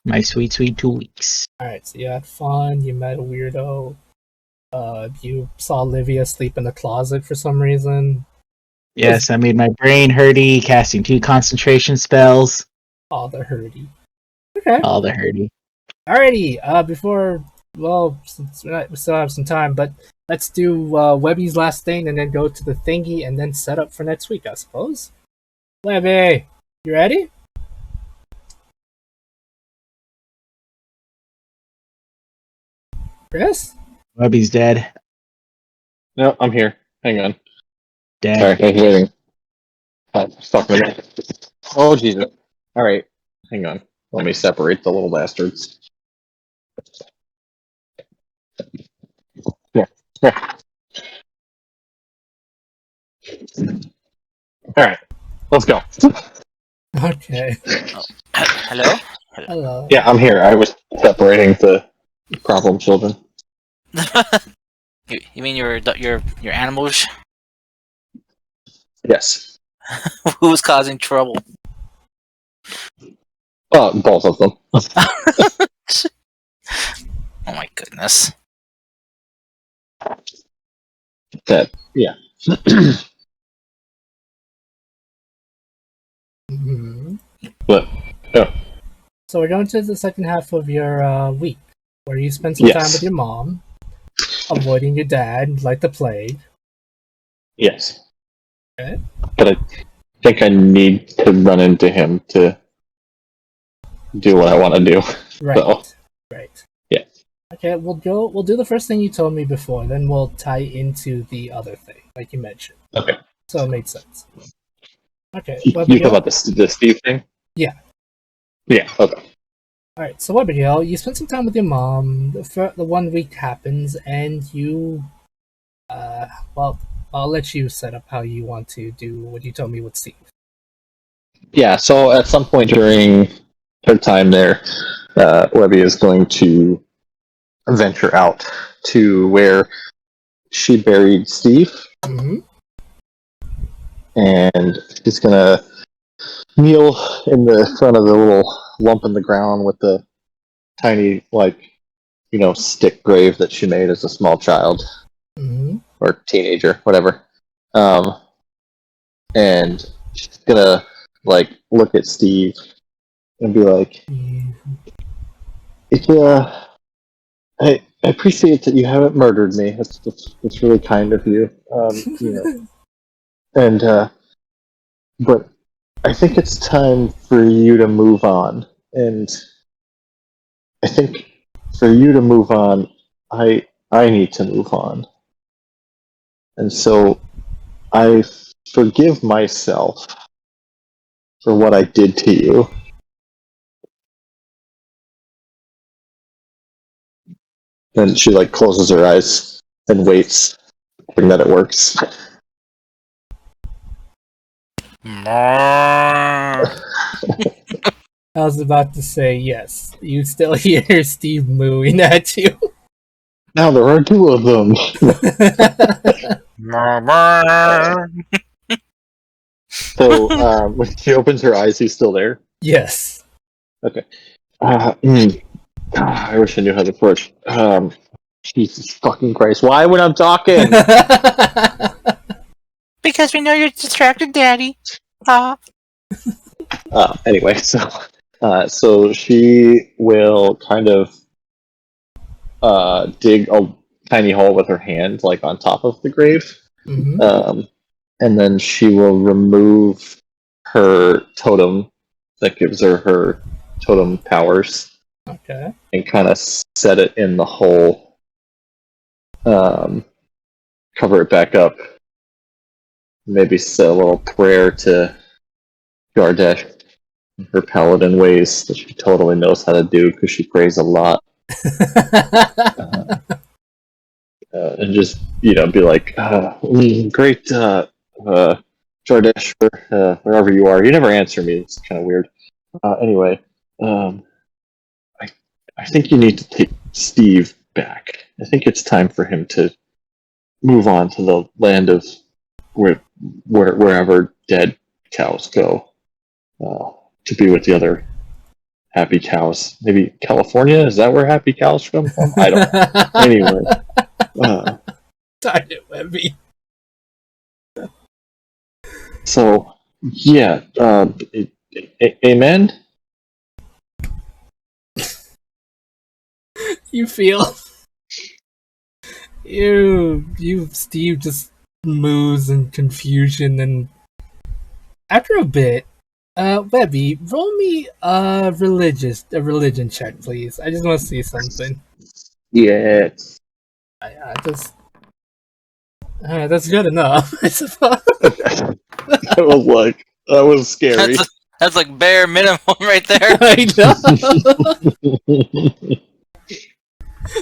My sweet, sweet 2 weeks. Alright, so you had fun, you met a weirdo, you saw Olivia sleep in the closet for some reason. Yes, I made my brain hurty, casting 2 concentration spells. All the hurdy. Okay. All the hurty. Alrighty, since we still have some time, but let's do Webby's last thing and then go to the thingy and then set up for next week, I suppose. Webby, you ready? Chris? Webby's dead. No, I'm here. Hang on. Dead. Sorry, I was waiting. Stuck with it. Oh, Jesus. All right. Hang on. Let me separate the little bastards. Yeah. Yeah. All right. Let's go. Okay. Hello? Hello. Yeah, I'm here. I was separating the problem children. You mean your animals? Yes. Who's causing trouble? Both of them. Oh my goodness. Yeah. Mhm. But So we're going to the second half of your week, where you spend some time Yes. with your mom, avoiding your dad like the plague. yes. Okay. But I think I need to run into him to do what I want to do. Right. So, Right. yeah. Okay, we'll do the first thing you told me before, then we'll tie into the other thing, like you mentioned. Okay. So it made sense. Okay, You talk about the Steve thing? Yeah. Yeah, okay. Alright, so Webergale, you spend some time with your mom, the 1 week happens, and you, I'll let you set up how you want to do what you told me with Steve. Yeah, so at some point during her time there, Webby is going to venture out to where she buried Steve, Mm-hmm. and she's gonna kneel in the front of the little lump in the ground with the tiny, stick grave that she made as a small child Mm-hmm. or teenager, whatever. And she's gonna look at Steve and be like, "Yeah, I appreciate that you haven't murdered me. That's really kind of you. And but I think it's time for you to move on. And I think for you to move on, I need to move on. And so I forgive myself for what I did to you." Then she like closes her eyes and waits, hoping that it works. I was about to say yes. You still hear Steve mooing at you. Now there are two of them. So when she opens her eyes, he's still there. Yes. Okay. I wish I knew how to push. Jesus fucking Christ! Why when I'm talking? Because we know you're distracted, Daddy. Anyway, so she will kind of dig a tiny hole with her hand, like on top of the grave, Mhm. and then she will remove her totem that gives her totem powers, Okay. and kind of set it in the hole. Cover it back up. Maybe say a little prayer to Gardesh, her paladin ways that she totally knows how to do because she prays a lot. And just be like, great, Jardesh, wherever you are. You never answer me. It's kind of weird. Anyway, I think you need to take Steve back. I think it's time for him to move on to the land of wherever dead cows go, to be with the other happy cows. Maybe California? Is that where happy cows come from? I don't know. Anyway. Darn it, Webby. So, yeah. Amen? You feel you Steve just moves in confusion, and after a bit, Webby, roll me a religion check, please. I just want to see something. Yeah. That's good enough, I suppose. That was scary. That's like bare minimum right there. I know.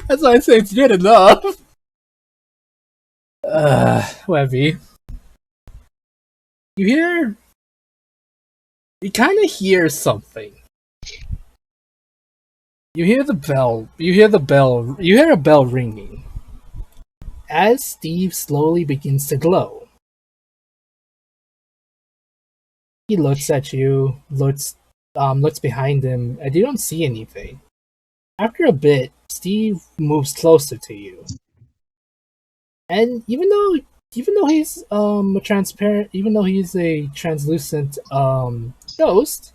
That's why I say it's good enough. Webby, you kind of hear something. You hear the bell. You hear a bell ringing. As Steve slowly begins to glow, he looks at you, looks behind him, and you don't see anything. After a bit, Steve moves closer to you, and even though he's a translucent ghost,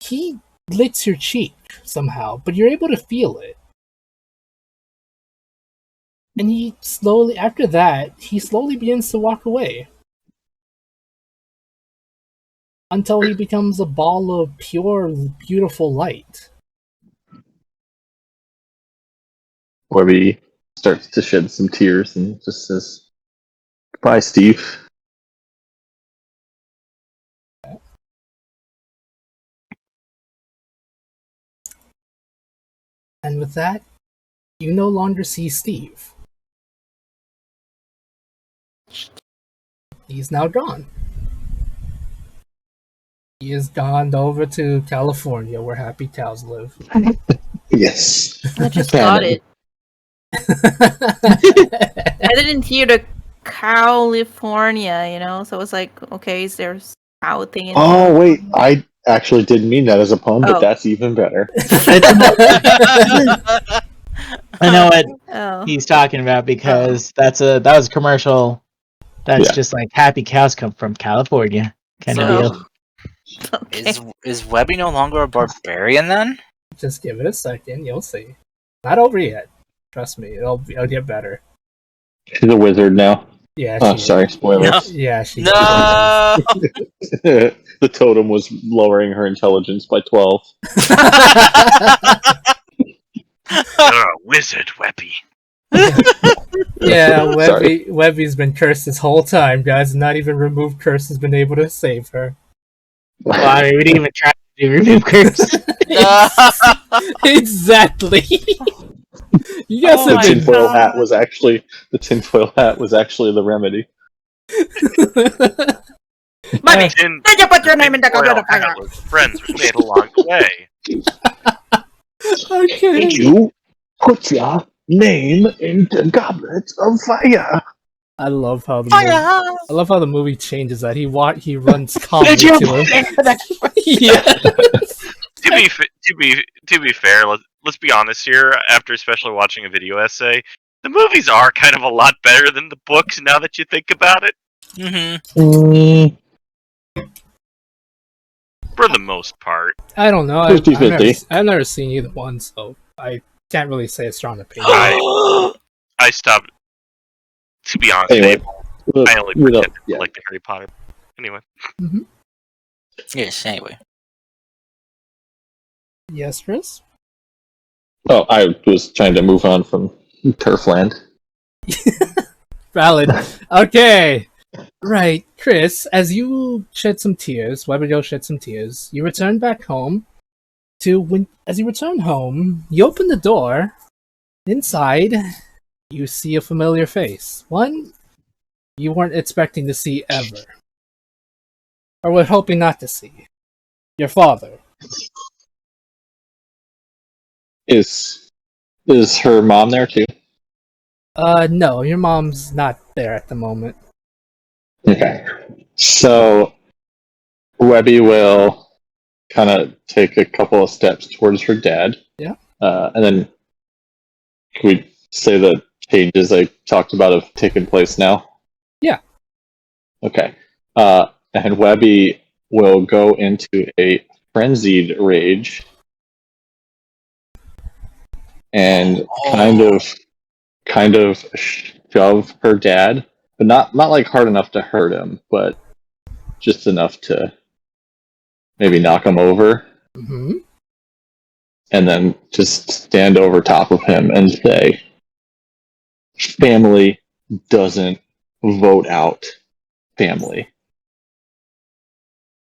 he licks your cheek somehow, but you're able to feel it. And after that, he slowly begins to walk away. Until he becomes a ball of pure, beautiful light. Webby starts to shed some tears and just says, "Bye, Steve." And with that, you no longer see Steve. He's now gone. He has gone over to California, where happy cows live. Yes. I just Canon. got it. I didn't hear the California, so it's like, okay, is there a cow thing in Oh, there? wait. I actually didn't mean that as a pun, but Oh. that's even better. I know what Oh. he's talking about because that was a commercial. That's Yeah. just like happy cows come from California kind of So- deal. Okay. Is Webby no longer a barbarian then? Just give it a second, you'll see. Not over yet. Trust me, it'll get better. She's a wizard now. Yeah, Oh, she sorry, spoilers. No. Yeah, she No. The totem was lowering her intelligence by 12. You're a wizard, Webby. Yeah, Sorry. Webby's been cursed this whole time, guys. Not even removed curse has been able to save her. Well, I mean, we didn't even try to remove curse. No. Exactly. You guys Oh have The my been. tinfoil hat God. was actually the remedy. Mommy, Tin- did you put your name in the tinfoil goblet of hat fire? was friends we made along the way. Okay. You put your name in the goblet of fire. I love how the Fire! movie. I love how the movie changes that. He runs calmly Did you to put him. it in the- Yes. To be fair, let's be honest here. After especially watching a video essay, the movies are kind of a lot better than the books. Now that you think about it, Mm-hmm. Mm, for the most part, I don't know. 50-50. I've never seen either one, so I can't really say a strong opinion. I stopped. To be honest, Anyway, I only you know, pretended yeah. to like the Harry Potter. Anyway, Yes. Anyway. Yes, Chris. Oh, I was trying to move on from Turfland. Valid. Okay. Right, Chris. As you shed some tears, Webergill shed some tears. You return back home. As you return home, you open the door. Inside, you see a familiar face. One you weren't expecting to see ever, or were hoping not to see. Your father. Is her mom there too? No, your mom's not there at the moment. Okay. So Webby will kind of take a couple of steps towards her dad. Yeah. And then can we say the changes I talked about have taken place now? Yeah. Okay. And Webby will go into a frenzied rage and kind of shove her dad, but not like hard enough to hurt him, but just enough to maybe knock him over, Mm-hmm. and then just stand over top of him and say, "Family doesn't vote out family,"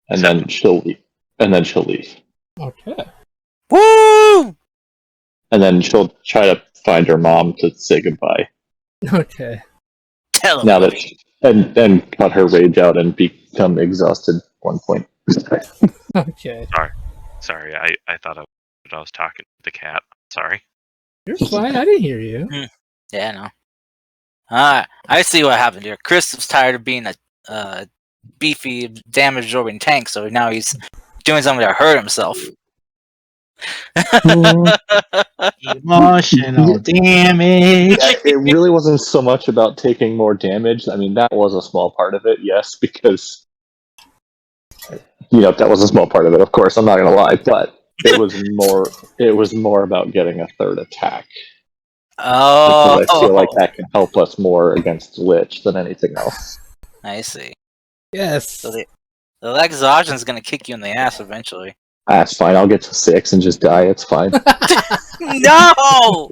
and then she'll leave. Okay. Woo! And then she'll try to find her mom to say goodbye. Okay. Tell him. Now that and cut her rage out and become exhausted at one point. Okay. sorry, I thought I was talking to the cat. Sorry. You're fine. I didn't hear you. Yeah, no. I see what happened here. Chris was tired of being a beefy, damage-absorbing tank, so now he's doing something to hurt himself. Emotional damage. Yeah, it really wasn't so much about taking more damage. I mean, that was a small part of it, yes, because that was a small part of it. Of course, I'm not gonna lie, but it was more about getting a third attack. Oh, Because I feel like that can help us more against Lich than anything else. I see. Yes. So the exhaustion is gonna kick you in the ass eventually. That's fine. I'll get to 6 and just die. It's fine. No,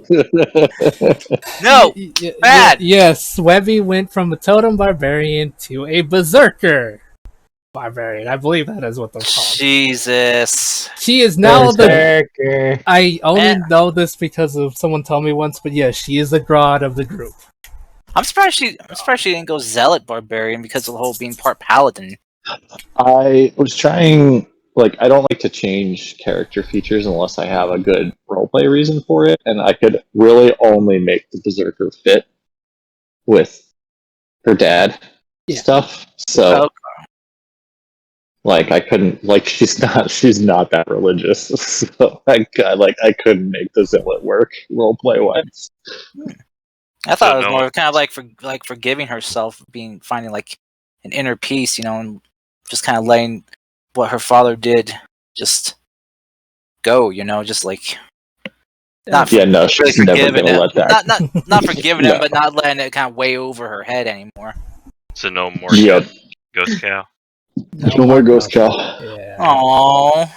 no, bad. Yes, Webby went from a totem barbarian to a berserker barbarian. I believe that is what they're called. Jesus. She is now Berserker. I only Man. know this because of someone told me once, but yeah, she is the god of the group. I'm surprised she didn't go zealot barbarian because of the whole being part paladin. I was trying. I don't like to change character features unless I have a good roleplay reason for it, and I could really only make the Berserker fit with her dad stuff. So, I couldn't. She's not that religious. So, I couldn't make the Zealot work roleplay wise. I thought So it was no more one- kind of like forgiving herself, finding like an inner peace, and just kind of letting what her father did just go, just like not Yeah, no, she's never forgiving gonna him, let that. not forgiving him, No. but not letting it kind of weigh over her head anymore. So no more Yep. Ghost Cow. No more Ghost Cow. Yeah. Aww.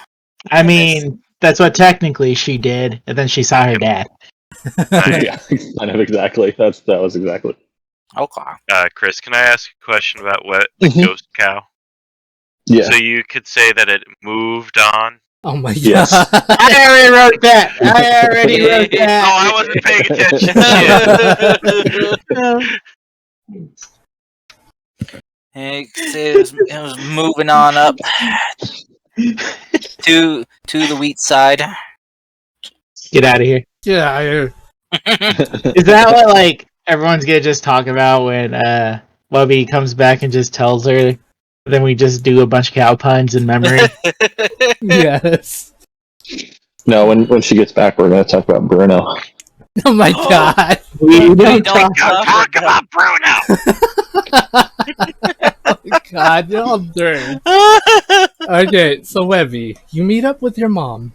I mean, that's what technically she did, and then she saw her dad. Yeah, kind of exactly. That was exactly. Okay. Chris, can I ask a question about what the Mhm. Ghost Cow? Yeah. So you could say that it moved on Oh my Yes. god. I already wrote that. I already wrote Oh, I wasn't paying attention. Shit. It was moving on up to the wheat side. Get out of here. Yeah. Is that what like everyone's gonna just talk about when Wubby comes back and just tells her? Then we just do a bunch of cow puns in memory. Yes. No, when she gets back, we're going to talk about Bruno. Oh my god. We don't talk Talk about Bruno. Oh my god, you're all dirty. Okay, so Webby, you meet up with your mom.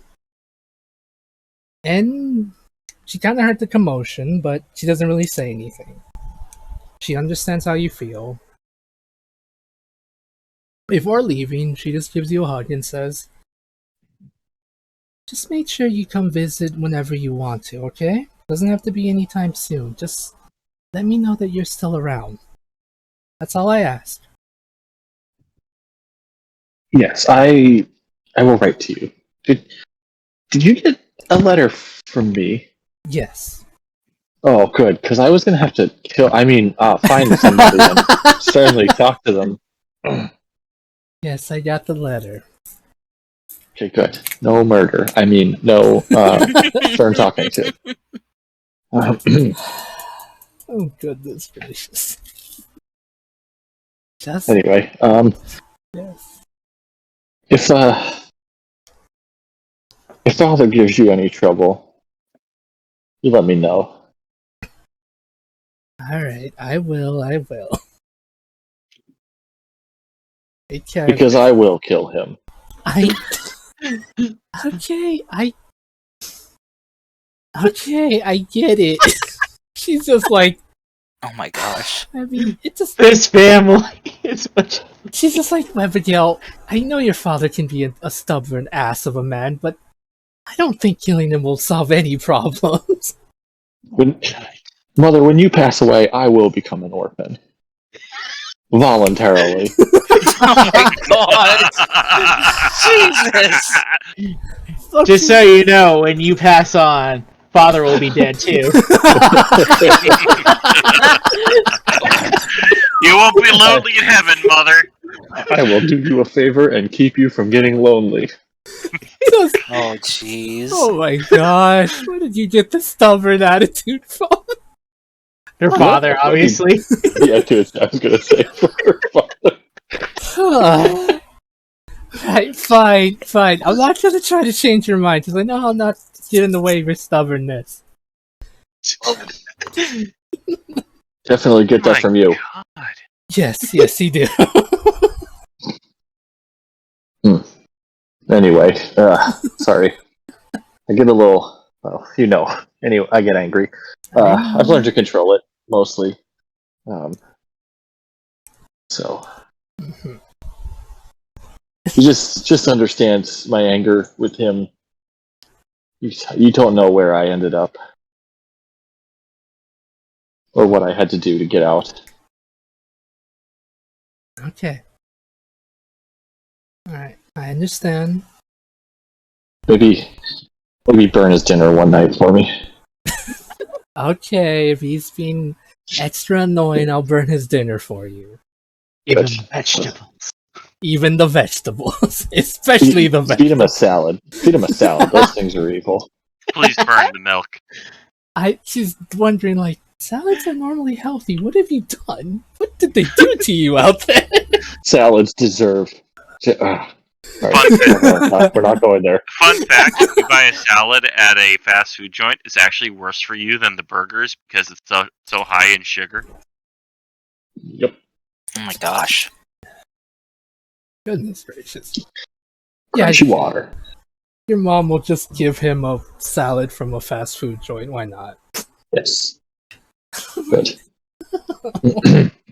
And she kind of heard the commotion, but she doesn't really say anything. She understands how you feel. Before leaving, she just gives you a hug and says, just make sure you come visit whenever you want to, okay? Doesn't have to be anytime soon. Just let me know that you're still around. That's all I ask. Yes, I will write to you. Did you get a letter from me? Yes. Oh, good, because I was going to have to find somebody and certainly talk to them. Yes, I got the letter. Okay, good. No murder. No stern talking to. Oh, goodness gracious. Just, Anyway, yes. if Father gives you any trouble, you let me know. Alright, I will. Take care. Because I will kill him. Okay, I get it. She's just like, Oh my gosh. it's just, this family. It's much. she's just like, Abigail, I know your father can be a stubborn ass of a man, but I don't think killing him will solve any problems. Mother, when you pass away, I will become an orphan. Voluntarily. Oh my god. Jesus. Just so you know, when you pass on, Father will be dead too. You won't be lonely in heaven, Mother. I will do you a favor and keep you from getting lonely. Oh jeez. Oh my gosh, where did you get the stubborn attitude from? Her father, obviously. Yeah, dude, I was gonna say for her father. Right, fine. I'm not gonna try to change your mind, because I know I'll not get in the way of your stubbornness. Definitely get that from you. God. Yes, you do. Anyway, sorry. I get a little, anyway, I get angry. I've learned to control it, mostly. So. You just understand my anger with him. You don't know where I ended up. Or what I had to do to get out. Okay. Alright, I understand. Maybe burn his dinner one night for me. Okay, if he's being extra annoying, I'll burn his dinner for you. Even vegetables. Even the vegetables. Especially the vegetables. Feed him a salad. Those things are evil. Please burn the milk. She's wondering, like, salads are normally healthy. What have you done? What did they do to you out there? Salads deserve. Fun We're not going there. Fun fact, if you buy a salad at a fast food joint, it's actually worse for you than the burgers because it's so high in sugar. Yep. Oh my gosh. Goodness gracious. Crunchy water. Your mom will just give him a salad from a fast food joint. Why not? Yes. Good.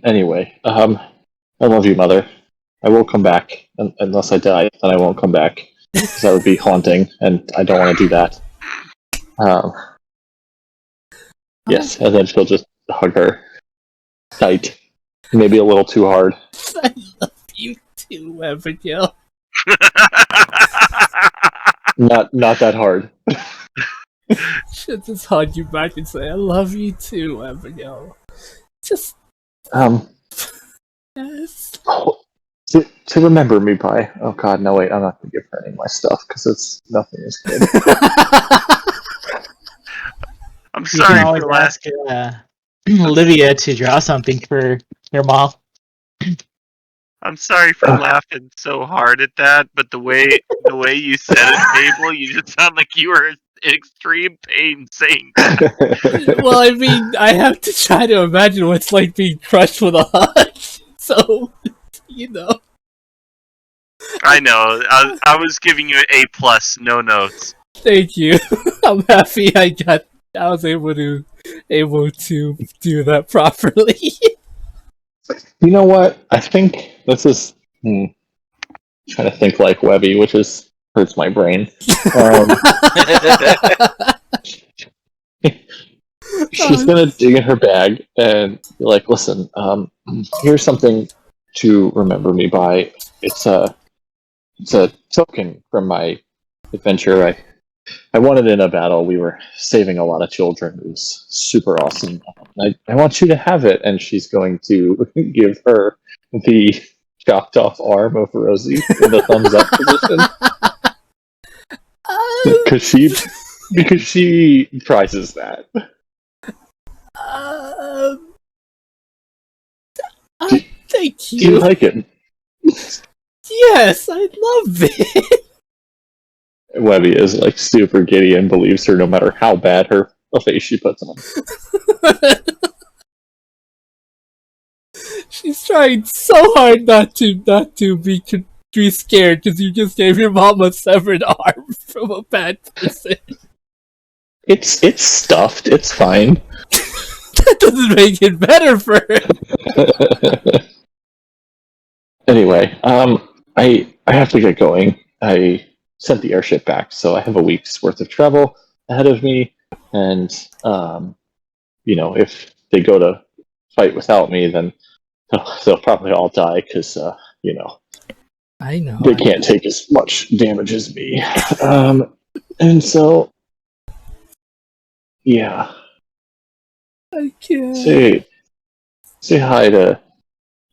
Anyway, I love you, Mother. I will come back, unless I die, then I won't come back. Because that would be haunting, and I don't want to do that. Yes, and then she'll just hug her tight. Maybe a little too hard. I love you too, Abigail. Not that hard. Should just hug you back and say, I love you too, Abigail. Just, Um, yes. to remember me by. Oh God, no wait, I'm not gonna give her any of my stuff because it's nothing is good. I'm You sorry can always for ask Olivia to draw something for your mom. I'm sorry for laughing so hard at that, but the way you said it, Mabel, you just sound like you were in extreme pain saying that. Well, I mean, I have to try to imagine what it's like being crushed with a hug. So, you know. I know. I was giving you an A plus, no notes. Thank you. I'm happy I was able to do that properly. You know what? I think this is trying to think like Webby, which is hurts my brain. She's gonna dig in her bag and be like, "Listen, here's something to remember me by. It's a token from my adventure. I won it in a battle. We were saving a lot of children. It was super awesome. I want you to have it." And she's going to give her the chopped off arm of Rosie in the thumbs up position because she prizes that. Thank Do you you. like it? Yes, I love it. Webby is like super giddy and believes her no matter how bad her face she puts on. She's trying so hard not to be scared because you just gave your mom a severed arm from a bad person. It's stuffed. It's fine. That doesn't make it better for her. Anyway, I have to get going. I sent the airship back, so I have a week's worth of travel ahead of me. And if they go to fight without me, then they'll probably all die because I know. they can't take as much damage as me. And so, yeah. I can't. Say hi to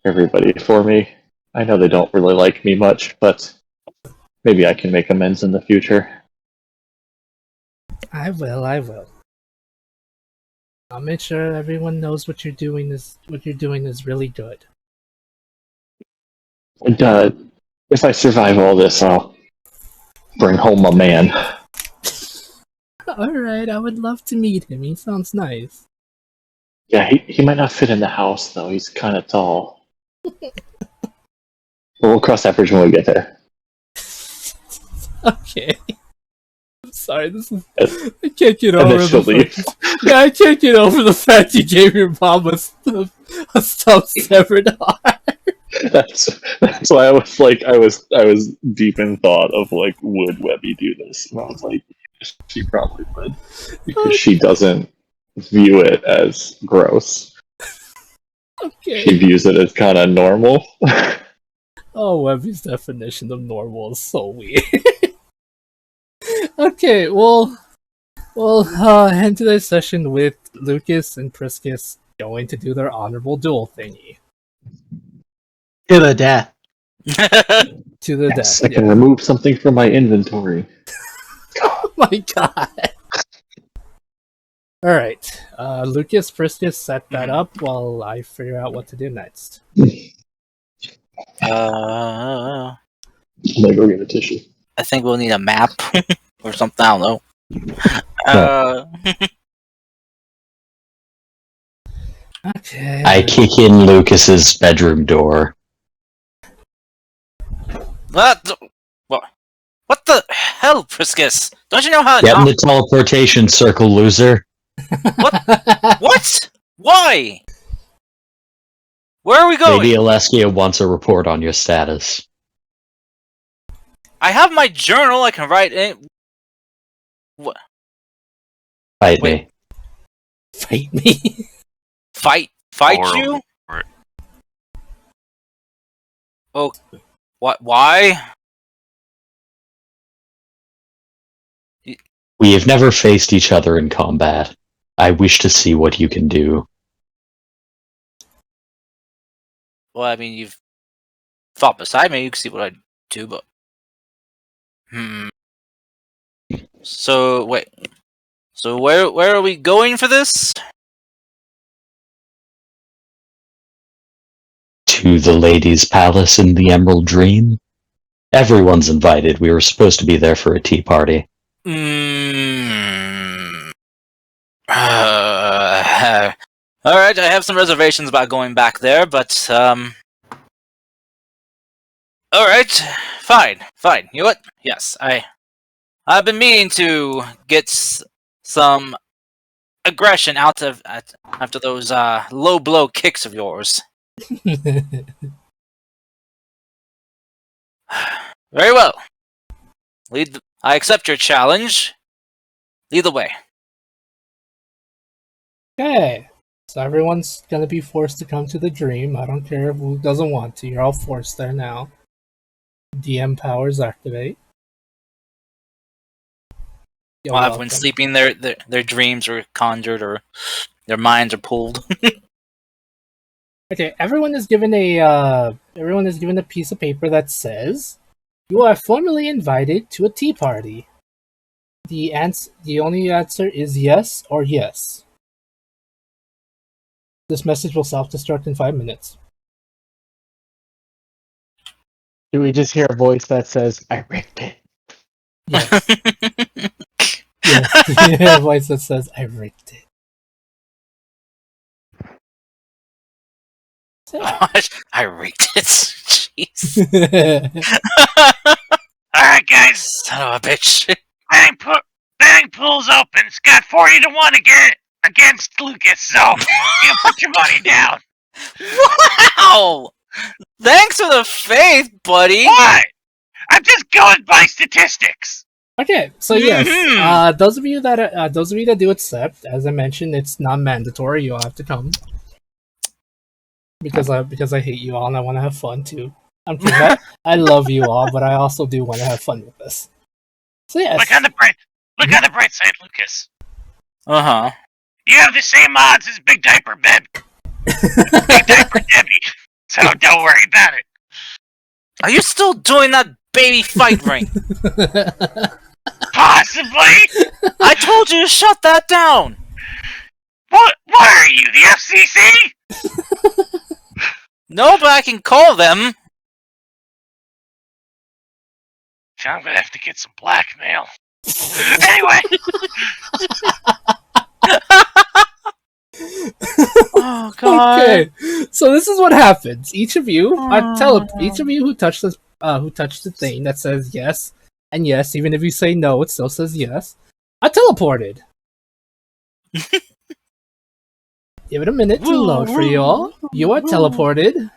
everybody for me. I know they don't really like me much, but maybe I can make amends in the future. I will. I'll make sure everyone knows what you're doing is really good. And if I survive all this, I'll bring home my man. Alright, I would love to meet him. He sounds nice. Yeah, he might not fit in the house though. He's kind of tall. But we'll cross that bridge when we get there. Okay. I'm sorry, I can't get over Initially. I can't get over the fact you gave your mom a stump severed arm. That's why I was deep in thought of like, would Webby do this? And I was like, she probably would because she doesn't view it as gross. Okay. She views it as kind of normal. Oh, Webby's definition of normal is so weird. Okay, we'll end today's session with Lucas and Priscus going to do their honorable duel thingy. To the death. To the Yes, death. I can remove something from my inventory. Oh my god. Alright, Lucas, Priscus, set that up while I figure out what to do next. I I'm gonna go get a tissue. think we'll need a map or something. I don't know. Okay. I kick in Lucas's bedroom door. What the hell, Priscus? Don't you know how to Get in knock? the teleportation circle, loser. What? Why? Where are we going? Lady Alessia wants a report on your status. I have my journal. I can write in. What? Fight Wait. me. Fight me. Fight Oral you? report. Oh, what? Why? We have never faced each other in combat. I wish to see what you can do. Well, I mean, you've fought beside me. You can see what I do, but So wait. So where are we going for this? To the Lady's Palace in the Emerald Dream? Everyone's invited. We were supposed to be there for a tea party. All right, I have some reservations about going back there, but all right, fine. You know what? Yes, I've been meaning to get some aggression out of after those low blow kicks of yours. Very well. I accept your challenge. Lead the way. Okay. So everyone's gonna be forced to come to the dream. I don't care who doesn't want to. You're all forced there now. DM powers activate. You're While everyone's welcome. sleeping, their dreams are conjured or their minds are pulled. Okay, everyone is given a piece of paper that says, "You are formally invited to a tea party." The only answer is yes or yes. This message will self-destruct in 5 minutes. Do we just hear a voice that says, "I ripped it"? Yes. Yes. You hear a voice that says, "I ripped it." So, I rigged it. Jeez. Alright, guys. Son of a bitch. Bang pulls open. It's got 40-1 against Lucas, so you put your money down. Wow! Thanks for the faith, buddy. What? I'm just going by statistics. okay, so yes, Mhm. those of you that do accept, as I mentioned, it's not mandatory. You'll have to come because I hate you all and I want to have fun too. I'm kidding. I love you all, but I also do want to have fun with this. So yes, Look on the bright side, Lucas. Uh-huh. You have the same odds as Big Diaper Debbie, so don't worry about it. Are you still doing that baby fight ring? Possibly. I told you to shut that down. What are you, the FCC? No, but I can call them. I'm gonna have to get some blackmail. Anyway. Oh god. okay, so this is what happens. Each of you who touched the thing that says yes and yes, even if you say no, it still says yes, are teleported. Give it a minute to load for you all. You are teleported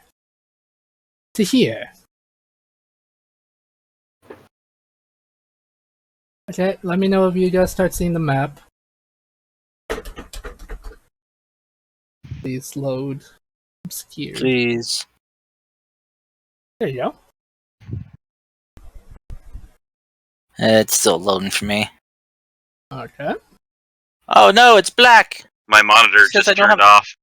to here. Okay, let me know if you guys start seeing the map. Please load. I'm scared. Please. There you go. It's still loading for me. Okay. Oh no, it's black. My monitor It's 'cause just I don't turned have- off.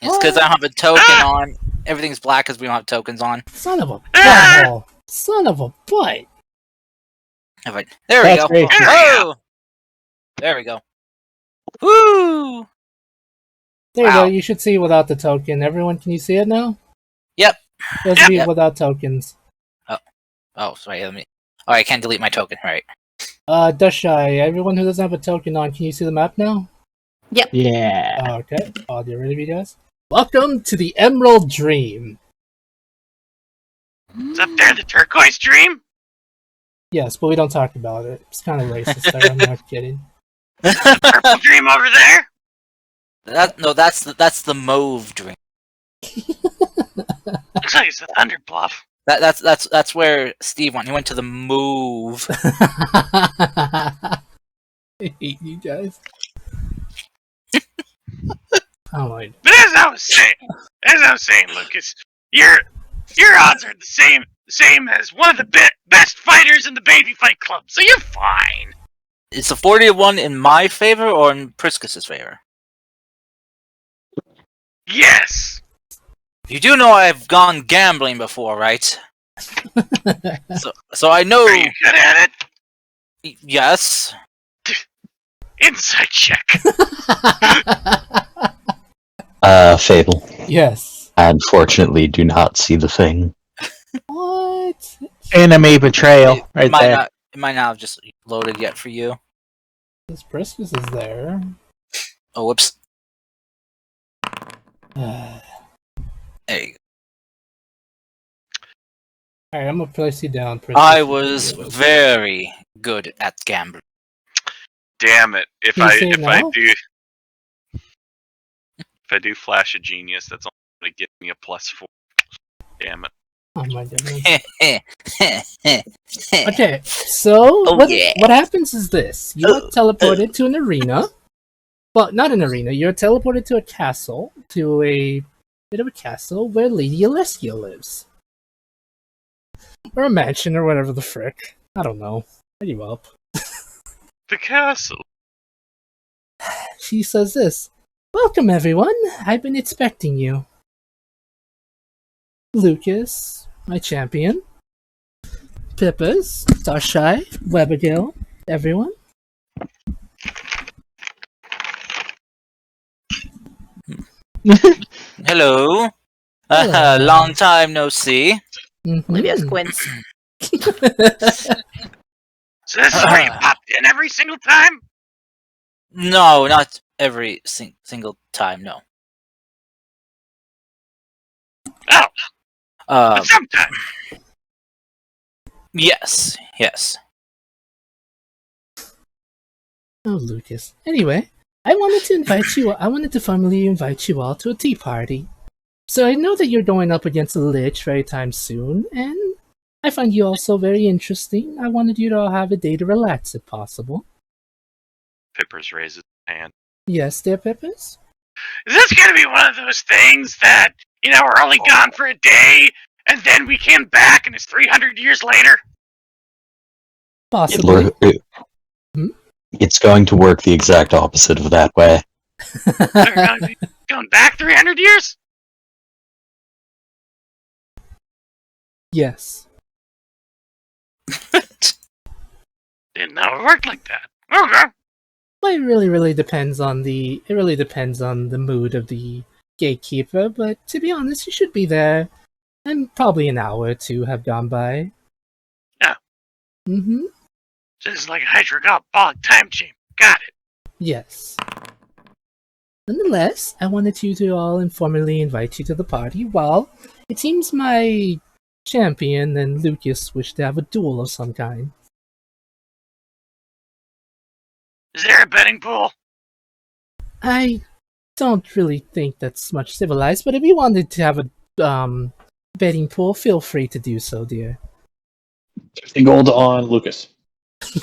It's because I don't have a token on. Everything's black because we don't have tokens on. Son of a butthole. Son of a butt. There we That's go. great. Oh! There we go. Woo! There you go. Wow. You should see without the token. Everyone, can you see it now? Yep. Those of you Yep. without tokens. Oh, sorry. Let me. Oh, I can't delete my token. Right. Dushai, everyone who doesn't have a token on, can you see the map now? Yeah. Okay. Audio ready, you guys? Welcome to the Emerald Dream. Is up there the turquoise dream? Yes, but we don't talk about it. It's kind of racist there. I'm not kidding. Purple dream over there? That's the mauve dream. Looks like it's the thunder bluff. That's where Steve went. He went to the mauve. I hate you guys. Oh my. But as I was saying, Lucas, your odds are the same the same as one of the best fighters in the baby fight club, so you're fine. Is the 40-1 in my favor or in Priscus's favor? Yes. You do know I've gone gambling before, right? So I know. Are you good at it? Yes. Insight check. Fable. Yes. I unfortunately do not see the thing. What? Anime betrayal, right might there. Not, it might not have just loaded yet for you. This Priscus is there. Oh, whoops. Alright, There you go. I'm gonna place you down, Priscus. I was very good at gambling. Damn it! If Can you say it I now? do Flash of Genius, that's only going to give me a +4. Damn it! Oh my goodness. Okay. Okay, so Oh, what yeah. what happens is this: you're teleported to an arena. Well, not an arena. You're teleported to a castle, to a bit of a castle where Lady Alessia lives, or a mansion, or whatever the frick. I don't know. I give up. The castle. She says this: "Welcome, everyone. I've been expecting you. Lucas, my champion. Pippers, Starshine, Webigail, everyone." Hello. Hello. Long time no see. Olivia Mhm. squints. So this is where you popped in every single time? No, not every single time. No. Oh, Uh, but sometimes. yes. Oh, Lucas. Anyway, I wanted to formally invite you all to a tea party. So I know that you're going up against a lich very time soon, and I find you also very interesting. I wanted you to all have a day to relax if possible. Pippers raises his hand. Yes, dear Pippers? Is this going to be one of those things that, we're only gone for a day, and then we came back and it's 300 years later? Possibly. It's going to work the exact opposite of that way. We're going to be going back 300 years? Yes. Didn't know it worked like that. Okay. Well, it really depends on the mood of the gatekeeper, but to be honest, you should be there. And probably an hour or two have gone by. Yeah. Mm-hmm. Just like a hydraulic time chamber. Got it. Yes. Nonetheless, I wanted you to all informally invite you to the party. While it seems my champion and Lucas wish to have a duel of some kind. Is there a betting pool? I don't really think that's much civilized, but if you wanted to have a betting pool, feel free to do so, dear. 50 gold on Lucas.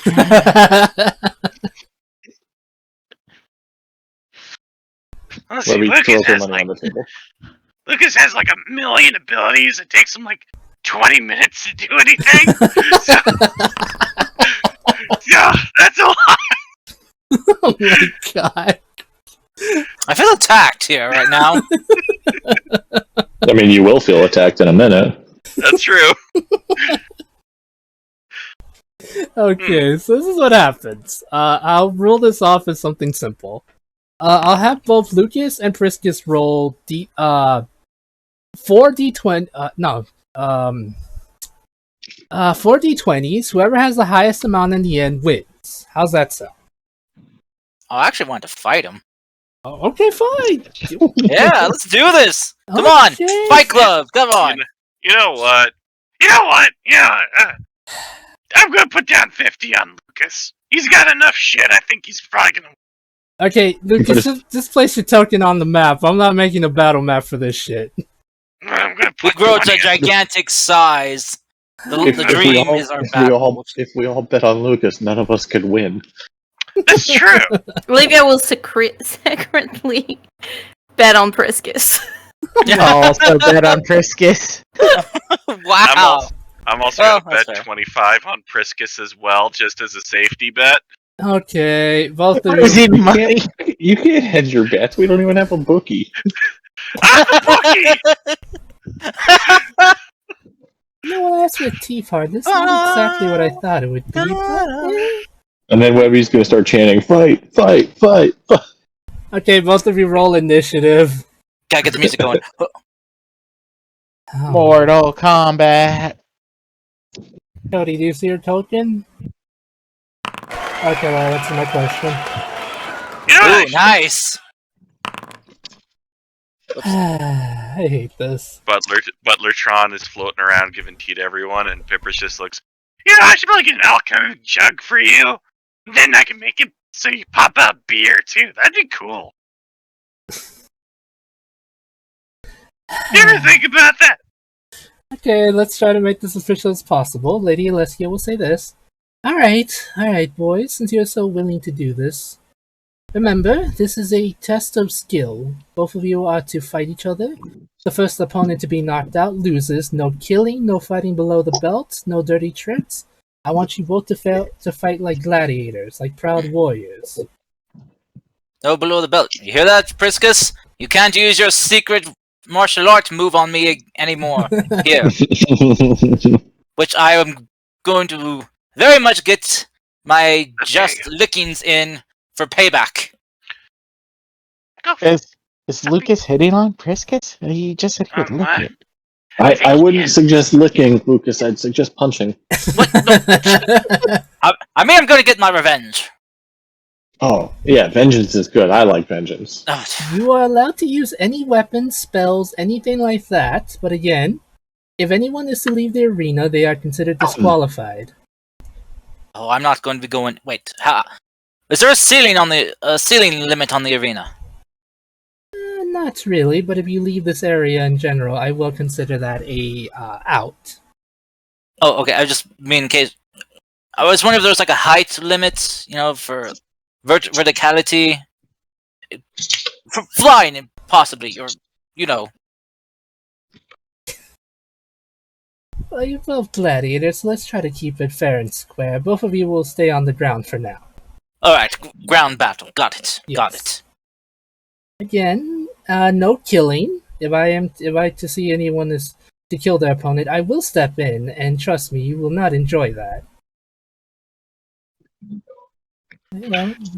Let's Where see, we throw Lucas some has, money like, on the table. Lucas has like 1,000,000 abilities. It takes him like 20 minutes to do anything. So, yeah, that's a lot. Oh my god. I feel attacked here right now. I mean, you will feel attacked in a minute. That's true. Okay, so this is what happens. I'll rule this off as something simple. I'll have both Lucas and Priscus roll 4 d20. 4 d20s. Whoever has the highest amount in the end wins. How's that sound? I actually wanted to fight him. Oh, okay, fine. Yeah, let's do this. Come on, Okay. Fight Club. Come on. You know what? Yeah, I'm gonna put down 50 on Lucas. He's got enough shit. I think he's probably gonna. Okay, Lucas, just place your token on the map. I'm not making a battle map for this shit. I'm gonna We put grow to 20 a gigantic size. The If dream we all, is our if battle. if we all bet on Lucas, none of us could win. That's true. Olivia will secretly bet on Priscus. I'll also bet on Priscus. Wow. I'm also Well, going to that's bet fair. 25 on Priscus as well, just as a safety bet. Okay, both of Is you. it money? You can't hedge your bets. We don't even have a bookie. I'm the bookie! You know what? That's with Tea Part. This is not exactly what I thought it would be, but And then Webby's gonna start chanting, "Fight! Fight! Fight!" fight. okay, both of you roll initiative. Gotta get the music going. Oh. Mortal Kombat. Cody, do you see your token? Okay, well, that's my question. You know, Ooh, nice. I hate this. Butlertron is floating around giving tea to everyone, and Pippers just looks, I should probably get an alchemy jug for you. Then I can make it so you pop out beer, too. That'd be cool. You ever think about that? Okay, let's try to make this as official as possible. Lady Alessia will say this. Alright, boys, since you're so willing to do this. Remember, this is a test of skill. Both of you are to fight each other. The first opponent to be knocked out loses. No killing, no fighting below the belt, no dirty tricks. I want you both to fight like gladiators, like proud warriors. No below the belt. You hear that, Priscus? You can't use your secret martial art move on me anymore. Here. Which I am going to very much get my just lickings in for payback. Go for it. Is Lucas hitting on Priscus? He just said he would lick What? it. I wouldn't suggest licking, Lucas. I'd suggest punching. What? No. I mean, I'm going to get my revenge. Oh, yeah, vengeance is good. I like vengeance. Oh, You are allowed to use any weapons, spells, anything like that, but again, if anyone is to leave the arena, they are considered disqualified. oh, I'm not going to be going. Wait, is there a ceiling on the ceiling limit on the arena? Not really, but if you leave this area in general, I will consider that a out. Oh, okay. I just mean in case. I was wondering if there was like a height limit, for verticality, for flying, possibly, or Well, you're both gladiators, so let's try to keep it fair and square. Both of you will stay on the ground for now. All right, ground battle. Got it. Yes. Got it. Again, no killing. If I to see anyone is to kill their opponent, I will step in, and trust me, you will not enjoy that.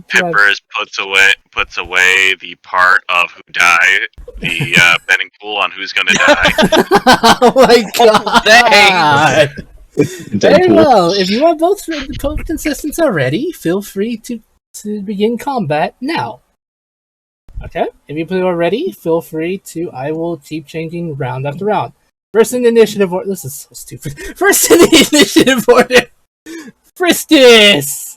Pippers puts away the part of who died, the betting pool on who's gonna die. Oh my god! Dang. Very well. If you are both contestants already, feel free to begin combat now. Okay? If you are ready, feel free to. I will keep changing round after round. First in the initiative order. This is so stupid. First in the initiative order. Friskus!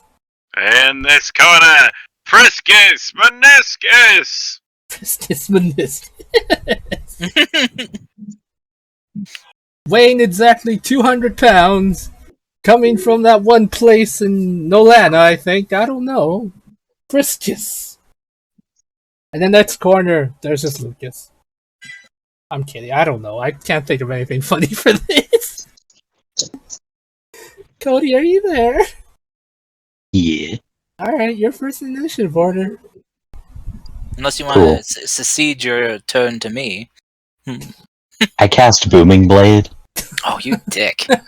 And this corner, Priscus Meniscus! Friskus Meniscus. Weighing exactly 200 pounds. Coming from that one place in Nolana, I think. I don't know. Friskus. And then next corner, there's just Lucas. I'm kidding. I don't know. I can't think of anything funny for this. Cody, are you there? Yeah. Alright, your first initiative order. Unless you want Cool. to secede your turn to me. I cast Booming Blade. Oh, you dick. You're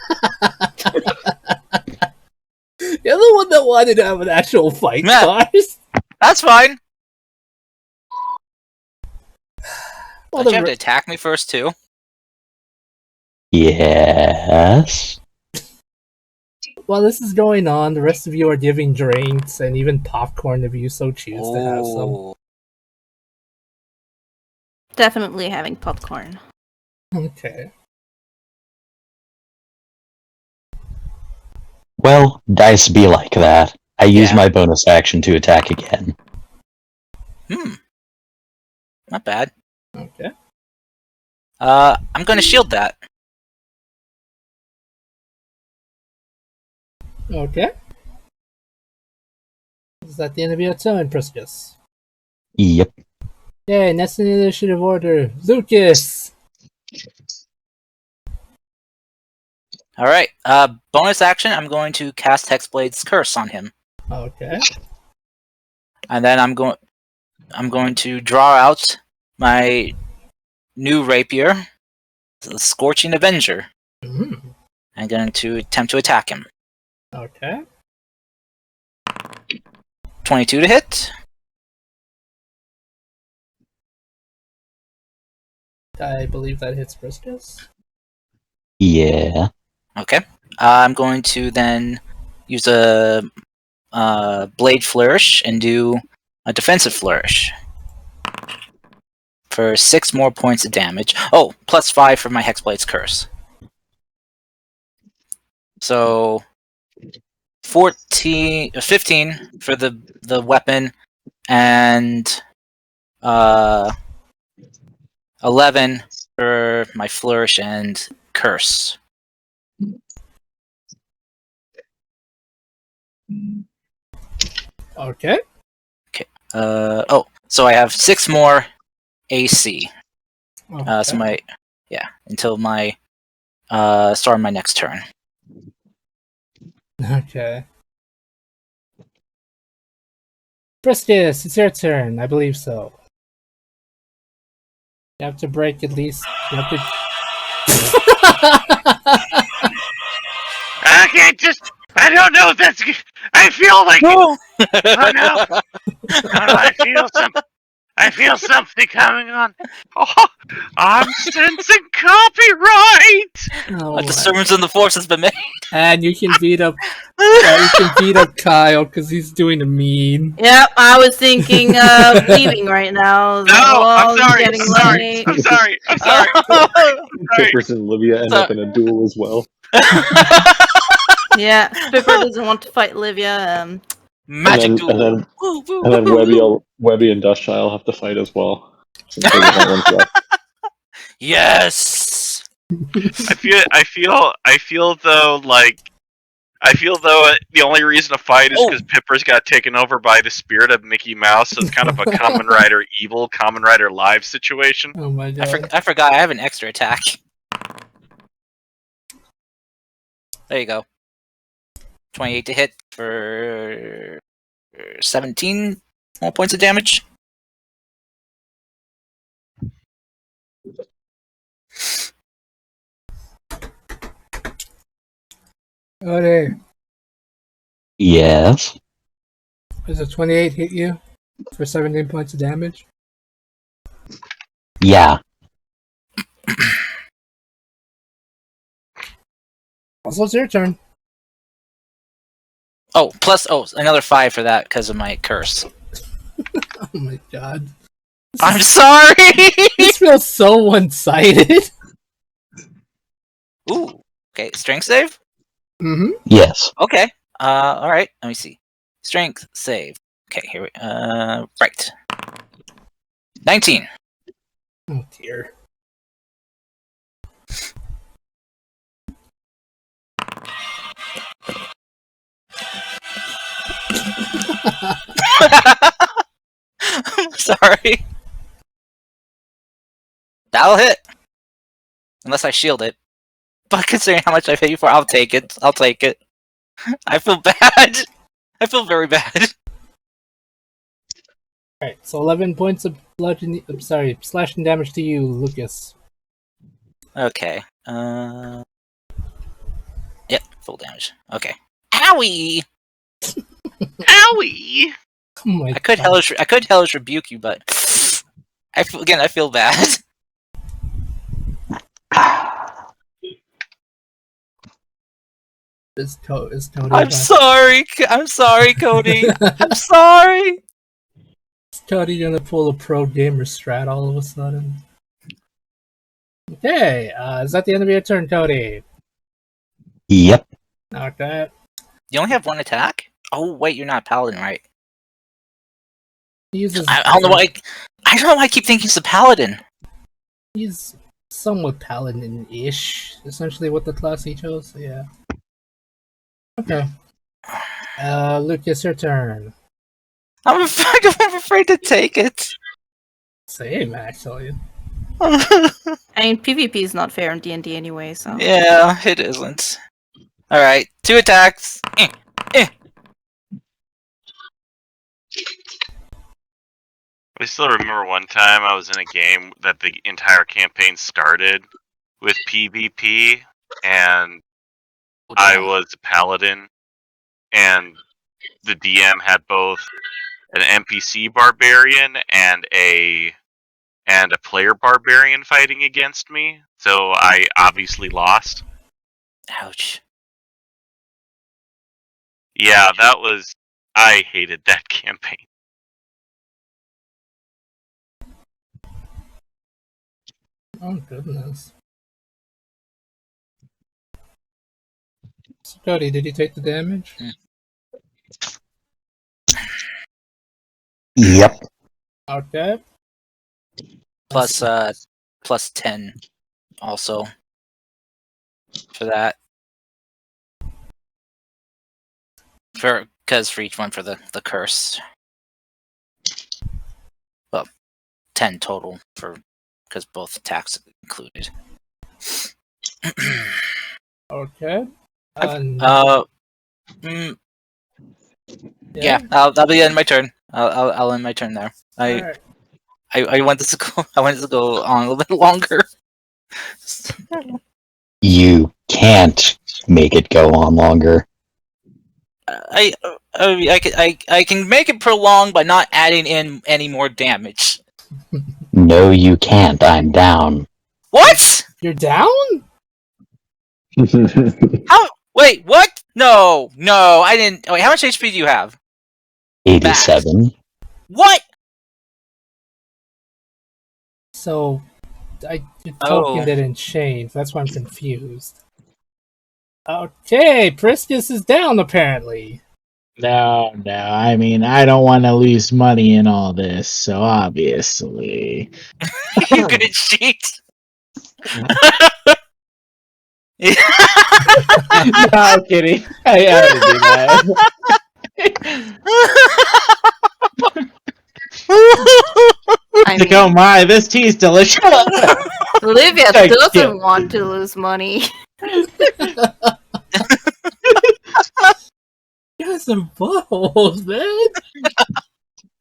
the one that wanted to have an actual fight, Yeah. Cars. That's fine. Well, Don't you have to attack me first, too? Yes. while this is going on, the rest of you are giving drinks and even popcorn if you so choose to have some. Oh. Definitely having popcorn. Okay. Well, dice be like that. I use Yeah. my bonus action to attack again. Not bad. Okay. I'm gonna shield that. Okay. Is that the end of your turn, Priscus? Yep. Yay, next in the initiative order, Lucas! All right. Bonus action. I'm going to cast Hexblade's Curse on him, Okay. and then I'm going to draw out my new rapier, the Scorching Avenger. Mm. I'm going to attempt to attack him. Okay. 22 to hit. I believe that hits Briskus. Yeah. Okay. I'm going to then use a Blade Flourish and do a Defensive Flourish for 6 more points of damage. Oh, plus 5 for my Hexblade's Curse. So 15 for the weapon, and 11 for my Flourish and Curse. Okay. So I have 6 more AC. Okay. So until my start of my next turn. Okay. Briskus, it's your turn. I believe so. You have to break at least. You have to. Okay, I don't know if that's. I feel like. No! Oh no! I feel something coming on. Oh, I'm sensing copyright. Oh A my- disturbance in the force has been made. And you can beat up. Kyle because he's doing a mean. Yep, I was thinking of leaving right now. No, I'm sorry. Getting I'm sorry. late. I'm sorry. I'm sorry. Pippers and Livia end up in a duel as well. Yeah, Pipper doesn't want to fight Livia. Magic and duel. then, Woo, woo, and then woo. Webby and Dustchild have to fight as well. Since they're the ones left. Yes. I feel though the only reason to fight is because Pippers got taken over by the spirit of Mickey Mouse, so it's kind of a Kamen Rider evil, Kamen Rider live situation. Oh my god. I forgot I have an extra attack. There you go. 28 to hit for 17 more points of damage. Okay. Yes. Does a 28 hit you for 17 points of damage? Yeah. Also, it's your turn. Another 5 for that because of my curse. Oh my god. I'm sorry! This feels so one-sided. Ooh. Okay, strength save? Mm-hmm. Yes. Okay. Alright, let me see. Strength save. Okay, here we right. 19. Oh dear. I'm sorry. That'll hit. Unless I shield it. But considering how much I paid you for, I'll take it. I'll take it. I feel bad. I feel very bad. Alright, so 11 points of slashing damage to you, Lucas. Okay. Yep, full damage. Okay. Owie! Owie! Oh my I could hellish rebuke you, but I feel bad. Is Cody I'm sorry. I'm sorry, Cody. I'm sorry. Is Cody gonna pull a pro gamer strat all of a sudden? Okay, is that the end of your turn, Cody? Yep. Okay. You only have one attack? Oh wait, you're not a paladin, right? He uses. I don't know why. I don't know why I keep thinking he's a paladin. He's somewhat paladin-ish, essentially what the class he chose. So yeah. Okay. Lucas, your turn. I'm afraid to take it. Same, actually. I mean, PvP is not fair in D&D anyway, so. Yeah, it isn't. Alright, 2 attacks. I still remember one time I was in a game that the entire campaign started with PvP, and I was a paladin, and the DM had both an NPC barbarian and a player barbarian fighting against me, so I obviously lost. Ouch. Yeah, I hated that campaign. Oh goodness. So, Cody, did you take the damage? Yep. Okay. Plus 10 also for that. Because for each one for the curse. Well, 10 total because both attacks included. Okay. Yeah, that'll be end my turn. I'll end my turn there. Alright. I want this to go. I want this to go on a little bit longer. You can't make it go on longer. I can make it prolonged by not adding in any more damage. No, you can't. I'm down. What? You're down? How? Wait, what? No, I didn't. Wait, how much HP do you have? 87. What? So, your Oh. token didn't change. That's why I'm confused. Okay, Priscus is down apparently. No. I mean, I don't want to lose money in all this, so obviously. You gonna cheat? No, I'm kidding. I had to do that. I Like, oh my, this tea is delicious. Olivia Thank doesn't you. want to lose money. You guys are buttholes, man.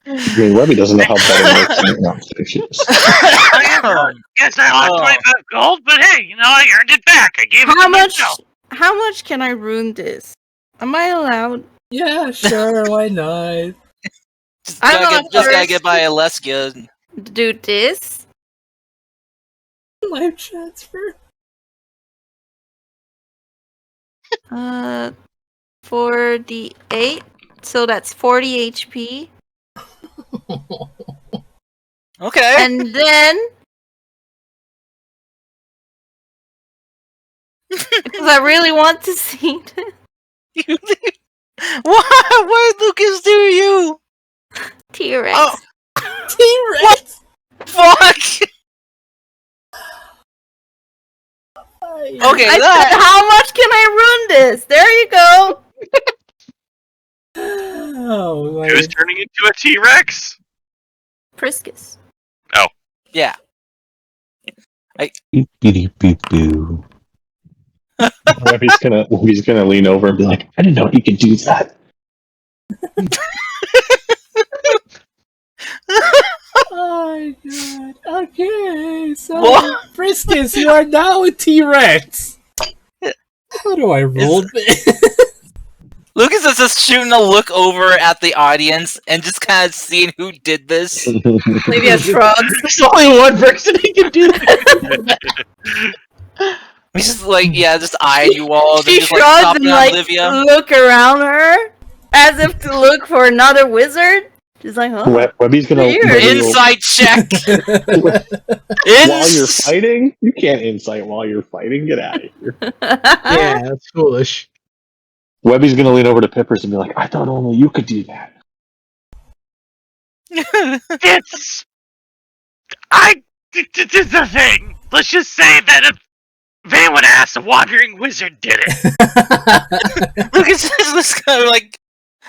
I mean, Webby doesn't know how betting works. No, Guess I lost 25 gold, but hey, I earned it back. I gave it How to much? myself. How much can I ruin this? Am I allowed? Yeah, sure, why not? Just I'm gotta not get first. by Alessia. Do this? Life transfer. 48. So that's 40 HP. Okay. And then, because I really want to see this. What did Lucas do to you? T-Rex. Oh. T-Rex! Fuck! Okay, I said, how much can I ruin this? There you go. Oh, Who's turning into a T-Rex? Priscus. Yeah. Beep-beep-beep-boo. Webby's gonna lean over and be like, I didn't know he could do that. Oh my god. Okay, so What? Priscus, you are now a T-Rex. How do I roll this? Lucas is just shooting a look over at the audience and just kind of seeing who did this. Olivia shrugs. There's only one person who can do that. He's just like, just eye you all. She Then just like shrugs stopping and on like Olivia. look around her as if to look for another wizard. She's like, oh. Webby's gonna. Weird. Webby will- Insight check. while you're fighting, you can't insight while you're fighting. Get out of here. Yeah, that's foolish. Webby's gonna lean over to Pippers and be like, I thought only you could do that. It's the thing. Let's just say that if anyone asked, a wandering wizard did it. Lucas is just kind of like,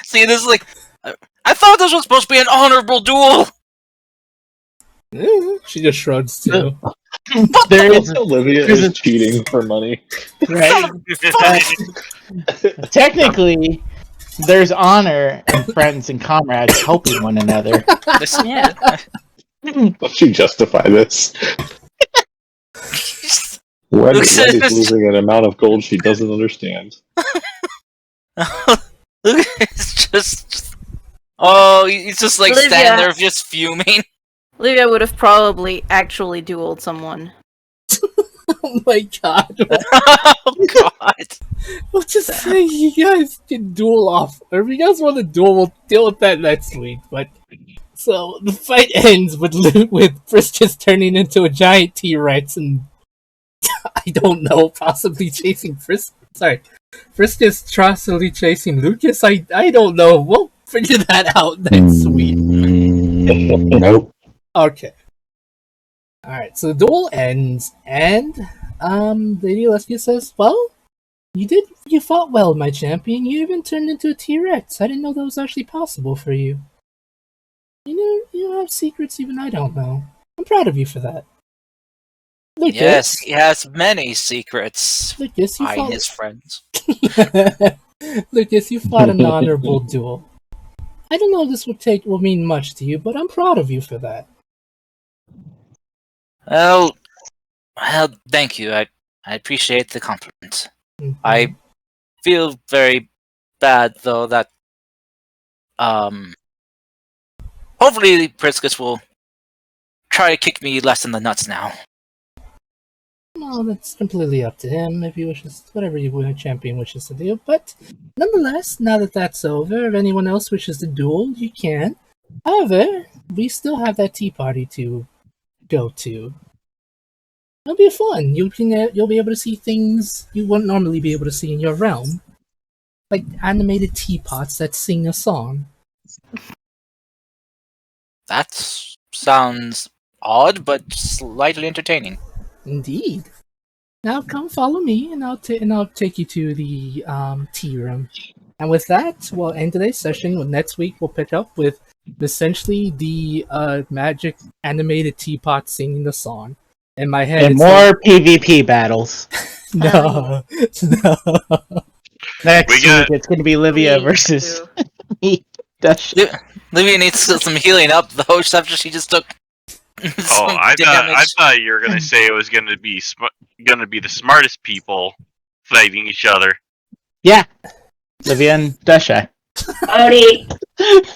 see, this is like, I thought this was supposed to be an honorable duel. She just shrugs too. There is Olivia there's is a- cheating for money. right. Technically, there's honor in friends and comrades helping one another. Yeah. Let's she justify this? Looks at Wendy's this- losing an amount of gold she doesn't understand. It's just. Oh, he's just like Olivia. standing there, just fuming. Olivia would have probably actually dueled someone. Oh my god. Oh God! We'll just say you guys can duel off. Or if you guys want to duel, we'll deal with that next week. But so the fight ends with Frisk just turning into a giant T-Rex and I don't know, possibly chasing Frisk. Sorry, Frisk is possibly chasing Lucas. I don't know. We'll figure that out next week. Nope. Okay. Alright, so the duel ends, and, Lady Leskia says, well, you fought well, my champion. You even turned into a T-Rex. I didn't know that was actually possible for you. You have secrets even I don't know. I'm proud of you for that. Lucas, Yes, he has many secrets. Lucas, you I and fought... his friends. Lucas, you fought an honorable duel. I don't know if this will mean much to you, but I'm proud of you for that. Well, thank you. I appreciate the compliment. Mhm. I feel very bad though that hopefully Priscus will try to kick me less in the nuts now. Well, that's completely up to him if he wishes, whatever your champion wishes to do. But nonetheless, now that that's over, if anyone else wishes to duel, you can. However, we still have that tea party to go to. It'll be fun. You'll be able to see things you wouldn't normally be able to see in your realm, like animated teapots that sing a song. That sounds odd, but slightly entertaining. Indeed. Now come follow me, and I'll take you to the tea room. And with that, we'll end today's session. Next week, we'll pick up with essentially the magic animated teapot singing the song. In my head, And it's more PvP battles. no. Next We week, got- it's going to be Livia Me versus too. me. Livia needs some healing up though, after she just took some I damage. thought you were gonna say it was gonna be the smartest people fighting each other. Yeah. Livia and Dasha. Odie.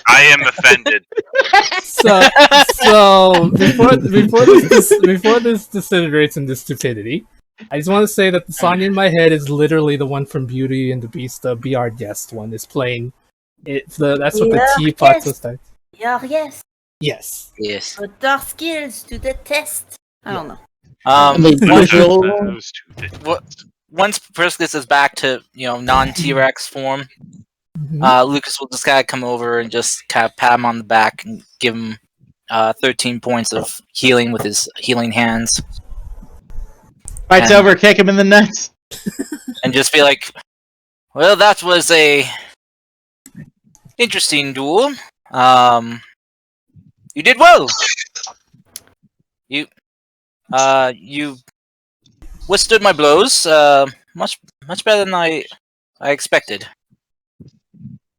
I am offended. So before this disintegrates into stupidity, I just want to say that the song in my head is literally the one from Beauty and the Beast, the Be Our Guest one is playing. That's what the Yeah, teapot yes. was like. Yes. Yes. Yes. Put our skills to the test. I don't know. Once Priscus is back to non T-Rex form, Mhm. Lucas will just kind of come over and just kind of pat him on the back and give him 13 points of healing with his healing hands, Fight's And- over, kick him in the nuts. and just be like, "Well, that was a interesting duel. You did well. You withstood my blows. Much better than I expected.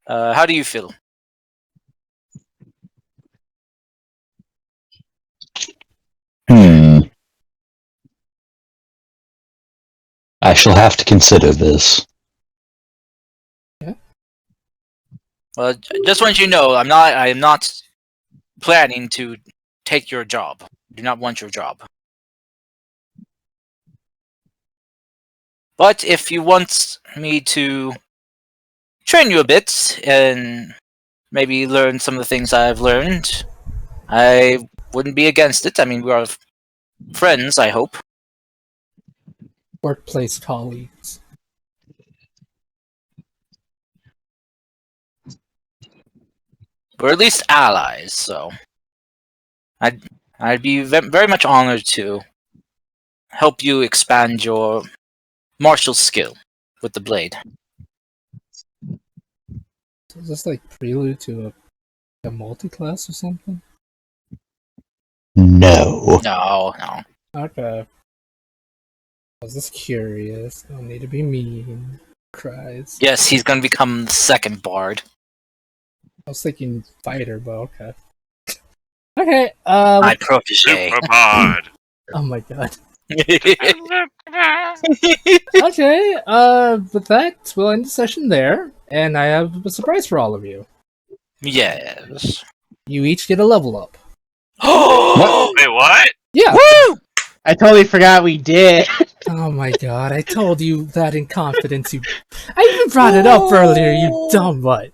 How do you feel?" I shall have to consider this. Well, just want you to know, I am not planning to take your job. I do not want your job. But if you want me to train you a bit and maybe learn some of the things I've learned, I wouldn't be against it. I mean, we are friends, I hope. Workplace colleagues. Or at least allies, so I'd be very much honored to help you expand your martial skill with the blade. So is this like prelude to a multi-class or something? No. No. Okay. I was just curious. Don't need to be mean. Cries. Yes, he's gonna become the second bard. I was thinking fighter, but okay. Okay, My protege. Superpod. oh my god. Yes. Okay, with that, we'll end the session there, and I have a surprise for all of you. Yes. You each get a level up. Oh! Wait, what? Yeah! Woo! I totally forgot we did. Oh my god, I told you that in confidence, you... I even brought it up earlier, you dumb butt.